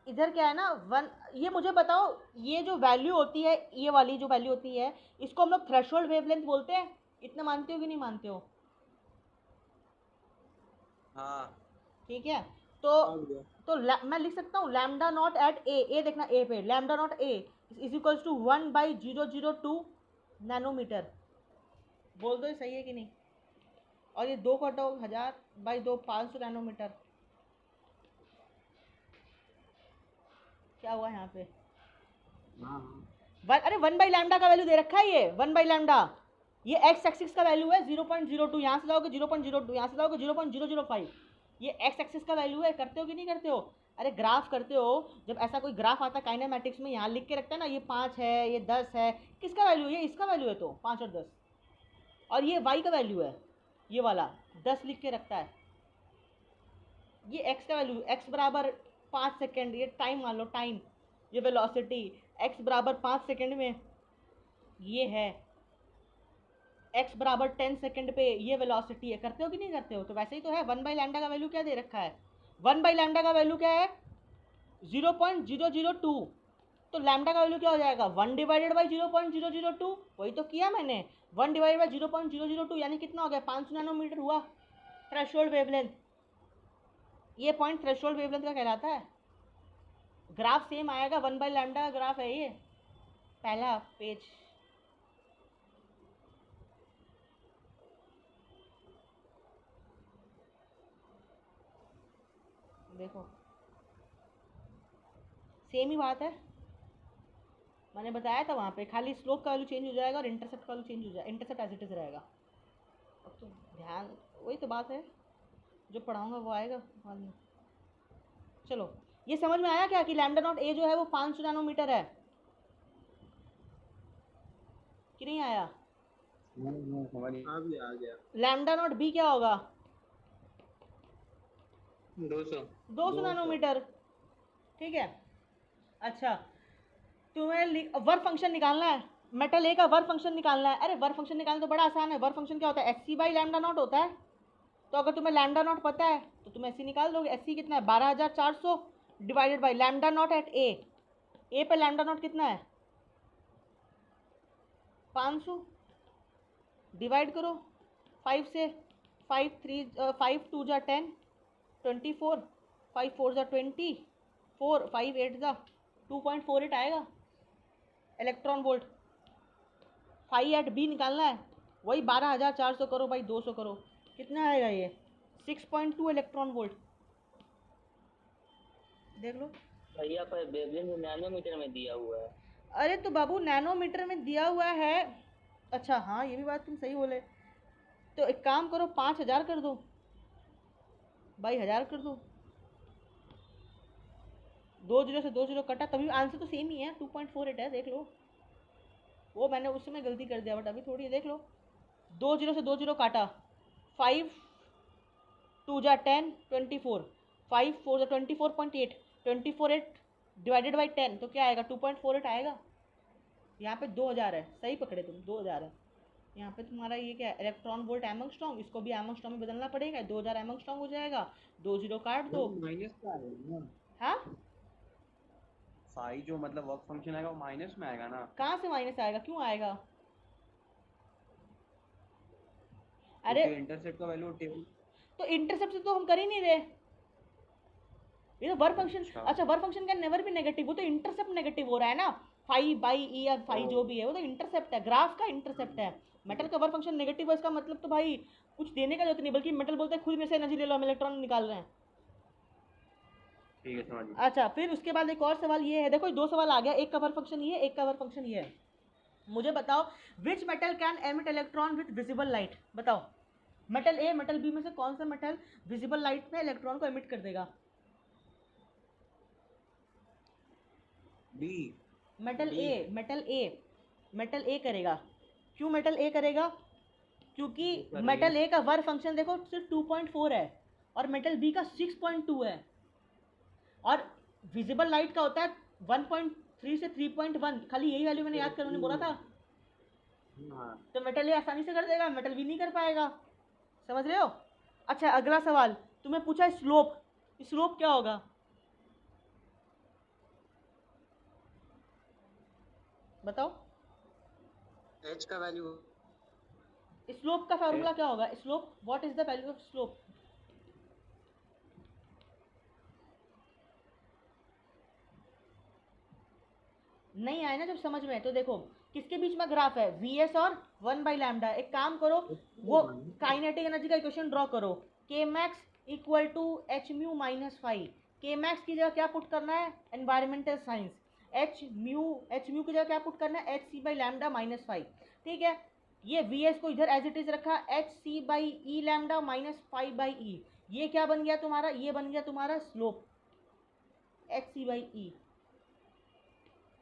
इधर क्या है ना, वन, ये मुझे बताओ, ये जो वैल्यू होती है, ये वाली जो वैल्यू होती है, इसको हम लोग थ्रेशोल्ड वेवलेंथ बोलते हैं। इतना मानते हो कि नहीं मानते हो? हाँ ठीक है, तो हाँ भैया, मैं लिख सकता हूँ लैम्डा नॉट एट ए देखना, ए पे lambda naught A is equals to 1/002 nanometer. बोल दो ये सही है कि नहीं? और ये 2 कटो 1000/2 500 नैनोमीटर। क्या हुआ यहाँ पे? हाँ अरे 1/λ का वैल्यू दे रखा है, ये 1/λ। ये एक्स एक्सिस का वैल्यू है 0.02, यहाँ से जाओगे 0.02, यहाँ से जाओगे 0.005। ये एक्स एक्सिस का वैल्यू है। करते हो कि नहीं करते हो? अरे ग्राफ करते हो, जब ऐसा कोई ग्राफ आता है काइनेमैटिक्स में, यहाँ लिख के रखता है ना, ये 5 है, ये 10 है। किसका वैल्यू है? ये इसका वैल्यू है, तो 5 और 10। और ये वाई का वैल्यू है, ये वाला 10 लिख के रखता है। ये एक्स का वैल्यू, एक्स बराबर 5 सेकेंड, ये टाइम मान लो, टाइम। ये वेलोसिटी एक्स बराबर 5 सेकेंड में ये है, एक्स बराबर 10 सेकेंड पे ये वेलोसिटी है। करते हो कि नहीं करते हो? तो वैसे ही तो है। 1/λ का वैल्यू क्या दे रखा है? 1/λ का वैल्यू क्या है? 0.002। तो लैम्डा का वैल्यू क्या हो जाएगा? 1/0.002। वही तो किया मैंने, 1/0.002 यानी कितना हो गया? 500 नैनोमीटर हुआ थ्रेशोल्ड वेवलेंथ। ये पॉइंट थ्रेशोल्ड वेवलेंथ का कहलाता है। ग्राफ सेम आएगा, 1/λ का ग्राफ है ये, पहला पेज। देखो सेम ही बात है। मैंने बताया था वहाँ पे, खाली स्लोप का वैल्यू चेंज हो जाएगा और इंटरसेप्ट का वैल्यू चेंज हो जाएगा। इंटरसेप्ट एज इट इज रहेगा। अब तो ध्यान, वही तो बात है, जो पढ़ाऊँगा वो आएगा बाद में। चलो, ये समझ में आया क्या कि लैम्डा नॉट ए जो है वो 500 नैनोमीटर है कि नहीं आया? हाँ भैया, आ गया। लैम्डा नॉट बी क्या होगा? 200। 200 नैनोमीटर। ठीक है, अच्छा, तुम्हें वर्क फंक्शन निकालना है, मेटल ए का वर्क फंक्शन निकालना है। अरे वर्क फंक्शन निकालना तो बड़ा आसान है। वर्क फंक्शन क्या होता है? SC/λ नॉट होता है। तो अगर तुम्हें लैम्डा नॉट पता है तो तुम SC निकाल दोगे। SC कितना है? 12400 divided by lambda naught at A पे लैम्डा नॉट कितना है? 500। डिवाइड करो 5 से, 5 2 जा 10, 24, 5 4 जा 24, 5 8 जा 2.48 आएगा electron volt. Phi at B निकालना है, वही 12400 करो भाई 200 करो, कितना आएगा ये? 6.2 इलेक्ट्रॉन वोल्ट। देख लो। भैया पर वेवलेंथ नैनोमीटर में दिया हुआ है। अरे तो बाबू नैनोमीटर में दिया हुआ है। अच्छा हाँ, ये भी बात तुम सही बोले। तो एक काम करो, 5000 कर दो भाई, 1000 कर दो। 2 0 से 2 0 कटा, तभी आंसर तो सेम ही है, 2.48 है। देख लो, वो मैंने उस समय गलती कर दिया, बट अभी थोड़ी है। देख लो, 2 0 से 2 0 काटा, 5 2 जा 10, 24, 5 4 जा 24.8, 24 डिवाइडेड बाई 10 तो क्या आएगा? 2.48 आएगा। यहाँ पे 2000 है, सही पकड़े तुम, 2000 है। यहाँ पे तुम्हारा ये क्या है? इलेक्ट्रॉन वोल्ट एमंगस्ट्रॉम, इसको भी एमंगस्ट्रॉम में बदलना पड़ेगा। 2000 एमंगस्ट्रॉम हो जाएगा, 2 0 काट दो। माइनस का आएगा ना? हाँ, फाई जो मतलब वर्क फंक्शन आएगा वो माइनस में आएगा ना? कहाँ से माइनस आएगा? क्यों आएगा? अरे इंटरसेप्ट का वैल्यू टेबल। तो इंटरसेप्ट से तो हम कर ही नहीं रहे, ये तो वर्क फंक्शन। अच्छा। अच्छा work function can never be negative, वो तो इंटरसेप्ट नेगेटिव हो रहा है ना, फाई बाई ई या फाई जो भी है वो तो इंटरसेप्ट है, ग्राफ का इंटरसेप्ट है। मेटल का वर्क फंक्शन नेगेटिव है, इसका मतलब तो भाई कुछ देने का जरूरत नहीं, बल्कि मेटल बोलता है खुद में से एनर्जी ले लो, हम इलेक्ट्रॉन निकाल रहे हैं। ठीक है समझ गया। अच्छा फिर उसके बाद एक और सवाल ये है, देखो दो सवाल आ गया, एक का वर्क फंक्शन ये, एक का वर्क फंक्शन ये है। मुझे बताओ which metal can emit electron with visible light, बताओ मेटल ए मेटल बी में से कौन सा मेटल विजिबल लाइट में इलेक्ट्रॉन को एमिट कर देगा? B. Metal B। A metal A metal A करेगा। क्यों मेटल ए करेगा? क्योंकि कर रही मेटल है। ए का वर्क फंक्शन देखो सिर्फ 2.4 है और मेटल बी का 6.2 है, और विजिबल लाइट का होता है 1.3 से 3.1, खाली यही वैल्यू मैंने याद कर उन्होंने बोला था। हाँ। तो मेटल ए आसानी से कर देगा, मेटल बी नहीं कर पाएगा, समझ रहे हो? अच्छा अगला सवाल तुम्हें पूछा स्लोप, स्लोप क्या होगा? बताओ एच का वैल्यू स्लोप का फॉर्मूला क्या होगा? Slope, what is the value of slope? नहीं आए ना जब समझ में, तो देखो किसके बीच में ग्राफ है, वीएस और 1/लैम्डा। एक काम करो, वो काइनेटिक एनर्जी का इक्वेशन ड्रॉ करो, K max equal to H mu minus five. K max की जगह क्या पुट करना है, एनवायरमेंटल साइंस, एच म्यू की जगह क्या पुट करना है, H C by lambda minus five. ठीक है, ये वी एस को इधर एज इट इज रखा, H C by E lambda minus five by E. ये क्या बन गया तुम्हारा, ये बन गया तुम्हारा slope H C by E.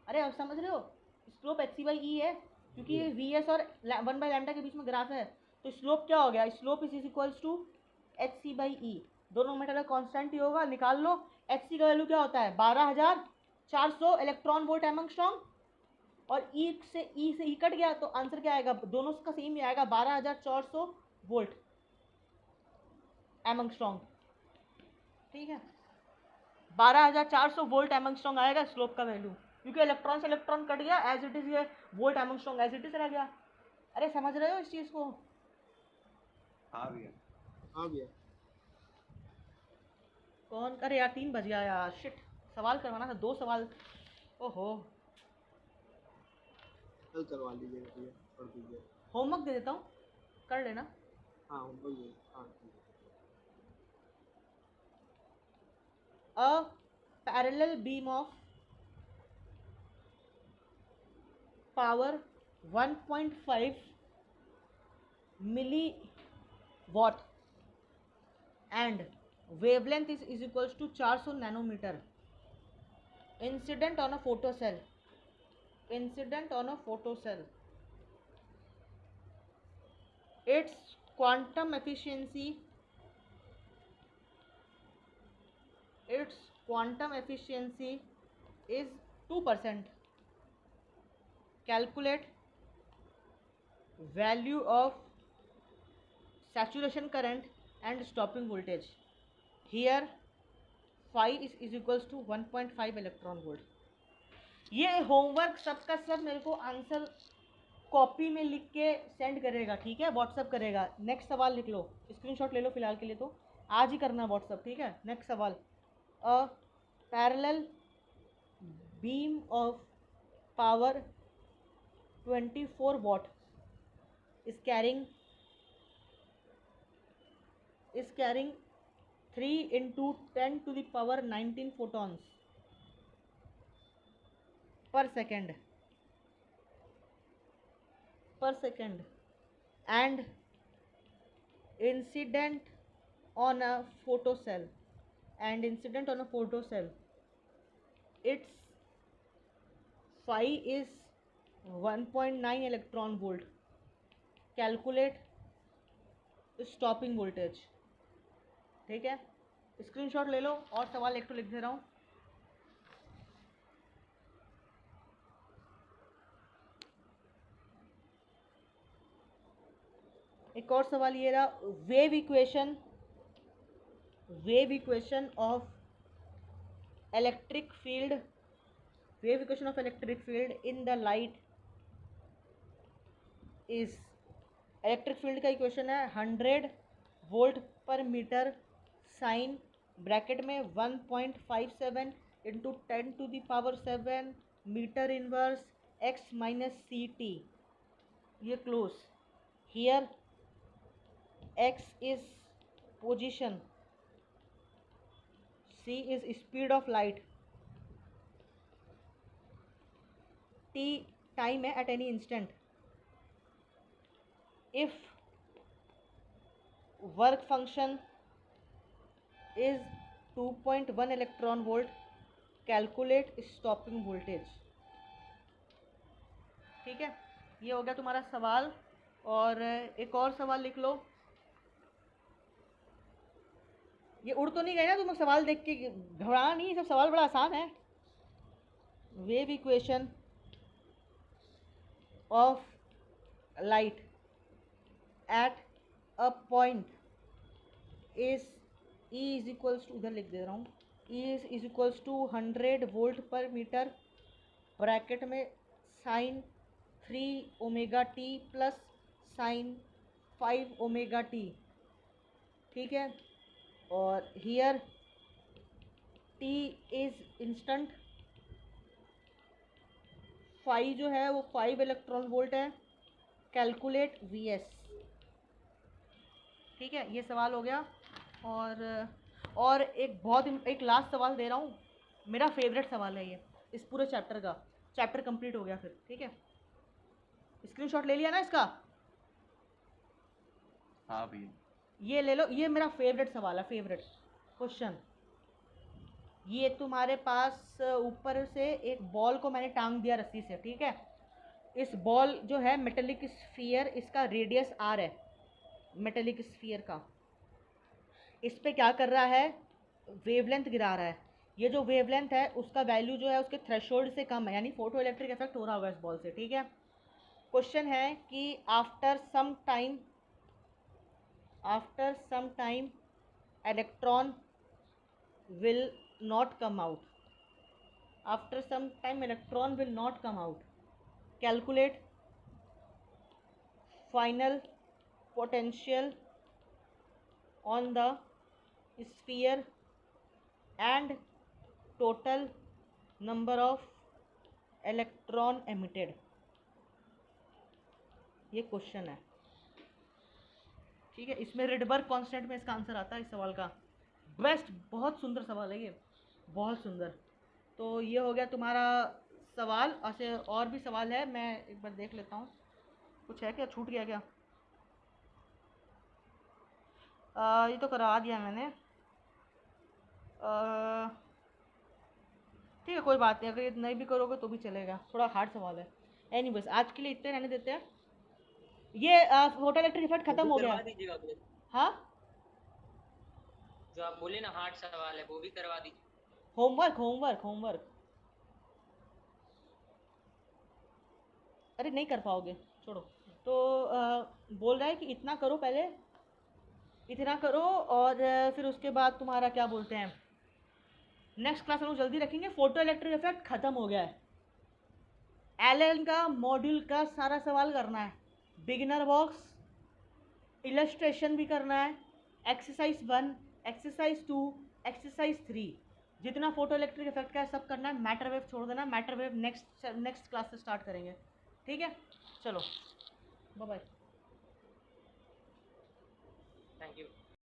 अरे अब समझ रहे हो, slope H C by E है क्योंकि ये वी एस और 1/लैम्डा के बीच में ग्राफ है। तो स्लोप क्या हो गया, slope is equals to H C by E, दोनों में कांस्टेंट ही होगा, निकाल लो। एच सी का वैल्यू क्या होता है, 12,400 इलेक्ट्रॉन वोल्ट एमंगस्ट्रॉन्ग, और ई से ई कट गया तो आंसर क्या आएगा, दोनों का सेम ही आएगा, 12,400 वोल्ट एमंगस्ट्रॉन्ग। ठीक है, 12,400 वोल्ट एमंगस्ट्रॉन्ग आएगा स्लोप का वैल्यू, क्योंकि इलेक्ट्रॉन से इलेक्ट्रॉन कट गया, एज इट इज ये वोल्ट एमंगस्ट्रॉन्ग एज इट इज रह गया। अरे समझ रहे हो इस चीज को? हाँ भैया। हाँ भैया। कौन, अरे यार 3 बज गया यार, शिट, सवाल करवाना था 2 सवाल, ओहो। कल करवा लीजिएगा भैया, कर दीजिए। होमवर्क दे देता हूँ, कर लेना। हाँ बोलिए। हाँ ठीक है। A parallel beam of power 1.5 milliwatt and wavelength is equals to 400 nanometer incident on a photocell, its quantum efficiency is 2%. Calculate value of saturation current and stopping voltage. Here phi is equals to 1.5 electron volt. ये homework सबका सब मेरे को answer copy में लिख के send करेगा, ठीक है, व्हाट्सअप करेगा। नेक्स्ट सवाल लिख लो, स्क्रीनशॉट ले लो फिलहाल के लिए, तो आज ही करना व्हाट्सअप, ठीक है। नेक्स्ट सवाल, a parallel beam of power 24 watt is carrying 3 into 10 to the power 19 photons per second and incident on a photocell, its phi is 1.9 electron volt. Calculate stopping voltage। ठीक है, स्क्रीनशॉट ले लो और सवाल एक तो लिख दे रहा हूँ। एक और सवाल ये रहा, wave equation of electric field in the light is electric field का इक्वेशन है 100 वोल्ट पर मीटर साइन ब्रैकेट में 1.57 into 10⁻7 metre inverse x minus C T, ये close. Here x is position, c is speed of light, t time है at any instant. If work function is 2.1 electron volt, calculate stopping voltage. ठीक है, ये हो गया तुम्हारा सवाल। और एक और सवाल लिख लो। ये उड़ तो नहीं गए ना तुम सवाल देख के? घबराना नहीं, सब सवाल बड़ा आसान है। Wave equation of light at a point is E is equals to, इधर लिख दे रहा हूँ, E is equals to 100 volt पर मीटर ब्रैकेट में sine 3 omega T plus sine 5 omega T. ठीक है, और here T is instant, phi जो है वो 5 इलेक्ट्रॉन वोल्ट है, कैलकुलेट Vs। ठीक है, ये सवाल हो गया। और एक लास्ट सवाल दे रहा हूँ, मेरा फेवरेट सवाल है ये इस पूरे चैप्टर का। चैप्टर कंप्लीट हो गया फिर। ठीक है, स्क्रीनशॉट ले लिया ना इसका? हाँ भैया, ये ले लो, ये मेरा फेवरेट सवाल है, फेवरेट क्वेश्चन। ये तुम्हारे पास ऊपर से एक बॉल को मैंने टांग दिया रस्सी से। ठीक है, इस बॉल जो है मेटेलिक स्फीयर, इसका रेडियस आर है मेटेलिक स्फीयर का। इस पे क्या कर रहा है, वेवलेंथ गिरा रहा है। ये जो वेवलेंथ है उसका वैल्यू जो है उसके थ्रेशोल्ड से कम है, यानी फोटो इलेक्ट्रिक इफेक्ट हो रहा होगा इस बॉल से। ठीक है, क्वेश्चन है कि after some time electron will not come out, after some time electron will not come out, calculate final potential on the sphere and total number of electron emitted। ये क्वेश्चन है। ठीक है, इसमें रिडबर्ग कांस्टेंट में इसका answer आता है इस सवाल का। बेस्ट, बहुत सुंदर सवाल है ये, बहुत सुंदर। तो ये हो गया तुम्हारा सवाल। ऐसे और भी सवाल है, मैं एक बार देख लेता हूँ, कुछ है क्या, छूट गया क्या? ये तो करा दिया मैंने। ठीक है, कोई बात नहीं, अगर ये नहीं भी करोगे तो भी चलेगा, थोड़ा हार्ड सवाल है। एनीवेज, आज के लिए इतने रहने देते हैं। ये फोटो इलेक्ट्रिक इफेक्ट खत्म हो गया। करवा दीजिएगा अपने, हाँ, जो आप बोले ना हार्ड सवाल है वो भी करवा दीजिए। होमवर्क अरे नहीं कर पाओगे, छोड़ो। तो बोल रहा है कि इतना करो, पहले इतना करो, और फिर उसके बाद तुम्हारा क्या बोलते हैं, नेक्स्ट क्लास हम लोग जल्दी रखेंगे। फोटो इलेक्ट्रिक इफेक्ट खत्म हो गया है। एलन का मॉड्यूल का सारा सवाल करना है, बिगिनर बॉक्स, इलस्ट्रेशन भी करना है, एक्सरसाइज 1, एक्सरसाइज 2, एक्सरसाइज 3, जितना फोटो इलेक्ट्रिक इफेक्ट का है सब करना है। मैटर वेव छोड़ देना, मैटर वेव नेक्स्ट क्लास से स्टार्ट करेंगे। ठीक है, चलो बाय बाय, थैंक यू।